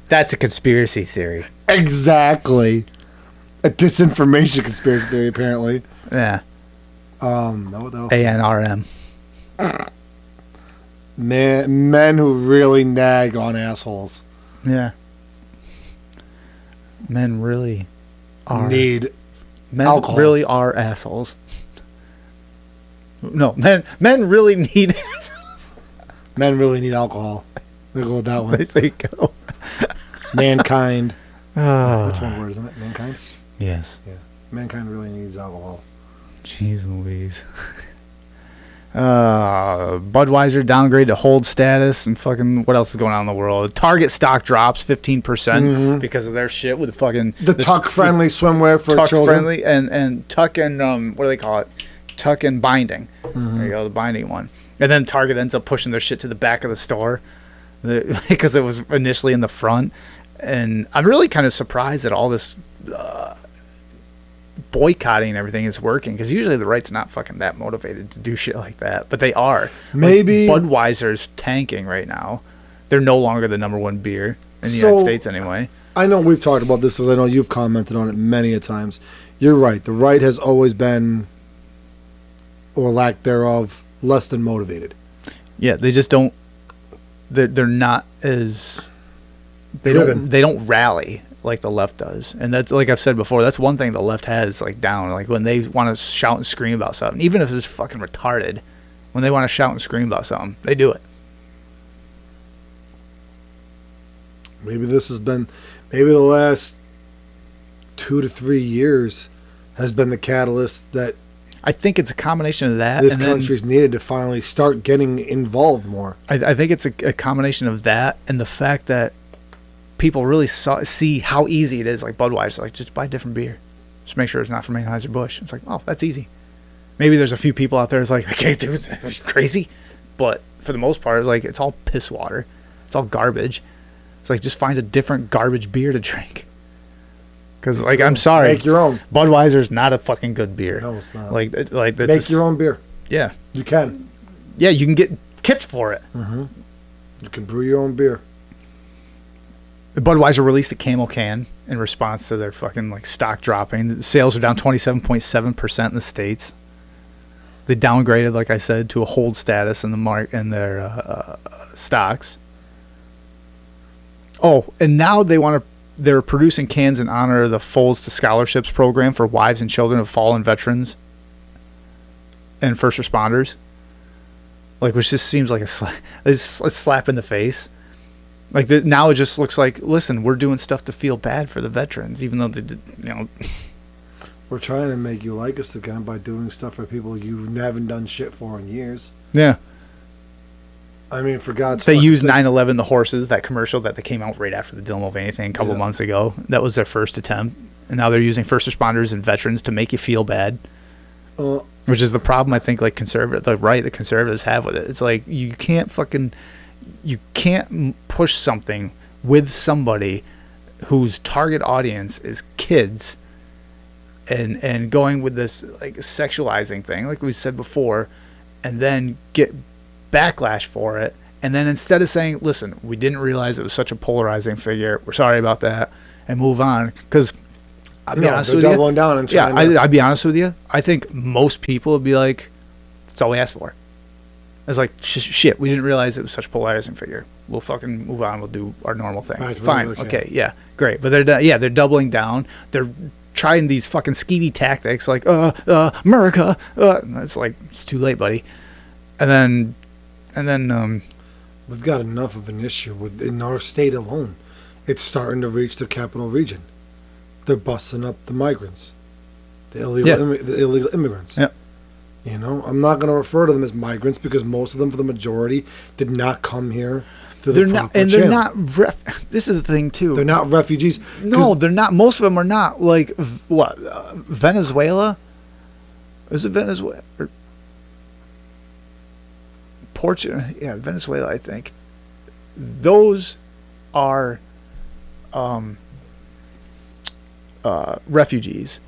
That's a conspiracy theory.
Exactly. A disinformation conspiracy theory, apparently.
Yeah.
What else?
ANRM.
Men who really nag on assholes.
Yeah. Men really are. Men
alcohol.
really are assholes. No, men really need assholes.
Men really need alcohol. We'll go with that one.
There you go.
Mankind.
Oh.
That's one word, isn't it? Mankind?
Yes.
Yeah. Mankind really needs alcohol.
Jeez Louise. Budweiser downgrade to hold status, and fucking what else is going on in the world? Target stock drops 15% because of their shit with the fucking
The tuck-friendly swimwear for
tuck
children.
friendly and tuck and what do they call it? Tuck and binding. There you go, the binding one. And then Target ends up pushing their shit to the back of the store because it was initially in the front. And I'm really kind of surprised that all this boycotting and everything is working, because usually the right's not fucking that motivated to do shit like that, but they are.
Maybe
like Budweiser's tanking right now. They're no longer the number one beer in the United States anyway.
I know we've talked about this, because I know you've commented on it many a times. You're right. The right has always been, or lack thereof, less than motivated.
Yeah, they just don't. They're not as. They don't rally like the left does, and that's, like I've said before, that's one thing the left has like down. Like when they want to shout and scream about something, even if it's fucking retarded, when they want to shout and scream about something, they do it.
Maybe this has been, maybe the last 2 to 3 years has been the catalyst that
I think it's a combination of that.
this
and
country's needed to finally start getting involved more.
I think it's a combination of that and the fact that people really see how easy it is. Like Budweiser, like just buy a different beer, just make sure it's not from Anheuser-Busch. It's like, oh, that's easy. Maybe there's a few people out there that's like, I can't do that. Are you crazy? But for the most part, like, it's all piss water. It's all garbage. It's like, just find a different garbage beer to drink. Because, like, I'm sorry,
Make your own.
Budweiser's not a fucking good beer.
No, it's not.
Like that's
Make your own beer.
Yeah,
You can.
yeah. You can get kits for it.
You can brew your own beer.
Budweiser released a Camel can in response to their fucking like stock dropping. The sales are down 27.7% in the States. They downgraded, like I said, to a hold status in the in their stocks. Oh, and now they're producing cans in honor of the Folds to Scholarships program for wives and children of fallen veterans and first responders. Like, which just seems like a slap in the face. Like, now it just looks like, listen, we're doing stuff to feel bad for the veterans, even though they did, you know.
We're trying to make you like us again by doing stuff for people you haven't done shit for in years.
Yeah.
I mean, for God's
sake. They used
sake.
9/11, the horses, that commercial that they came out right after the Dylan Mulvaney thing a couple months ago. That was their first attempt. And now they're using first responders and veterans to make you feel bad. Which is the problem, I think, like the conservatives have with it. It's like, you can't push something with somebody whose target audience is kids and going with this like sexualizing thing, like we said before, and then get backlash for it. And then instead of saying, listen, we didn't realize it was such a polarizing figure, we're sorry about that, and move on. Because I'll be honest with you.
Down and
I'll be honest with you. I think most people would be like, that's all we asked for. It's like, shit, we didn't realize it was such a polarizing figure. We'll fucking move on. We'll do our normal thing. Fine. Okay. Yeah. Great. But they're doubling down. They're trying these fucking skeevy tactics like, America. It's like, it's too late, buddy. And then,
we've got enough of an issue in our state alone. It's starting to reach the capital region. They're busting up the migrants, the illegal immigrants.
Yeah.
You know, I'm not going to refer to them as migrants because most of them, for the majority, did not come here through the proper channel.
They're not. This is the thing too.
They're not refugees.
No, they're not. Most of them are not. Like what? Venezuela? Is it Venezuela or Portugal? Yeah, Venezuela. I think those are refugees.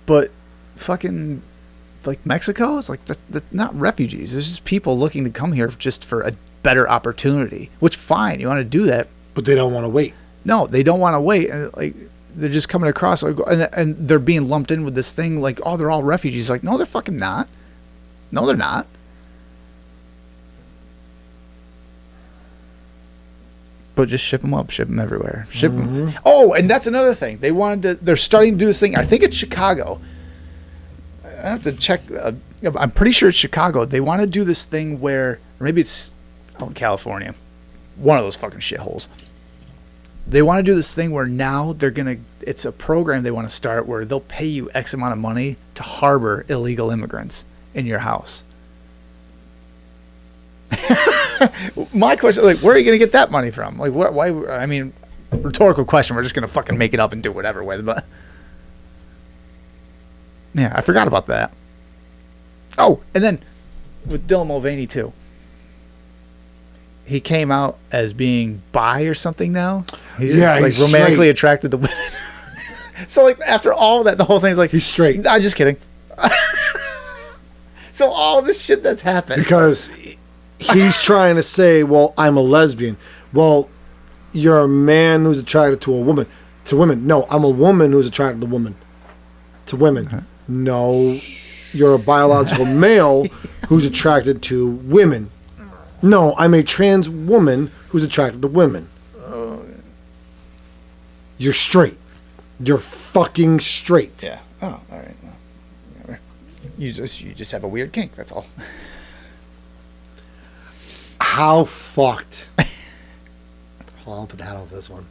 But fucking like Mexico is like that's not refugees. It's just people looking to come here just for a better opportunity. Which fine, you want to do that,
but they don't want to wait.
No, they don't want to wait. And like they're just coming across like, and they're being lumped in with this thing like, oh, they're all refugees. Like, no, they're fucking not. No, they're not. But just ship them up, ship them everywhere, ship them. Oh, and that's another thing. They're starting to do this thing. I think it's Chicago. I have to check. I'm pretty sure it's Chicago. They want to do this thing where, or maybe it's out in California, one of those fucking shitholes. They want to do this thing where now it's a program they want to start where they'll pay you X amount of money to harbor illegal immigrants in your house. My question, like, where are you going to get that money from? Like, why? I mean, rhetorical question. We're just going to fucking make it up and do whatever with, but yeah, I forgot about that. Oh, and then with Dylan Mulvaney too. He came out as being bi or something now. He's like romantically attracted to women. So like after all that, the whole thing's like
he's straight.
I'm just kidding. So all this shit that's happened
because he's trying to say, well, I'm a lesbian. Well, you're a man who's attracted to a woman. To women. No, I'm a woman who's attracted to women. To women. Okay. No, you're a biological male who's attracted to women. No, I'm a trans woman who's attracted to women. You're straight. You're fucking straight.
Yeah. Oh, all right. Well, you just have a weird kink. That's all.
How fucked? Hold on, I'll put the hat on for this one.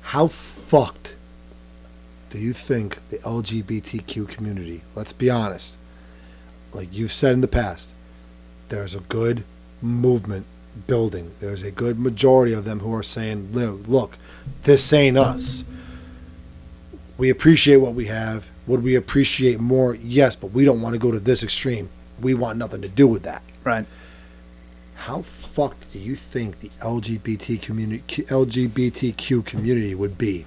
How fucked do you think the LGBTQ community, let's be honest, like you've said in the past, there's a good movement building. There's a good majority of them who are saying, look, this ain't us. We appreciate what we have. Would we appreciate more? Yes, but we don't want to go to this extreme. We want nothing to do with that.
Right.
How fucked do you think the LGBTQ community would be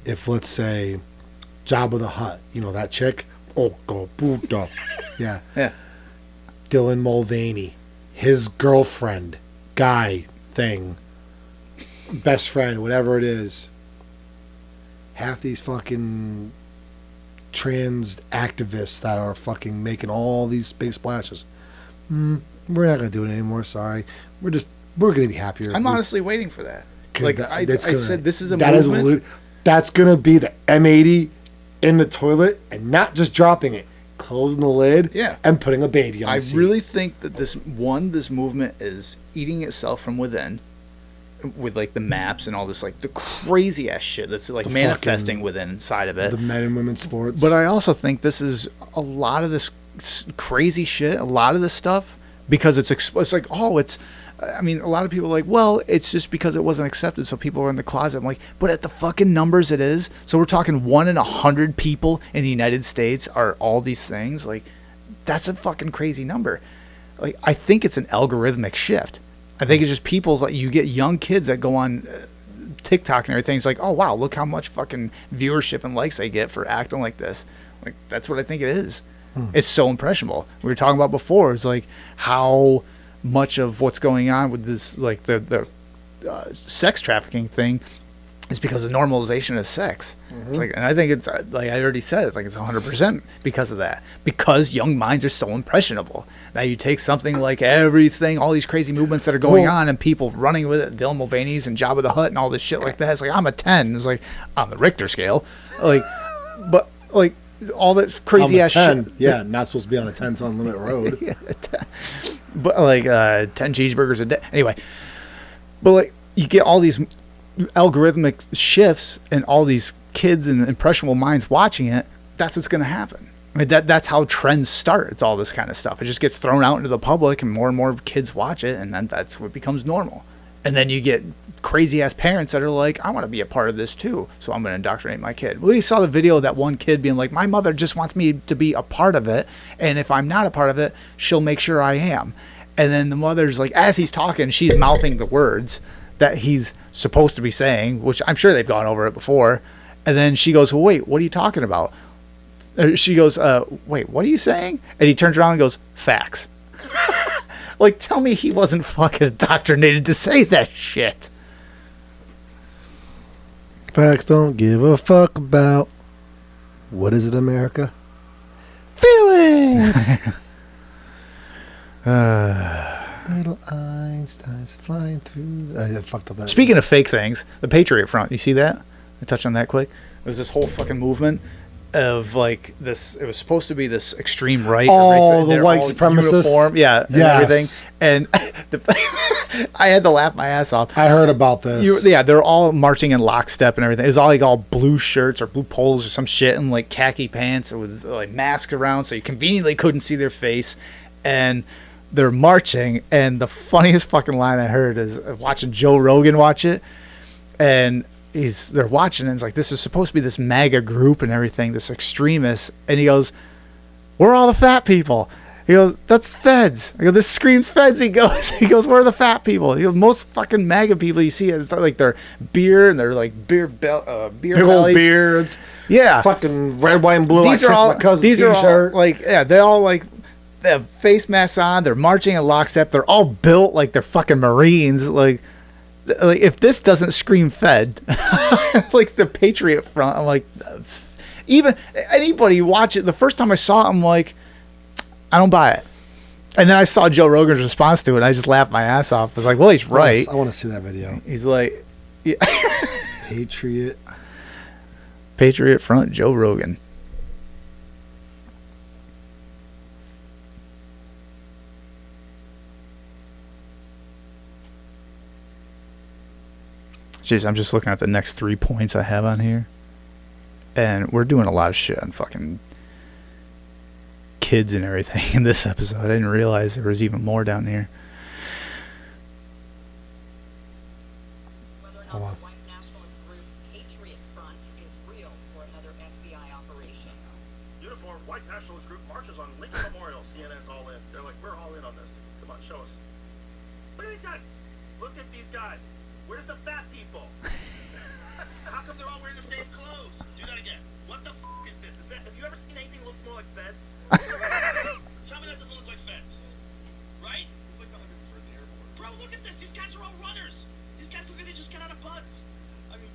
if, let's say, Jabba the Hutt, you know, that chick? Oh, go puta. Yeah.
Yeah.
Dylan Mulvaney, his girlfriend, guy thing, best friend, whatever it is. Half these fucking trans activists that are fucking making all these big splashes. We're not going to do it anymore. Sorry. We're going to be happier.
I'm honestly waiting for that. Like I said, this is a
that
movement.
That's going to be the M80 in the toilet and not just dropping it. Closing the lid and putting a baby on the seat.
I really think that this movement is eating itself from within with like the maps and all this like the crazy ass shit that's like manifesting within inside of it.
The men and women's sports.
But I also think this is a lot of this crazy shit, a lot of this stuff because it's like, I mean, a lot of people are like, well, it's just because it wasn't accepted, so people are in the closet. I'm like, but at the fucking numbers it is. So we're talking 1 in 100 people in the United States are all these things. Like, that's a fucking crazy number. Like, I think it's an algorithmic shift. I think it's just people's like you get young kids that go on TikTok and everything. It's like, oh wow, look how much fucking viewership and likes they get for acting like this. Like, that's what I think it is. It's so impressionable. We were talking about before. It's like how much of what's going on with this, like the sex trafficking thing, It's because of normalization of sex. It's like, and I think it's like I already said, it's like it's 100% because of that. Because young minds are so impressionable. Now you take something like everything, all these crazy movements that are going on, and people running with it, Dylan Mulvaney's and Jabba the Hutt and all this shit like that. It's like I'm a 10. It's like on the Richter scale, like, but like all that crazy ass
10.
shit.
Yeah, not supposed to be on a 10 ton limit road.
Yeah, but like 10 cheeseburgers a day. Anyway, but like you get all these algorithmic shifts and all these kids and impressionable minds watching it. That's what's going to happen. I mean, that's how trends start. It's all this kind of stuff. It just gets thrown out into the public and more kids watch it, and then that's what becomes normal. And then you get crazy ass parents that are like, I want to be a part of this too, so I'm going to indoctrinate my kid. Well, you saw the video of that one kid being like, my mother just wants me to be a part of it, and if I'm not a part of it, she'll make sure I am. And then the mother's like, as he's talking, she's mouthing the words that he's supposed to be saying, which I'm sure they've gone over it before. And then she goes, well, wait, what are you talking about? She goes, wait, what are you saying? And he turns around and goes, facts. Like, tell me he wasn't fucking indoctrinated to say that shit.
Facts don't give a fuck about, what is it, America? Feelings! Little Einsteins flying through. I fucked up that.
Speaking of fake things, the Patriot Front, you see that? I touched on that quick. There's this whole fucking movement of like this. It was supposed to be this extreme right.
Oh, the white supremacists.
Uniform, yeah, and everything. And I had to laugh my ass off.
I heard about this.
They're all marching in lockstep and everything. It was all like all blue shirts or blue polos or some shit and like khaki pants. It was like masked around so you conveniently couldn't see their face. And they're marching, and the funniest fucking line I heard is watching Joe Rogan watch it, and they're watching, and it's like, this is supposed to be this MAGA group and everything, this extremist, and he goes, where are all the fat people? He goes, that's feds. I go, this screams feds. He goes, where are the fat people? He goes, most fucking MAGA people you see, it's like their beer and they're like beer big bellies.
Old beards.
Yeah.
Fucking red, white, and blue.
These
like
are all,
my cousin's
these
t-shirt.
are all like, yeah, they all like, they have face masks on. They're marching in lockstep. They're all built like they're fucking Marines. Like if this doesn't scream Fed, like the Patriot Front, I'm like, even anybody watch it. The first time I saw it, I'm like, I don't buy it. And then I saw Joe Rogan's response to it, and I just laughed my ass off. I was like, well, he's right.
I want to see that video.
He's like, yeah.
Patriot
Front, Joe Rogan. Jeez, I'm just looking at the next 3 points I have on here. And we're doing a lot of shit on fucking kids and everything in this episode. I didn't realize there was even more down here.
Whether or not the white nationalist group Patriot Front is real for another FBI operation.
Uniformed white nationalist group marches on Lincoln Memorial. CNN's all in. They're like, we're all in on this. Come on, show us. Look at these guys. Look at these guys. Where's the fat people? How come they're all wearing the same clothes? Do that again. What the is this? Have you ever seen anything that looks more like feds? Tell me that doesn't look like feds. Right? Like the 103rd Airborne. Bro, look at this. These guys are all runners. These guys look like they just got out of buds. I mean,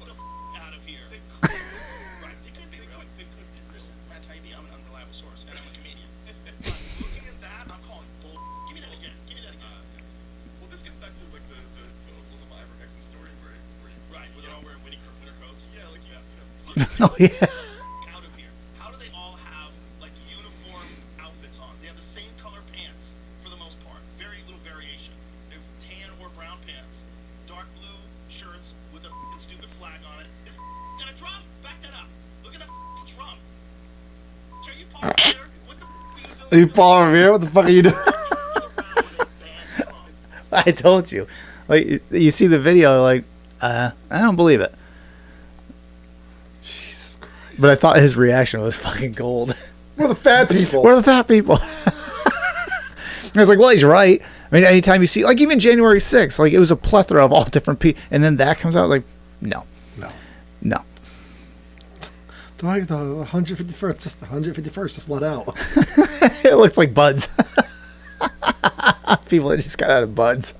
what the out of here. Right. They can't be real. They could be. Listen, Matt Taibbi, I'm an unreliable source, and I'm a comedian. But looking at that, I'm calling bull. Give me that again. Give me that again. Well, this gets back to like the Oklahoma ivermectin story where right, where they're all wearing winter coats. Yeah, like
Oh, yeah.
Out of here. How do they all have like uniform outfits on? They have the same color pants for the most part. Very little variation. They have tan or brown pants, dark blue shirts with a f***ing stupid flag on it. Is got a drum? Back that up. Look at the f***ing drum. Are you Paul Revere? What the f*** are you doing?
Are you Paul Revere? What the fuck are you doing?
I told you. Like, you see the video, like, I don't believe it.
Jesus Christ.
But I thought his reaction was fucking gold.
We're the fat people.
Where are the fat people? I was like, well, he's right. I mean, anytime you see, like, even January 6th, like, it was a plethora of all different people. And then that comes out, like, no.
The 151st, just the 151st, just let out.
It looks like buds. People that just got out of buds.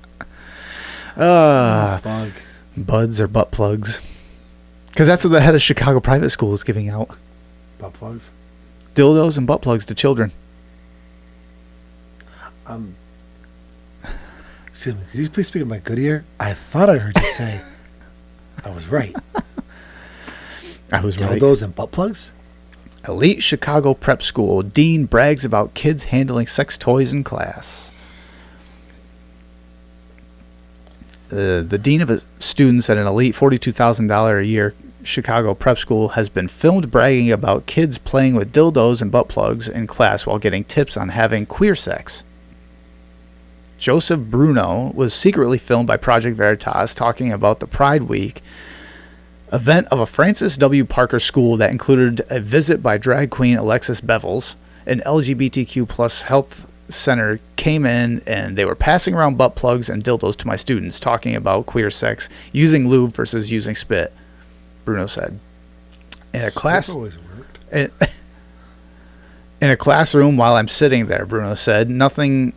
Fuck.
Buds or butt plugs. Because that's what the head of Chicago private school is giving out.
Butt plugs?
Dildos and butt plugs to children.
Excuse me, could you please speak in my good ear? I thought I heard you say I was right.
I was right.
Dildos and butt plugs?
Elite Chicago prep school. Dean brags about kids handling sex toys in class. The dean of students at an elite $42,000 a year Chicago prep school has been filmed bragging about kids playing with dildos and butt plugs in class while getting tips on having queer sex. Joseph Bruno was secretly filmed by Project Veritas talking about the Pride Week event of a Francis W. Parker school that included a visit by drag queen Alexis Bevels. An LGBTQ plus health center came in and they were passing around butt plugs and dildos to my students, talking about queer sex, using lube versus using spit, Bruno said. In a class,
always worked.
In a classroom while I'm sitting there, Bruno said, noting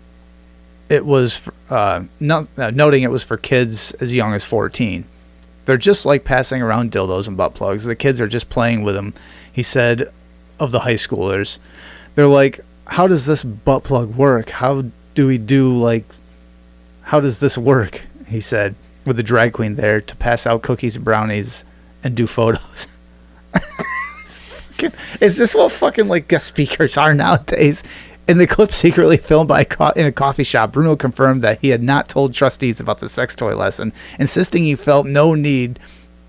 it was for kids as young as 14. They're just like passing around dildos and butt plugs. The kids are just playing with them, he said of the high schoolers. They're like, how does this butt plug work? How does this work? He said, with the drag queen there to pass out cookies and brownies and do photos. Is this what fucking like guest speakers are nowadays? In the clip secretly filmed in a coffee shop, Bruno confirmed that he had not told trustees about the sex toy lesson, insisting he felt no need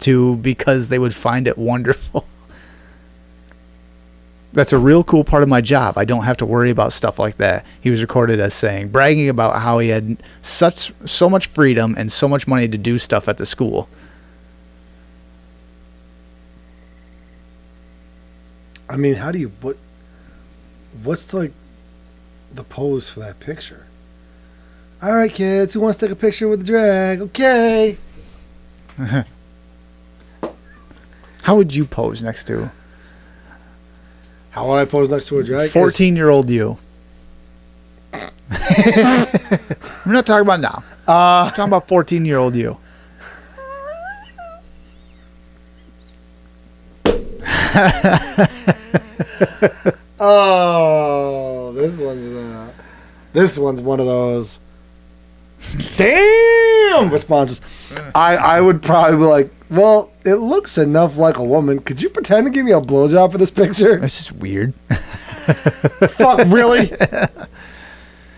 to because they would find it wonderful. That's a real cool part of my job. I don't have to worry about stuff like that, he was recorded as saying, bragging about how he had so much freedom and so much money to do stuff at the school.
I mean, how do you... What's like the pose for that picture? All right, kids, who wants to take a picture with the drag? Okay.
How would you pose next to...
How would I pose next to a drag?
14-year-old you. I'm not talking about now. I'm talking about 14-year-old you.
Oh, this one's one of those damn responses. I would probably be like, well, it looks enough like a woman. Could you pretend to give me a blowjob for this picture?
That's just weird.
Fuck, really?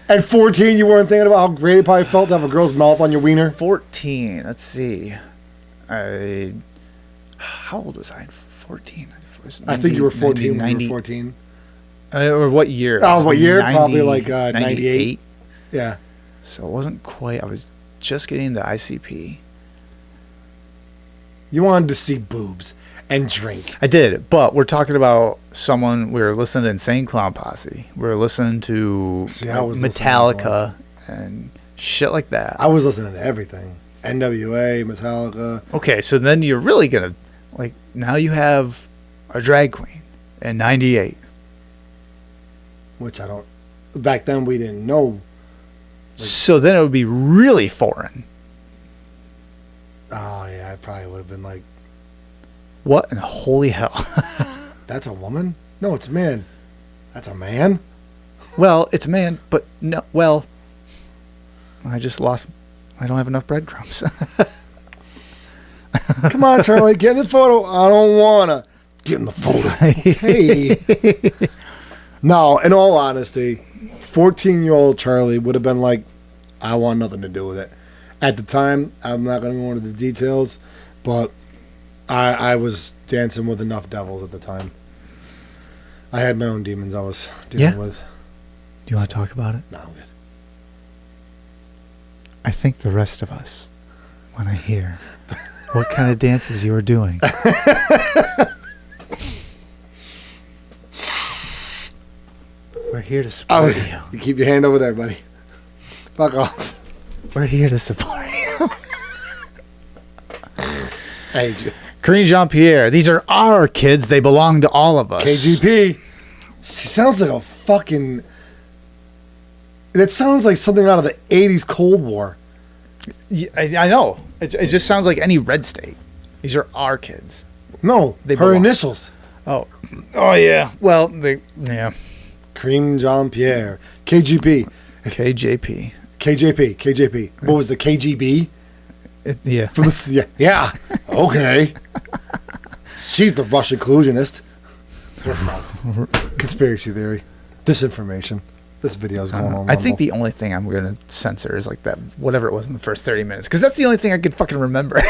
At 14, you weren't thinking about how great it probably felt to have a girl's mouth on your wiener?
14. Let's see. How old was I? 14.
I think you were 14 when you were 14.
Or what year?
What year? Probably like 98. Yeah.
So it wasn't quite. I was just getting into ICP.
You wanted to see boobs and drink.
I did, but we're talking about someone. We were listening to Insane Clown Posse. We were listening to Metallica and shit like that.
I was listening to everything. NWA, Metallica.
Okay, so then you're really gonna now you have a drag queen in '98,
which I don't. Back then we didn't know.
So then it would be really foreign.
Oh yeah, I probably would have been like,
what in holy hell?
That's a woman? No, it's a man. That's a man?
Well, it's a man, but no. Well, I don't have enough breadcrumbs.
Come on, Charlie, get in the photo. I don't wanna get in the photo. Hey. No, in all honesty, 14-year-old Charlie would have been like, I want nothing to do with it. At the time, I'm not going to go into the details, but I was dancing with enough devils at the time. I had my own demons I was dealing with.
Do you want to talk about it?
No, I'm good.
I think the rest of us want to hear what kind of dances you were doing. We're here to support you.
You keep your hand over there, buddy. Fuck off.
We're here to support you.
Hey,
Corinne Jean-Pierre, these are our kids. They belong to all of us.
KGP. She sounds like a fucking... It sounds like something out of the 80s Cold War.
Yeah, I know. It just sounds like any red state. These are our kids.
No,
They
her
belong.
initials.
Oh yeah. Well, yeah.
Cream Jean Pierre. KGP.
KJP.
KJP. What was the KGB?
Yeah.
For this, yeah. Okay. She's the Russian collusionist. Conspiracy theory. Disinformation. This video's going on.
I think the only thing I'm gonna censor is like that whatever it was in the first 30 minutes, because that's the only thing I could fucking remember.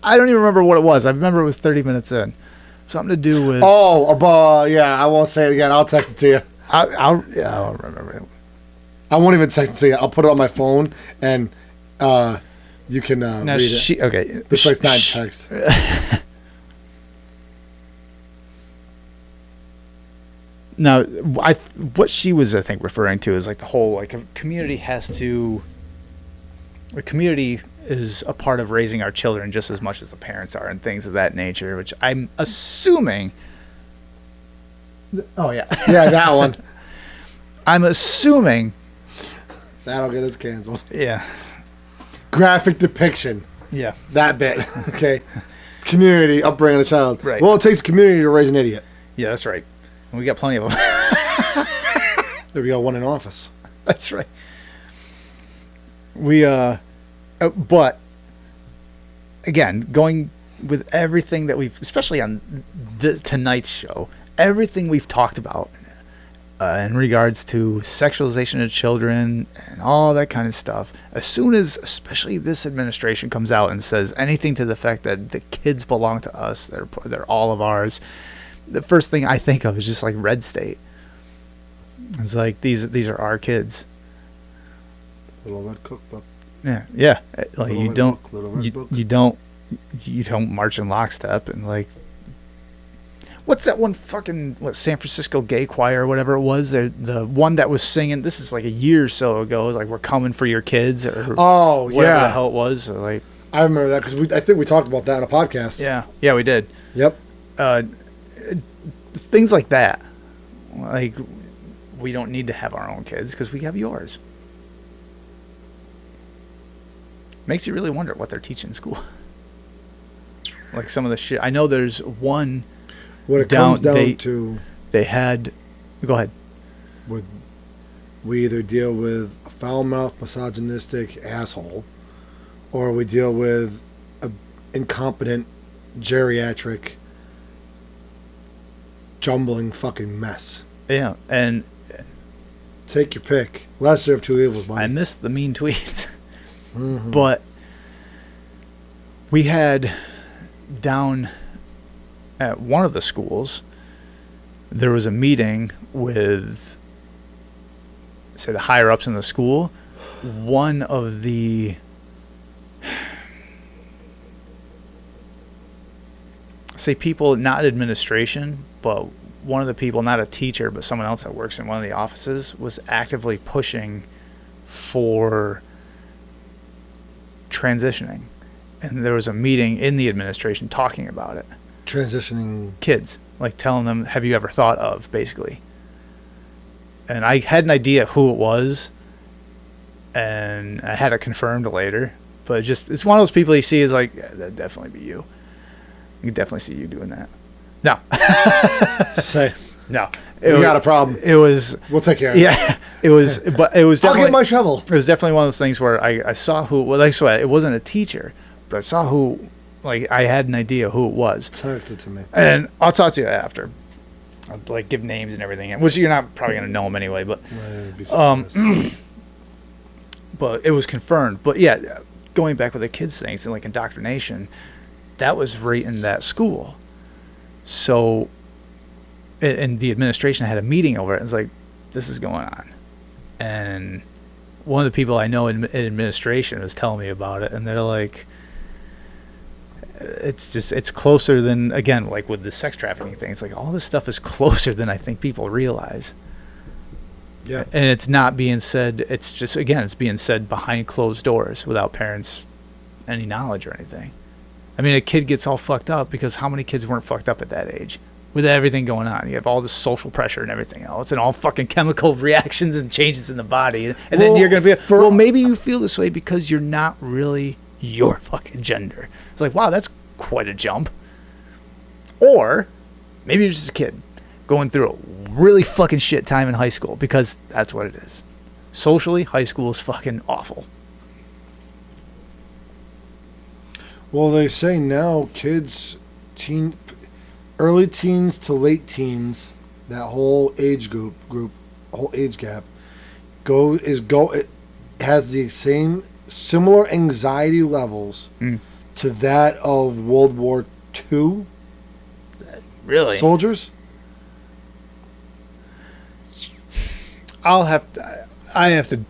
I don't even remember what it was. I remember it was 30 minutes in. Something to do with.
Yeah. I won't say it again. I'll text it to you.
I'll remember it.
I won't even text it to you. I'll put it on my phone and you can
Now
read it.
okay.
This is not text.
Now, what she was, I think, referring to is like the whole like a community the community is a part of raising our children just as much as the parents are and things of that nature, which I'm assuming. Oh yeah,
Yeah, that one.
I'm assuming.
That'll get us canceled.
Yeah,
Graphic depiction.
yeah,
That bit. Okay. Community upbringing a child.
Right.
Well, it takes community to raise an idiot.
yeah. That's right. We got plenty of them.
There we go. One in office.
That's right. We but again, going with everything that we've, especially on tonight's show, everything we've talked about in regards to sexualization of children and all that kind of stuff, as soon as especially this administration comes out and says anything to the effect that the kids belong to us, they're all of ours, the first thing I think of is just like red state. It's like these are our kids.
Little red cookbook.
Yeah. Like
Little
you
red
don't,
book, little red
you,
book.
you don't march in lockstep and like. What's that one fucking San Francisco gay choir or whatever it was? The one that was singing. This is like a year or so ago. Like we're coming for your kids or whatever the hell it was. So like
I remember that because I think we talked about that on a podcast.
yeah, we did.
Yep.
Things like that. Like we don't need to have our own kids because we have yours. Makes you really wonder what they're teaching in school. Like some of the shit. I know there's one.
What it comes down to,
they had. Go ahead.
We either deal with a foul-mouthed, misogynistic asshole, or we deal with a incompetent, geriatric, jumbling fucking mess.
Yeah, and
take your pick. Lesser of two evils, buddy.
I missed the mean tweets,
Mm-hmm.
but we had down at one of the schools, there was a meeting with, say, the higher ups in the school. One of the people, not administration, but one of the people, not a teacher, but someone else that works in one of the offices, was actively pushing for transitioning. And there was a meeting in the administration talking about it.
Transitioning
Kids, like telling them, have you ever thought of, basically. And I had an idea who it was, and I had it confirmed later. But it's one of those people you see is like, yeah, that'd definitely be you. You can definitely see you doing that. No.
say,
No.
we got a problem.
It was.
We'll take care of it.
Yeah. It was, but it was
I'll
definitely.
get my shovel.
It was definitely one of those things where I saw who. Well, I swear it wasn't a teacher, but I saw who. Like I had an idea who it was.
Text it to me.
And I'll talk to you after. I'll like give names and everything, which you're not probably gonna know them anyway. But but it was confirmed. But yeah, going back with the kids things and like indoctrination, that was right in that school. So, and the administration had a meeting over it. It's like, this is going on. And one of the people I know in administration was telling me about it, and they're like, it's closer than, again, like with the sex trafficking thing, it's like all this stuff is closer than I think people realize.
Yeah.
And it's not being said, it's just, again, it's being said behind closed doors without parents any knowledge or anything. I mean, a kid gets all fucked up because how many kids weren't fucked up at that age? with everything going on. You have all this social pressure and everything else, and all fucking chemical reactions and changes in the body. And then you're going to be, well, maybe you feel this way because you're not really your fucking gender. It's like, wow, that's quite a jump. Or maybe you're just a kid going through a really fucking shit time in high school, because that's what it is. Socially, high school is fucking awful.
Well, they say now kids, early teens to late teens, that whole age group, whole age gap, it has the same similar anxiety levels to that of World War II.
Really?
Soldiers?
I have to.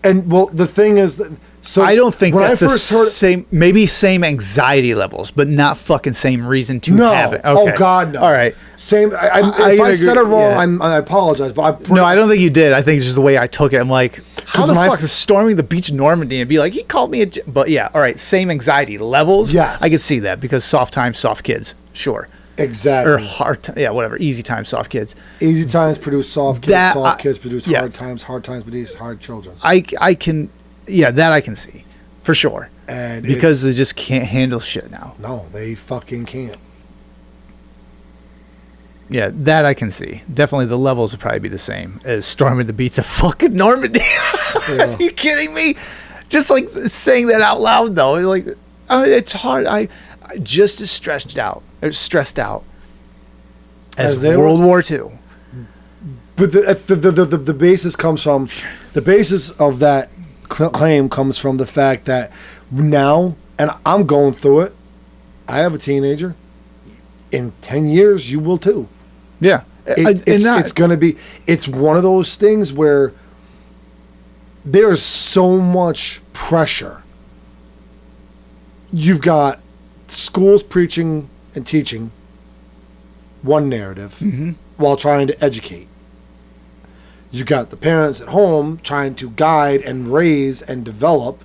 And well, the thing is that. So
I don't think
when
that's
I first heard
same. Maybe same anxiety levels, but not fucking same reason to
no.
have it. Okay.
Oh God, no.
All right.
Same. If I said it wrong, I apologize. But
no, I don't think you did. I think it's just the way I took it. I'm like, how the fuck is storming the beach in Normandy and be like, he called me a? But yeah, all right, same anxiety levels.
Yes,
I could see that, because soft times, soft kids. Sure.
Exactly.
Or hard, whatever. Easy times, soft kids.
Easy times produce soft kids. Soft kids produce hard times. Hard times produce hard children.
I can, that I can see, for sure.
And
because they just can't handle shit now.
No, they fucking can't.
Yeah, that I can see. Definitely, the levels would probably be the same as storming the beats of fucking Normandy. Are you kidding me? Just like saying that out loud, though, like, it's hard. I just as stressed out as World War II.
But the basis comes from, the basis of that claim comes from the fact that now, and I'm going through it, I have a teenager. In 10 years, you will too.
Yeah.
It's going to be, it's one of those things where there's so much pressure. You've got schools preaching and teaching one narrative while trying to educate. You got the parents at home trying to guide and raise and develop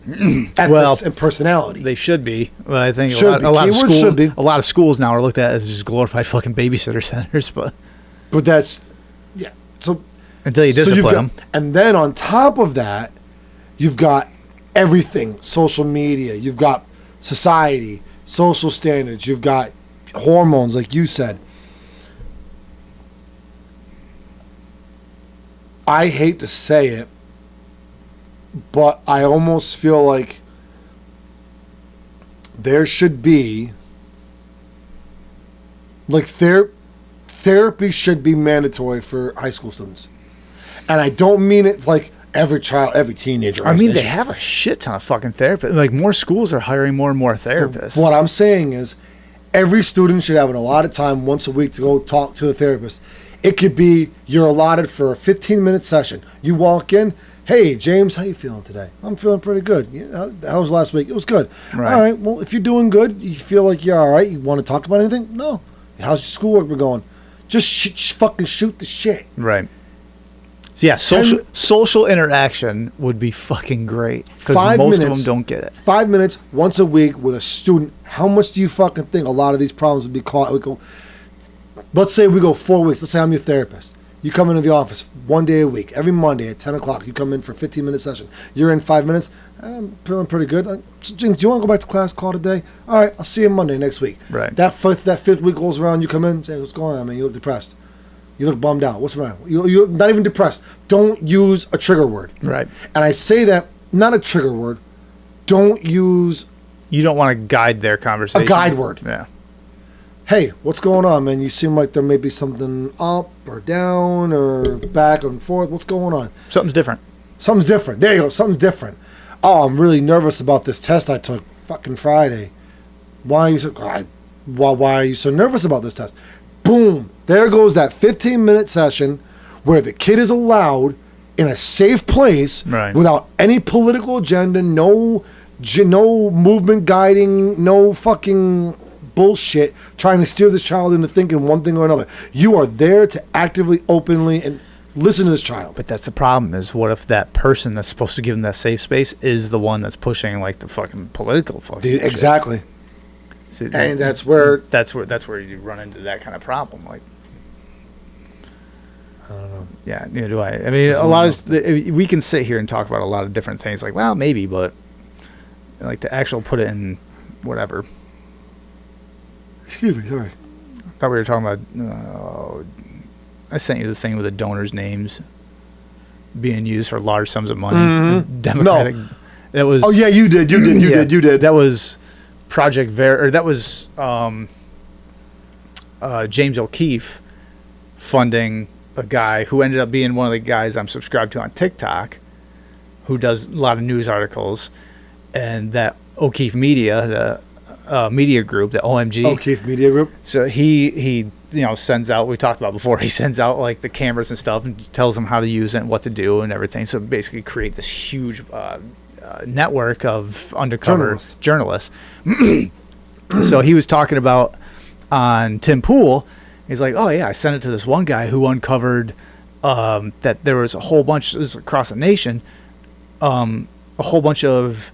ethics and personality.
They should be. Well, I think a lot of schools now are looked at as just glorified fucking babysitter centers. But
that's So
until you discipline them,
and then on top of that, you've got everything: social media. You've got society, social standards. You've got hormones, like you said. I hate to say it, but I almost feel like there should be, like, therapy should be mandatory for high school students. And I don't mean it like every child, every teenager.
I mean, they have a shit ton of fucking therapists. Like, more schools are hiring more and more therapists.
What I'm saying is, every student should have an allotted time once a week to go talk to the therapist. It could be you're allotted for a 15-minute session. You walk in, hey, James, how you feeling today? I'm feeling pretty good. Yeah, how was last week? It was good. Right. All right, well, if you're doing good, you feel like you're all right, you want to talk about anything? No. How's your schoolwork been going? Just fucking shoot the shit.
Right. So, yeah, social interaction would be fucking great, because most of them don't get it.
5 minutes once a week with a student. How much do you fucking think a lot of these problems would be caught? Let's say we go 4 weeks. Let's say I'm your therapist. You come into the office one day a week. Every Monday at 10 o'clock, you come in for a 15-minute session. You're in 5 minutes. I'm feeling pretty good. James, do you want to go back to class, call today? All right, I'll see you Monday next week.
Right.
That fifth week rolls around, you come in. James, what's going on, man? You look depressed. You look bummed out. What's wrong? You're not even depressed. Don't use a trigger word.
Right.
And I say that, not a trigger word. Don't use...
You don't want to guide their conversation.
A guide word.
Yeah.
Hey, what's going on, man? You seem like there may be something up or down or back and forth. What's going on?
Something's different.
Something's different. There you go. Something's different. Oh, I'm really nervous about this test I took fucking Friday. Why are you so nervous about this test? Boom. There goes that 15-minute session where the kid is allowed in a safe place without any political agenda, no movement guiding, no fucking bullshit trying to steer this child into thinking one thing or another. You are there to actively, openly, and listen to this child.
But that's the problem, is what if that person that's supposed to give them that safe space is the one that's pushing, like, the fucking political fucking
exactly.
shit? So
and that's where
you run into that kind of problem. Like,
I don't know.
Yeah, neither do I. I mean, we can sit here and talk about a lot of different things. Like, well, maybe, but like to actually put it in whatever.
Excuse me, sorry.
I thought we were talking about. I sent you the thing with the donors' names being used for large sums of money.
Mm-hmm.
Democratic.
No.
That was.
Oh yeah, you did. You did.
That was Project Ver. Or that was James O'Keefe funding a guy who ended up being one of the guys I'm subscribed to on TikTok, who does a lot of news articles, and that O'Keefe Media, the media group, the OMG.
O'Keefe Media Group.
So he sends out, we talked about before, he sends out like the cameras and stuff and tells them how to use it and what to do and everything. So basically create this huge network of undercover journalists. So he was talking about on Tim Pool, he's like, oh yeah, I sent it to this one guy who uncovered that there was a whole bunch, this is across the nation, a whole bunch of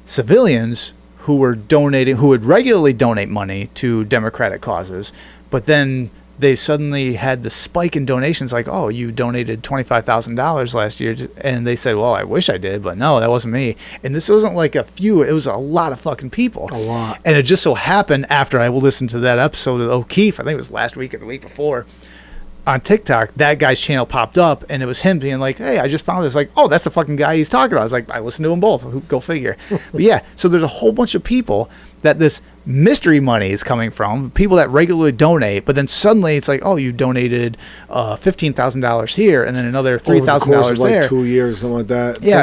civilians who were donating, who would regularly donate money to Democratic causes, but then they suddenly had the spike in donations, like, oh, you donated $25,000 last year, and they said, well, I wish I did, but no, that wasn't me. And this wasn't like a few, it was a lot of fucking people.
A lot.
And it just so happened after I listened to that episode of O'Keefe, I think it was last week or the week before, on TikTok, that guy's channel popped up, and it was him being like, hey, I just found this. Like, oh, that's the fucking guy he's talking about. I was like, I listened to them both. Go figure. But yeah, so there's a whole bunch of people that this mystery money is coming from, people that regularly donate, but then suddenly it's like, oh, you donated $15,000 here, and then another $3,000 there.
Like 2 years, something like that.
Yeah,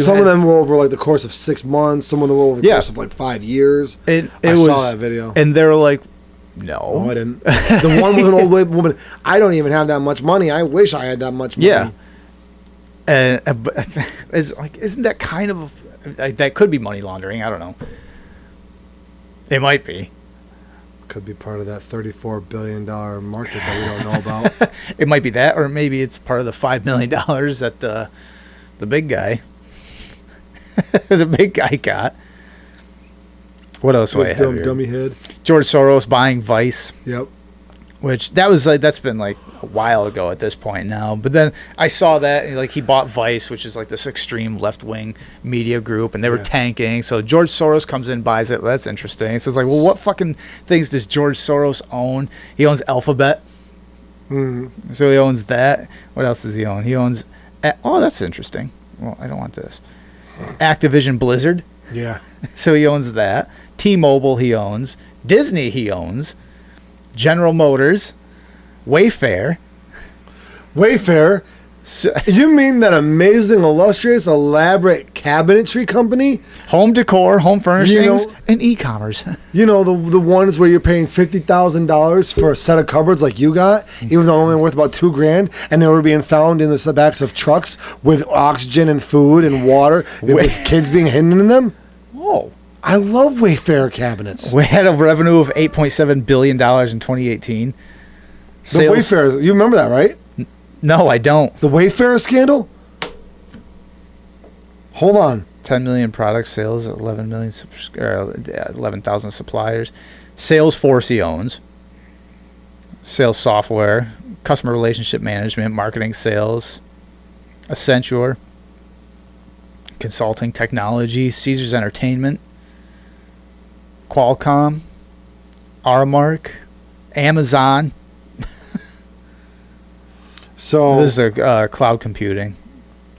some of them were over like the course of 6 months. Some of them were over the course of like 5 years.
I
saw that video,
and they were like, no,
I didn't. The one with an old woman. I don't even have that much money. I wish I had that much money.
Yeah. But it's like, isn't that kind of that could be money laundering? I don't know. It might be.
Could be part of that $34 billion market that we don't know about.
It might be that, or maybe it's part of the $5 million that the big guy, got. What else do I have here?
Dummy head.
George Soros buying Vice.
Yep.
Which that's been like a while ago at this point now. But then I saw that like he bought Vice, which is like this extreme left wing media group, and they were tanking. So George Soros comes in, buys it. That's interesting. So it's like, well, what fucking things does George Soros own? He owns Alphabet.
Mm-hmm.
So he owns that. What else does he own? He owns. Oh, that's interesting. Well, I don't want this. Activision Blizzard.
Yeah.
So he owns that. T-Mobile he owns. Disney he owns. General Motors. Wayfair. So,
you mean that amazing, illustrious, elaborate cabinetry company?
Home decor, home furnishings, and e-commerce.
You know, the ones where you're paying $50,000 for a set of cupboards like you got, even though they're only worth about $2,000, and they were being found in the backs of trucks with oxygen and food and water, with kids being hidden in them?
Whoa.
I love Wayfair cabinets.
We had a revenue of $8.7 billion in 2018.
The Wayfair, you remember that, right?
No, I don't.
The Wayfair scandal? Hold on.
10 million product sales, 11,000 suppliers. Salesforce he owns. Sales software, customer relationship management, marketing, sales, Accenture, consulting, technology, Caesars Entertainment, Qualcomm, Aramark, Amazon.
So
this is cloud computing,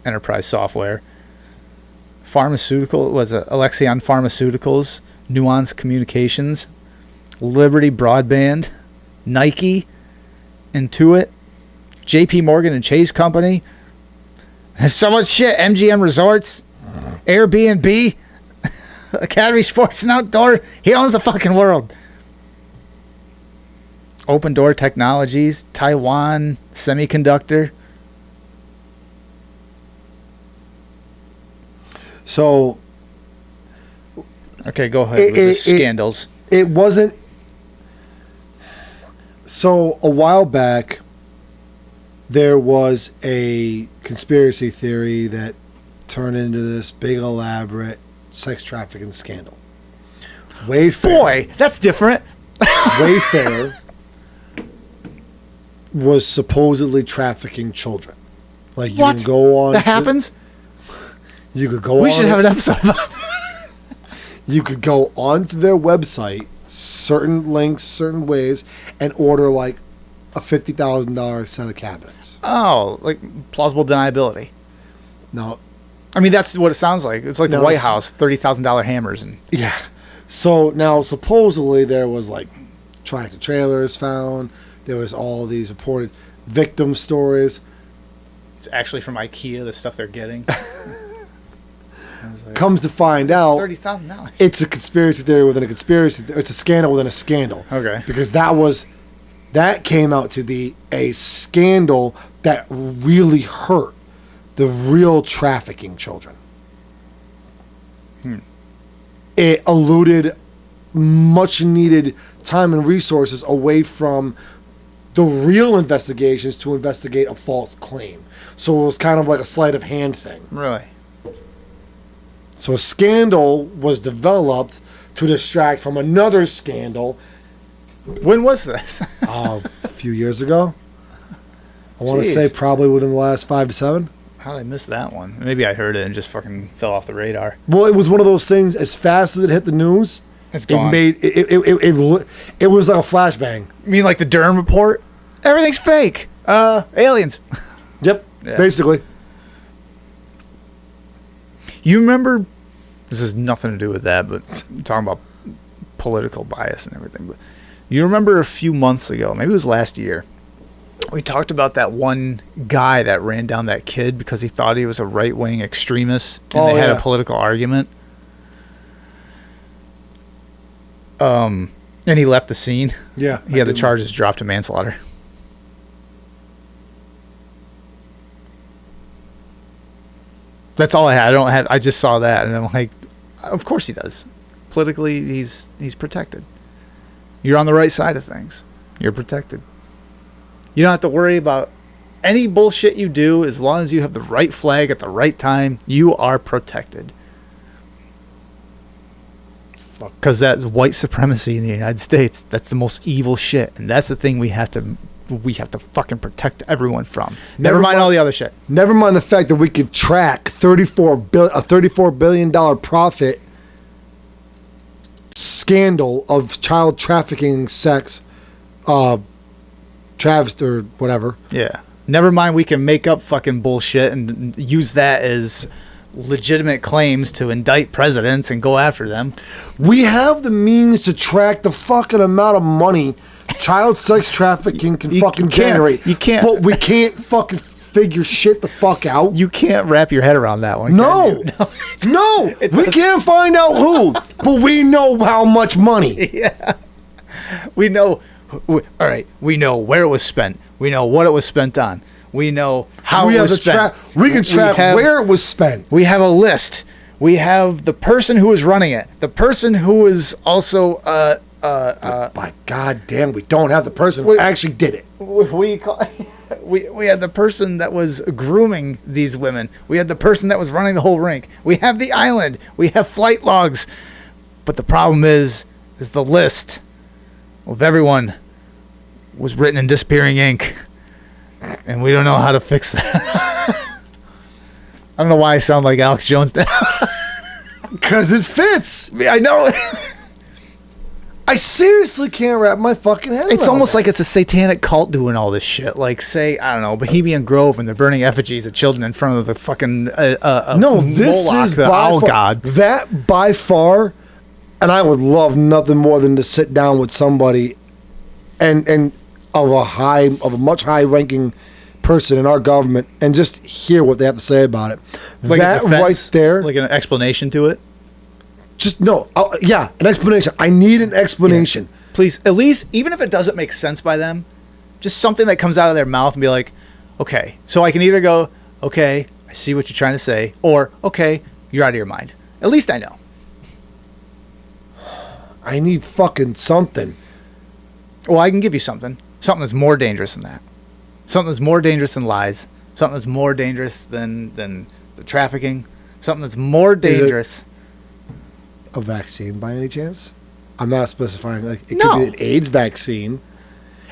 enterprise software. Pharmaceutical was Alexion Pharmaceuticals, Nuance Communications, Liberty Broadband, Nike, Intuit, J.P. Morgan and Chase Company. There's so much shit. MGM Resorts, Airbnb, Academy Sports and Outdoor. He owns the fucking world. Open Door Technologies, Taiwan Semiconductor.
So,
okay, go ahead with the scandals.
It wasn't. So a while back, there was a conspiracy theory that turned into this big elaborate sex trafficking scandal, Wayfair.
Boy, that's different.
Wayfair was supposedly trafficking children. Like you
What?
can go on.
That happens?
You could go on.
We should have an episode about that.
You could go onto their website, certain links, certain ways, and order like a $50,000 set of cabinets.
Oh, like plausible deniability.
No.
I mean, that's what it sounds like. It's like the
No,
White
it's-
House, $30,000 hammers. And
Yeah. So now supposedly there was like tractor trailers found. There was all these reported victim stories.
it's actually from IKEA, the stuff they're getting.
Comes to find out,
$30,000.
it's a conspiracy theory within a conspiracy. It's a scandal within a scandal.
Okay.
Because that came out to be a scandal that really hurt the real trafficking children. It eluded much needed time and resources away from the real investigations to investigate a false claim. So it was kind of like a sleight of hand thing.
Really?
So a scandal was developed to distract from another scandal
When was this?
a few years ago. I want to
Jeez.
say probably within the last 5 to 7.
How did I miss that one? Maybe I heard it and just fucking fell off the radar.
Well, it was one of those things. As fast as it hit the news,
It's gone.
it was like a flashbang.
You mean like the Durham report? Everything's fake. Aliens.
Yep,
Yeah.
basically.
You remember? This has nothing to do with that, but I'm talking about political bias and everything. But you remember a few months ago, maybe it was last year, we talked about that one guy that ran down that kid because he thought he was a right-wing extremist, and they had a political argument. And he left the scene.
Yeah,
He had the charges dropped to manslaughter. That's all I had. I just saw that, and I'm like, of course he does. Politically, he's protected. You're on the right side of things. You're protected. You don't have to worry about any bullshit you do. As long as you have the right flag at the right time, you are protected. Because that's white supremacy in the United States. That's the most evil shit, and that's the thing we have to fucking protect everyone from. Never mind all the other shit.
Never mind the fact that we could track a $34 billion profit scandal of child trafficking, sex, travesty or whatever.
Yeah. Never mind we can make up fucking bullshit and use that as legitimate claims to indict presidents and go after them.
We have the means to track the fucking amount of money child sex trafficking can fucking generate.
You can't.
But we can't fucking figure shit the fuck out.
You can't wrap your head around that one.
No.
Can you?
No. We can't find out who, but we know how much money.
Yeah. We know. All right. We know where it was spent. We know what it was spent on. We know how it was spent.
We can track where it was spent.
We have a list. We have the person who was running it. The person who is also
My God damn, we don't have the person who actually did it.
what do you call we had the person that was grooming these women. We had the person that was running the whole rink. We have the island. We have flight logs. But the problem is the list of everyone was written in disappearing ink. And we don't know how to fix that. I don't know why I sound like Alex Jones now.
Because it fits.
I know.
I seriously can't wrap my fucking head around
It's almost
that.
like it's a satanic cult doing all this shit. Like, say, I don't know, Bohemian Grove, and they're burning effigies of children in front of the fucking
No, this
Moloch,
is
the
by
owl
far,
god.
That by far, and I would love nothing more than to sit down with somebody and of a much high ranking person in our government and just hear what they have to say about it.
Like
that
a defense,
right there,
like an explanation to it.
just no, yeah, an explanation. I need an explanation.
Please, at least, even if it doesn't make sense by them, just something that comes out of their mouth and be like, okay. So I can either go, okay, I see what you're trying to say, or, okay, you're out of your mind. At least I know.
I need fucking something.
Well, I can give you something. Something that's more dangerous than that. Something that's more dangerous than lies. Something that's more dangerous than the trafficking. Something that's more dangerous.
A vaccine by any chance? I'm not specifying. Like it
No.
could be an AIDS vaccine.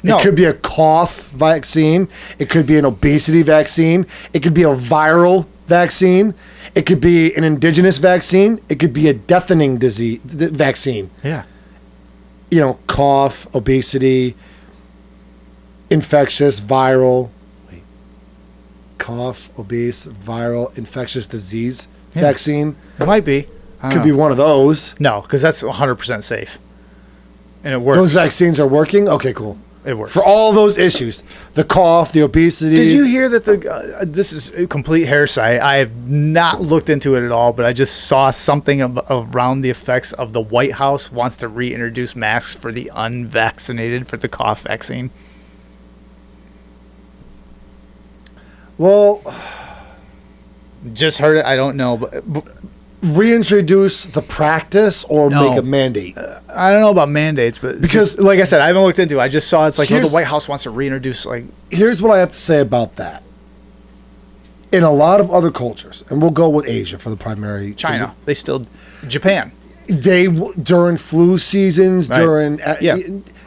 No.
It could be a cough vaccine. It could be an obesity vaccine. It could be a viral vaccine. It could be an indigenous vaccine. It could be a deafening disease vaccine.
Yeah.
You know, cough, obesity, infectious, viral. Wait. Cough, obese, viral, infectious disease vaccine.
It might be.
Could be one of those.
No, because that's 100% safe. And it works.
Those vaccines are working? Okay, cool.
It works.
For all those issues. The cough, the obesity.
Did you hear that this is a complete hair site? I have not looked into it at all, but I just saw something around the effects of the White House wants to reintroduce masks for the unvaccinated for the cough vaccine.
Well,
just heard it. I don't know, but
reintroduce the practice or
No.
make a mandate?
I don't know about mandates, but
Because-
just, like I said, I haven't looked into it. I just saw it's like, the
Here's-
White House wants to reintroduce, like,
Here's what I have to say about that. In a lot of other cultures, and we'll go with Asia for the primary.
China. They still, Japan.
During flu seasons,
Right.
during
Yeah.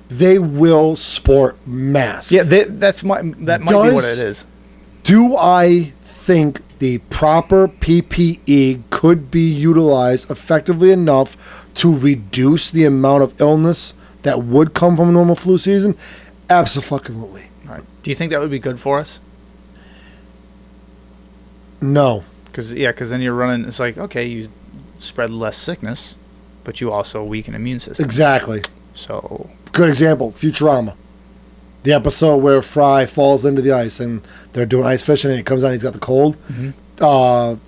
they will sport masks.
Yeah, that might be what it is.
Do I think the proper PPE could be utilized effectively enough to reduce the amount of illness that would come from a normal flu season? Absolutely.
Right. Do you think that would be good for us?
No.
Because then you're running. It's like, okay, you spread less sickness, but you also weaken immune system.
Exactly.
So
Good example, Futurama. The episode where Fry falls into the ice and they're doing ice fishing and he comes out and he's got the cold.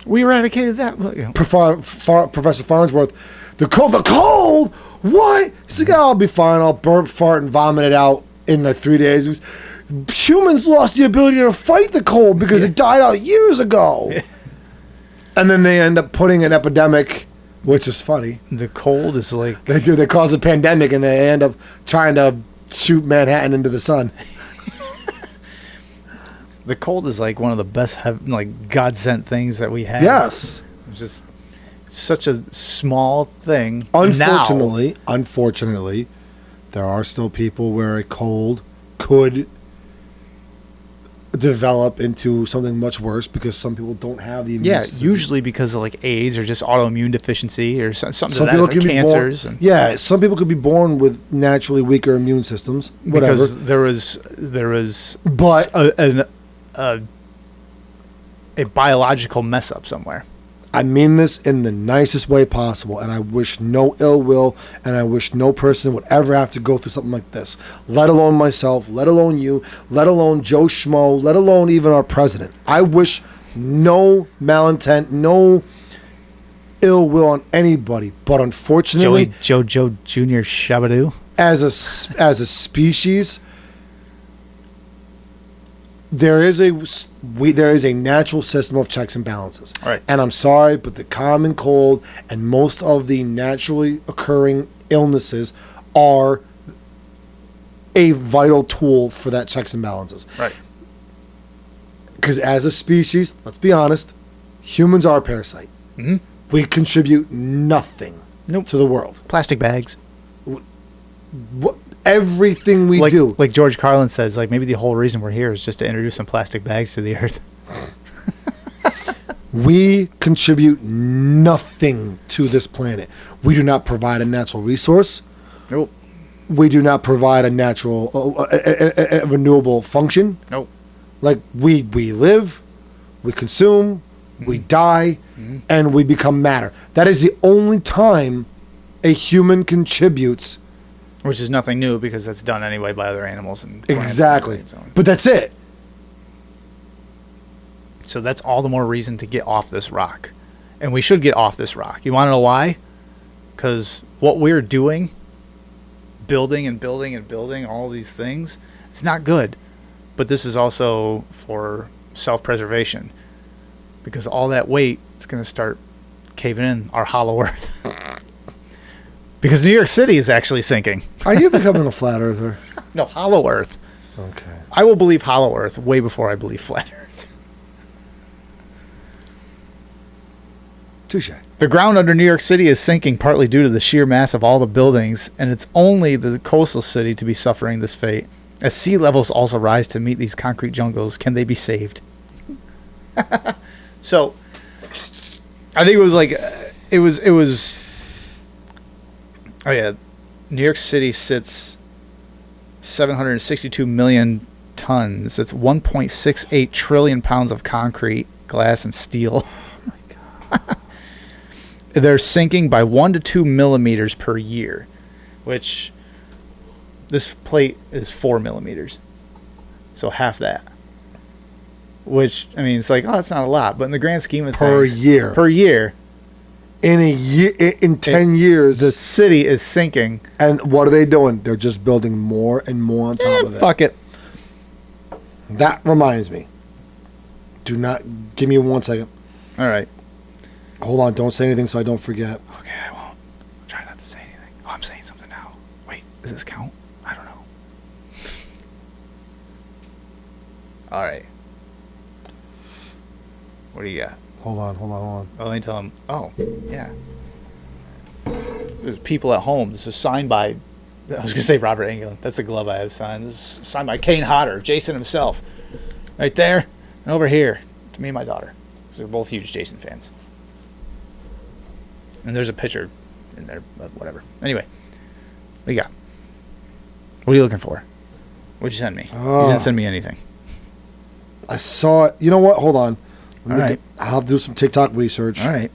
we eradicated that. Look, you know.
Professor Farnsworth, the cold? What? He's like, I'll be fine. I'll burp, fart, and vomit it out in like 3 days. He goes, humans lost the ability to fight the cold because it died out years ago. And then they end up putting an epidemic, which is funny.
The cold is like
They cause a pandemic and they end up trying to shoot Manhattan into the sun.
the cold is like one of the best God sent things that we have.
Yes.
It's just such a small thing.
Unfortunately, there are still people where a cold could develop into something much worse because some people don't have the immune system.
Usually because of like AIDS or just autoimmune deficiency or something
Some
to
people
that,
can
like
be
cancers.
born. Some people could be born with naturally weaker immune systems. Whatever.
Because there was
But
a biological mess up somewhere.
I mean this in the nicest way possible, and I wish no ill will, and I wish no person would ever have to go through something like this, let alone myself, let alone you, let alone Joe Schmo, let alone even our president. I wish no malintent, no ill will on anybody, but unfortunately,
Joe Jr. Shabadoo.
as a species, there is a natural system of checks and balances.
Right.
And I'm sorry, but the common cold and most of the naturally occurring illnesses are a vital tool for that checks and balances.
Right.
Because as a species, let's be honest, humans are a parasite.
Mm-hmm.
We contribute nothing to the world.
Plastic bags.
Everything we do.
Like George Carlin says, like maybe the whole reason we're here is just to introduce some plastic bags to the earth.
We contribute nothing to this planet. We do not provide a natural resource.
Nope.
We do not provide a natural, a renewable function.
Nope.
Like we live, we consume, we die, and we become matter. That is the only time a human contributes.
Which is nothing new because that's done anyway by other animals and plants.
Exactly. But that's it.
So that's all the more reason to get off this rock. And we should get off this rock. You want to know why? Because what we're doing, building and building and building all these things, it's not good. But this is also for self-preservation. Because all that weight is going to start caving in our hollow earth. Because New York City is actually sinking.
Are you becoming a flat earther?
No, hollow earth.
Okay.
I will believe hollow earth way before I believe flat earth.
Touche.
The ground under New York City is sinking partly due to the sheer mass of all the buildings, and it's only the coastal city to be suffering this fate. As sea levels also rise to meet these concrete jungles, can they be saved? So, I think it was like, it was. Oh yeah, New York City sits 762 million tons. That's 1.68 trillion pounds of concrete, glass, and steel. Oh my God. They're sinking by 1 to 2 millimeters per year, which this plate is 4 millimeters. So half that. Which, I mean, it's like, oh, that's not a lot. But in the grand scheme of
per
things.
year.
Per year.
In a year, in 10 years.
The city is sinking.
And what are they doing? They're just building more and more on top of it.
Fuck it.
That reminds me. Do not, give me 1 second.
All right.
Hold on, don't say anything so I don't forget.
Okay, I won't. Try not to say anything. Oh, I'm saying something now. Wait, does this count? I don't know. All right. What do you got?
Hold on.
Oh, let me tell him. Oh, yeah. There's people at home. This is signed by, I was going to say Robert Englund. That's the glove I have signed. This is signed by Kane Hodder, Jason himself. Right there and over here to me and my daughter. They're both huge Jason fans. And there's a picture in there, but whatever. Anyway, what do you got? What are you looking for? What'd you send me? You didn't send me anything.
I saw it. You know what? Hold on.
All right.
I'll have to do some TikTok research.
All right.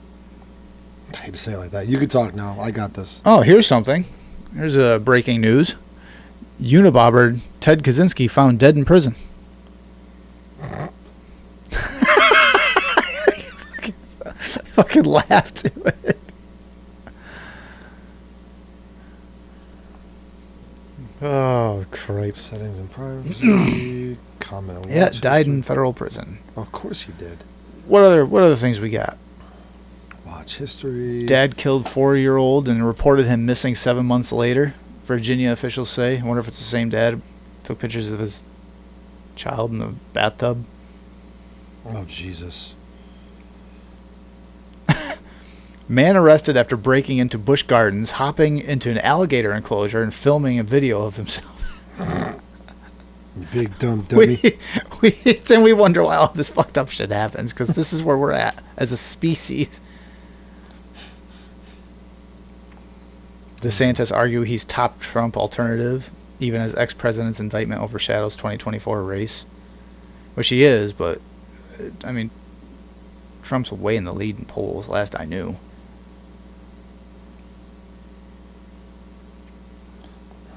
I hate to say it like that. You can talk now. I got this.
Oh, here's something. Here's a breaking news. Unibobber Ted Kaczynski found dead in prison. I fucking laughed to it. Oh, cripes.
Settings and privacy. Comment on
Yeah,
watch
died
history.
in federal prison.
Of course you did.
What other things we got?
Watch history.
Dad killed 4-year-old and reported him missing 7 months later. Virginia officials say. I wonder if it's the same dad. Took pictures of his child in the bathtub.
Oh, Jesus.
Man arrested after breaking into Busch Gardens, hopping into an alligator enclosure, and filming a video of himself.
You big dumb dummy.
Then we wonder why all this fucked up shit happens, because this is where we're at as a species. DeSantis argue he's top Trump alternative, even as ex-president's indictment overshadows 2024 race. Which he is, but, I mean, Trump's way in the lead in polls, last I knew.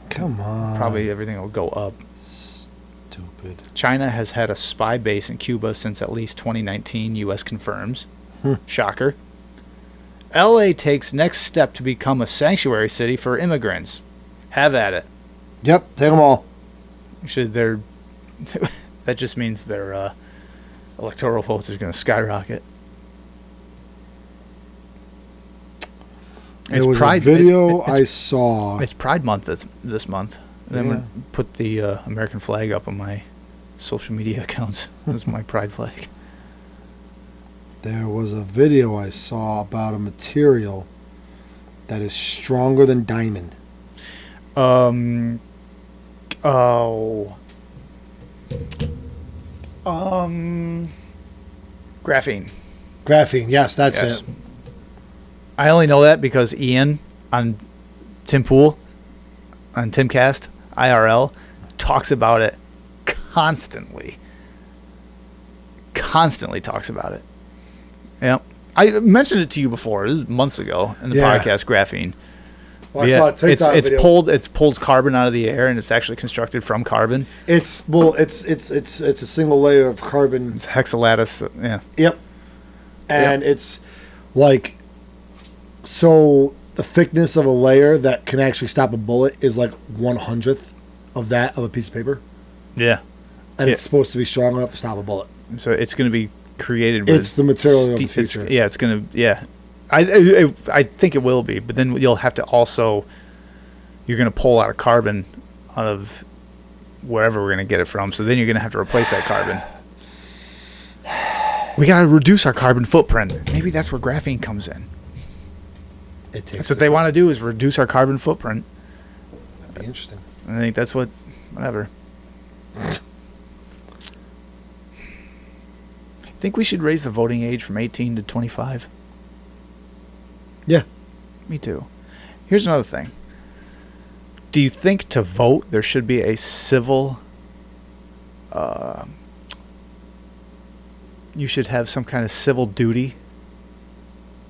Come on.
Probably everything will go up.
Stupid.
China has had a spy base in Cuba since at least 2019, U.S. confirms. Shocker. L.A. takes next step to become a sanctuary city for immigrants. Have at it.
Yep, take them all.
That just means their electoral votes is going to skyrocket.
There was a video I saw.
It's Pride Month this month. And I'm going to put the American flag up on my social media accounts. That's my pride flag.
There was a video I saw about a material that is stronger than diamond.
Graphene.
Graphene, yes, that's
Yes.
it.
I only know that because Ian on Tim Pool, on Timcast, IRL, talks about it constantly. Constantly talks about it. Yep. I mentioned it to you before. This was months ago in the podcast, graphene.
Well, I saw a TikTok
it's
video.
It's pulled carbon out of the air, and it's actually constructed from carbon.
It's a single layer of carbon.
It's hexalattice. Yeah.
Yep. And it's like, so the thickness of a layer that can actually stop a bullet is like 1/100th of that of a piece of paper.
Yeah.
And it's supposed to be strong enough to stop a bullet.
So it's going to be created with...
It's the material of the future.
It's going to... Yeah. I think it will be, but then you'll have to also... You're going to pull out of carbon out of wherever we're going to get it from. So then you're going to have to replace that carbon. We got to reduce our carbon footprint. Maybe that's where graphene comes in. That's what they want to do, is reduce our carbon footprint.
That'd be interesting.
I think that's whatever. I think we should raise the voting age from 18 to 25.
Yeah.
Me too. Here's another thing. Do you think to vote there should be a civil... you should have some kind of civil duty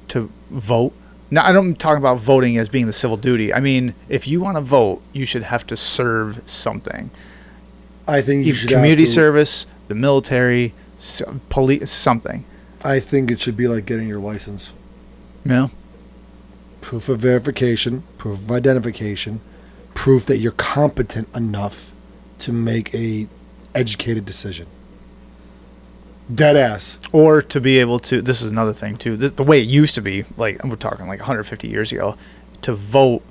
to vote? Now, I don't talk about voting as being the civil duty. I mean, if you want to vote, you should have to serve something.
I think you should
community service, the military, police, something.
I think it should be like getting your license.
Yeah.
Proof of verification, proof of identification, proof that you're competent enough to make a educated decision. Dead ass.
Or to be able to, this is another thing too, the way it used to be, like we're talking like 150 years ago, to vote,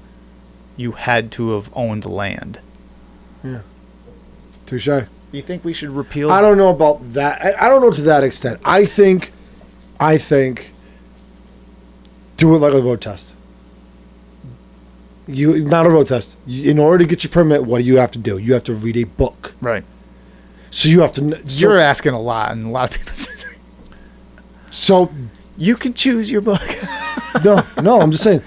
you had to have owned land.
Yeah. Touche. Do
you think we should repeal?
I don't know about that. I don't know to that extent. I think do it like a road test. Not a road test. In order to get your permit, what do you have to do? You have to read a book.
Right.
So you have to...
You're asking a lot, and a lot of people say...
So...
You can choose your book.
No, I'm just saying.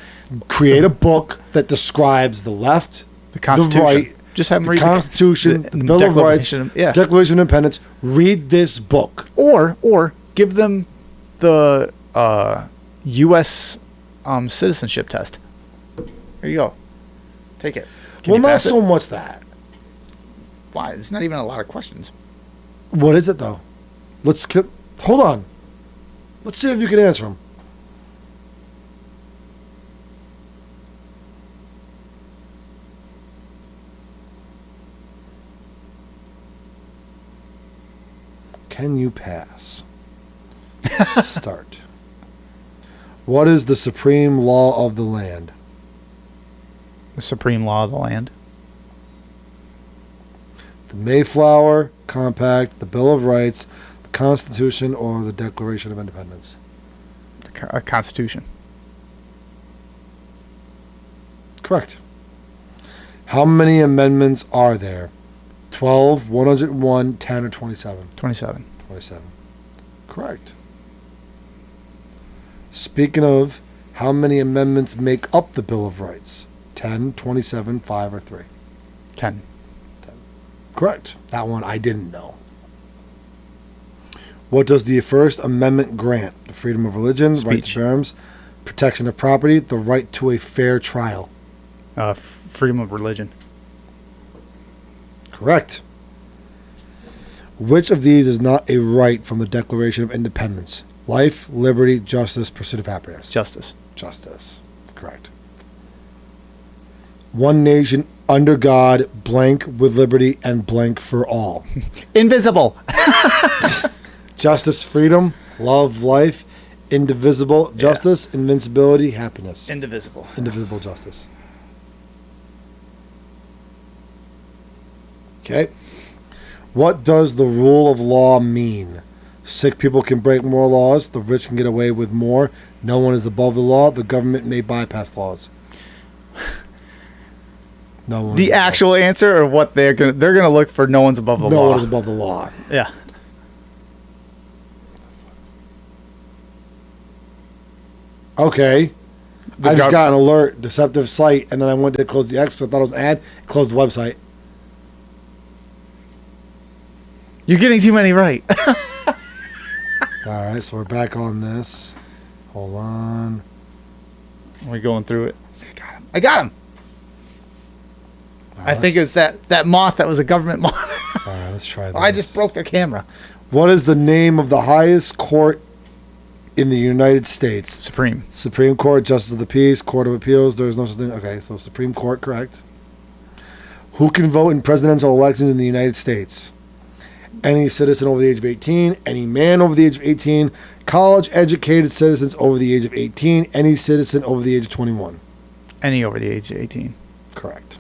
Create a book that describes the left,
the Constitution.
The right,
just have them read
the Constitution, the Bill of Rights, Declaration of Independence. Read this book.
Or give them the U.S. Citizenship test. Here you go. Take it.
Well, not so much that.
Why? It's not even a lot of questions.
What is it, though? Hold on. Let's see if you can answer them. Can you pass? Start. What is the supreme law of the land?
The supreme law of the land?
The Mayflower Compact, the Bill of Rights, the Constitution, or the Declaration of Independence?
The Constitution.
Correct. How many amendments are there? 12, 101, 10, or 27?
27.
27. Correct. Speaking of, how many amendments make up the Bill of Rights? 10, 27, 5, or 3?
10.
Correct. That one I didn't know. What does the First Amendment grant? The freedom of religion,
Speech.
right to bear arms, protection of property, the right to a fair trial.
Freedom of religion.
Correct. Which of these is not a right from the Declaration of Independence? Life, liberty, justice, pursuit of happiness.
Justice.
Justice. Correct. One nation under God, blank with liberty and blank for all.
Invisible.
Justice, freedom, love, life, indivisible, justice, invincibility, happiness.
Indivisible.
Indivisible justice. Okay. What does the rule of law mean? Sick people can break more laws. The rich can get away with more. No one is above the law. The government may bypass laws. No one.
The actual answer, or what they're gonna look for? No one's above the law.
No one is above the law.
Yeah.
Okay. I just got an alert, deceptive site, and then I went to close the X because I thought it was an ad. Closed the website.
You're getting too many right.
All right, so we're back on this. Hold on.
We're going through it. I got him.
Right,
I think it was that moth that was a government moth.
All right, let's try this.
I just broke the camera.
What is the name of the highest court in the United States?
Supreme.
Supreme Court, Justice of the Peace, Court of Appeals. There is no such thing. Okay, so Supreme Court, correct. Who can vote in presidential elections in the United States? Any citizen over the age of 18, any man over the age of 18, college-educated citizens over the age of 18, any citizen over the age of 21.
Any over the age of 18.
Correct.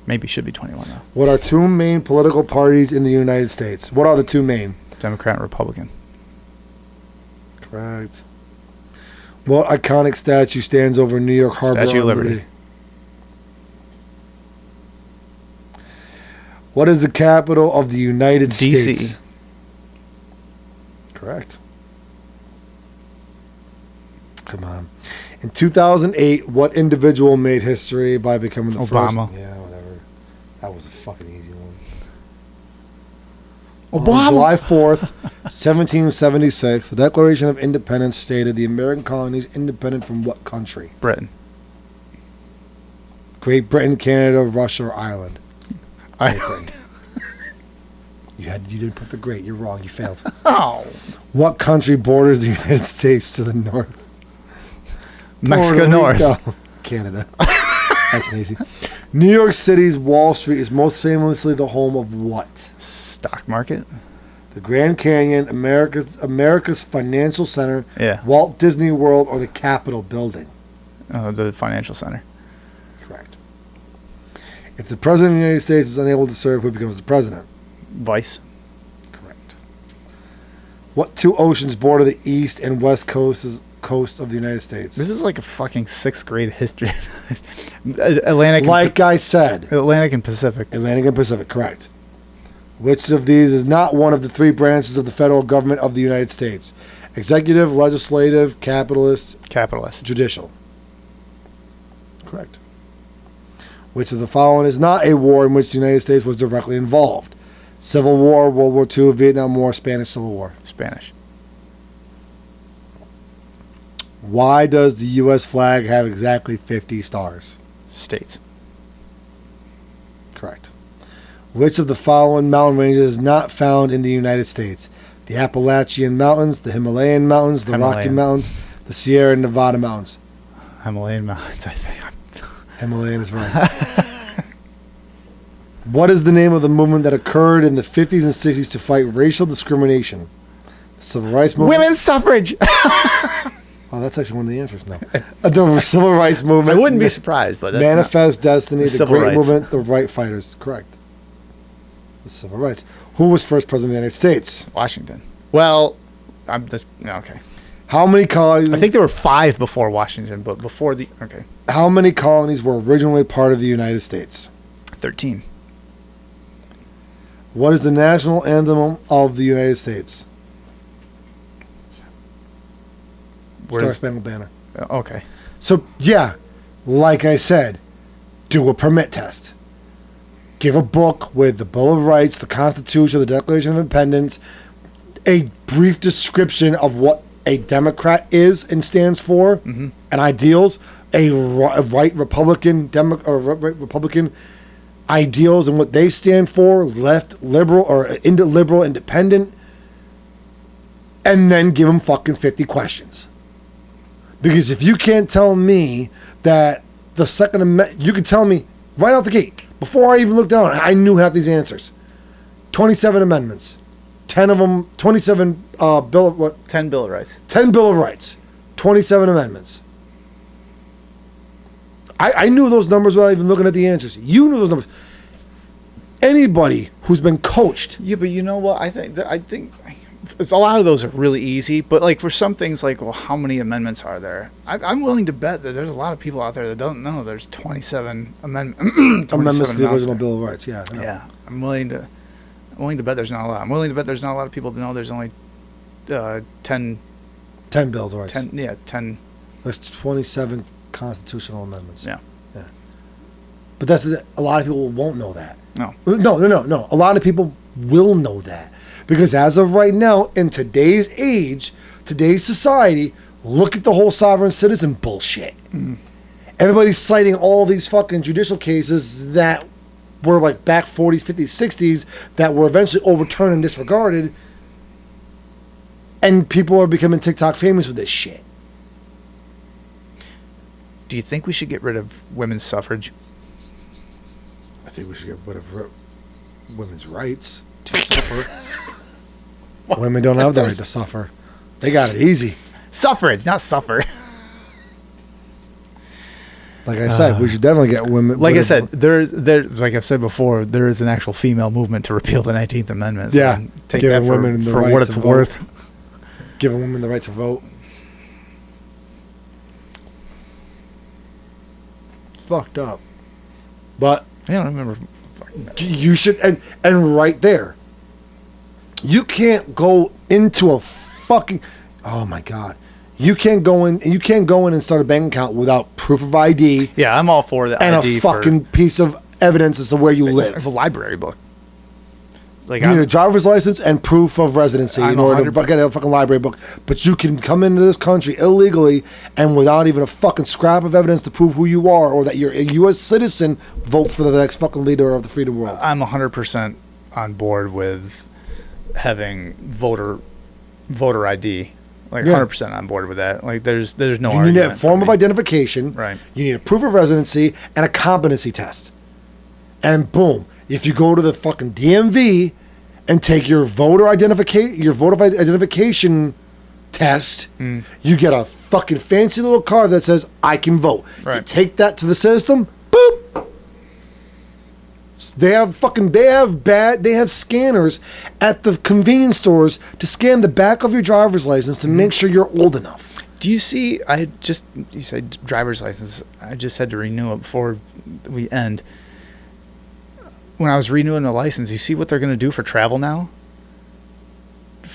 Maybe should be 21 though.
What are two main political parties in the United States? What are the two main?
Democrat and Republican.
Correct. What iconic statue stands over New York Harbor?
Statue of Liberty.
What is the capital of the United
DC.
States? Correct. Come on. In 2008, what individual made history by becoming the
Obama.
first? Yeah, whatever. That was a fucking easy one.
Obama.
On July 4th, 1776, the Declaration of Independence stated the American colonies independent from what country?
Britain.
Great Britain, Canada, Russia, or Ireland?
Ireland.
You didn't put the great. You're wrong. You failed.
Oh.
What country borders the United States to the north?
Mexico North.
Canada. That's easy. New York City's Wall Street is most famously the home of what?
Stock market.
The Grand Canyon, America's financial center,
Yeah.
Walt Disney World, or the Capitol building?
The financial center.
Correct. If the President of the United States is unable to serve, who becomes the President?
Vice.
Correct. What two oceans border the east and west coast of the United States?
This is like a fucking 6th grade history. Atlantic.
Like I said.
Atlantic and Pacific.
Atlantic and Pacific, correct. Which of these is not one of the three branches of the federal government of the United States? Executive, legislative, capitalist, judicial. Correct. Which of the following is not a war in which the United States was directly involved? Civil War, World War II, Vietnam War, Spanish Civil War.
Spanish.
Why does the U.S. flag have exactly 50 stars?
States.
Correct. Which of the following mountain ranges is not found in the United States? The Appalachian Mountains, the Himalayan Mountains, the Rocky Mountains, the Sierra Nevada Mountains.
Himalayan Mountains, I think.
Himalayan is right. What is the name of the movement that occurred in the 50s and 60s to fight racial discrimination? The Civil Rights Movement.
Women's suffrage.
Oh, that's actually one of the answers now. The Civil Rights Movement.
I wouldn't be surprised, but that's
Manifest Destiny, the
Civil
Great
Rights.
Movement, the Right Fighters. Correct. The Civil Rights. Who was first president of the United States?
Washington. Well, I'm just okay.
How many colonies?
I think there were 5 before Washington, but before the okay.
How many colonies were originally part of the United States?
13.
What is the national anthem of the United States? Star Spangled Banner.
Okay.
So, yeah, like I said, do a permit test. Give a book with the Bill of Rights, the Constitution, the Declaration of Independence, a brief description of what a Democrat is and stands for, and ideals, a right Republican, Republican ideals and what they stand for, left, liberal, or liberal, independent, and then give them fucking 50 questions. Because if you can't tell me that the Second Amendment, you can tell me right out the gate, before I even looked down, I knew half these answers. 27 amendments. 10 of them, 27 Bill of what?
10 Bill of Rights.
10 Bill of Rights. 27 amendments. I knew those numbers without even looking at the answers. You knew those numbers. Anybody who's been coached.
Yeah, but you know what? I think it's a lot of those are really easy. But like for some things, like well, how many amendments are there? I'm willing to bet that there's a lot of people out there that don't know there's 27 amendments
to the original Bill of Rights. Yeah.
Yeah, I'm willing to bet there's not a lot. I'm willing to bet there's not a lot of people that know there's only 10
Bills of Rights.
10.
There's 27 constitutional amendments.
Yeah.
But a lot of people won't know that.
No.
A lot of people will know that. Because as of right now, in today's age, today's society, look at the whole sovereign citizen bullshit. Everybody's citing all these fucking judicial cases that were like back 40s, 50s, 60s that were eventually overturned and disregarded. And people are becoming TikTok famous with this shit.
Do you think we should get rid of women's suffrage?
I think we should get rid of women's rights to suffer. Women don't have the right to suffer. They got it easy.
Suffrage, not suffer.
Like I said, we should definitely get women.
Like I said, there's like I've said before, there is an actual female movement to repeal the 19th Amendment.
Yeah,
take that for what it's worth.
Giving women the right to vote. Fucked up. But
I don't remember.
you should, and right there, you can't go into a fucking, oh my God. You can't go in and start a bank account without proof of ID.
Yeah, I'm all for that.
And a fucking piece of evidence as to where you live.
A library book. Like
you need a driver's license and proof of residency in order to get a fucking library book. But you can come into this country illegally and without even a fucking scrap of evidence to prove who you are or that you're a U.S. citizen, vote for the next fucking leader of the freedom world.
I'm 100% on board with having voter ID. Like 100% on board with that. Like there's no argument.
You need a form of identification.
Right.
You need a proof of residency and a competency test. And boom, if you go to the fucking DMV and take your voter identification test, you get a fucking fancy little card that says I can vote.
Right.
You take that to the system, boop. They have scanners at the convenience stores to scan the back of your driver's license to make sure you're old enough.
Do you see? You said driver's license. I just had to renew it before we end. When I was renewing the license, you see what they're going to do for travel now?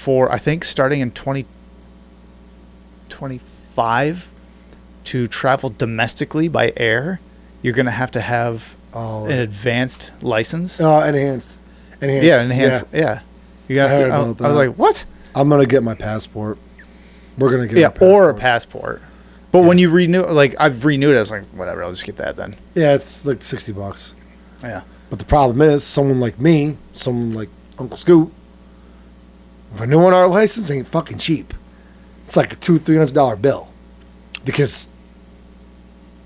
I think starting in 2025, to travel domestically by air, you're going to have an advanced license.
Enhanced.
Yeah, enhanced. Yeah. You got to. I was like, what?
I'm going to get my passport. We're going to get our
or a passport. But when you renew, like I've renewed it, I was like, whatever, I'll just get that then.
Yeah, it's like $60.
Yeah.
But the problem is, someone like me, someone like Uncle Scoot, renewing our license ain't fucking cheap. It's like a $200-$300 bill. Because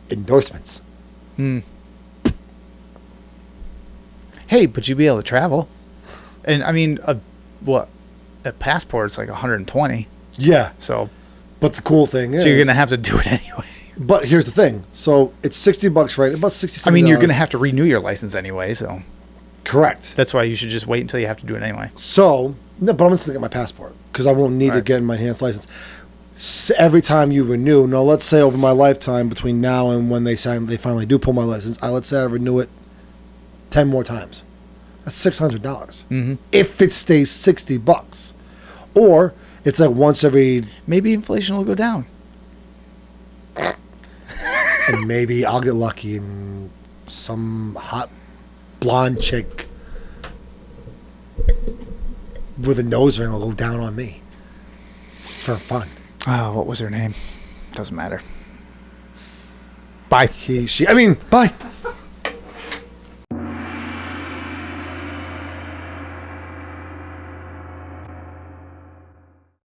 endorsements.
Hey, but you'd be able to travel. And I mean, a passport's like $120.
Yeah.
So.
But the cool thing is.
So you're going to have to do it anyway.
But here's the thing. So it's $60, right? About $60.
I mean, you're going to have to renew your license anyway, so.
Correct.
That's why you should just wait until you have to do it anyway.
So, no, but I'm just going to get my passport because I won't need to get my enhanced license. So every time you renew, now let's say over my lifetime between now and when they finally do pull my license, let's say I renew it 10 more times. That's $600. Mm-hmm. If it stays $60. Or it's like once every.
Maybe inflation will go down.
And maybe I'll get lucky and some hot blonde chick with a nose ring will go down on me for fun.
Oh, what was her name? Doesn't matter. Bye.
Bye.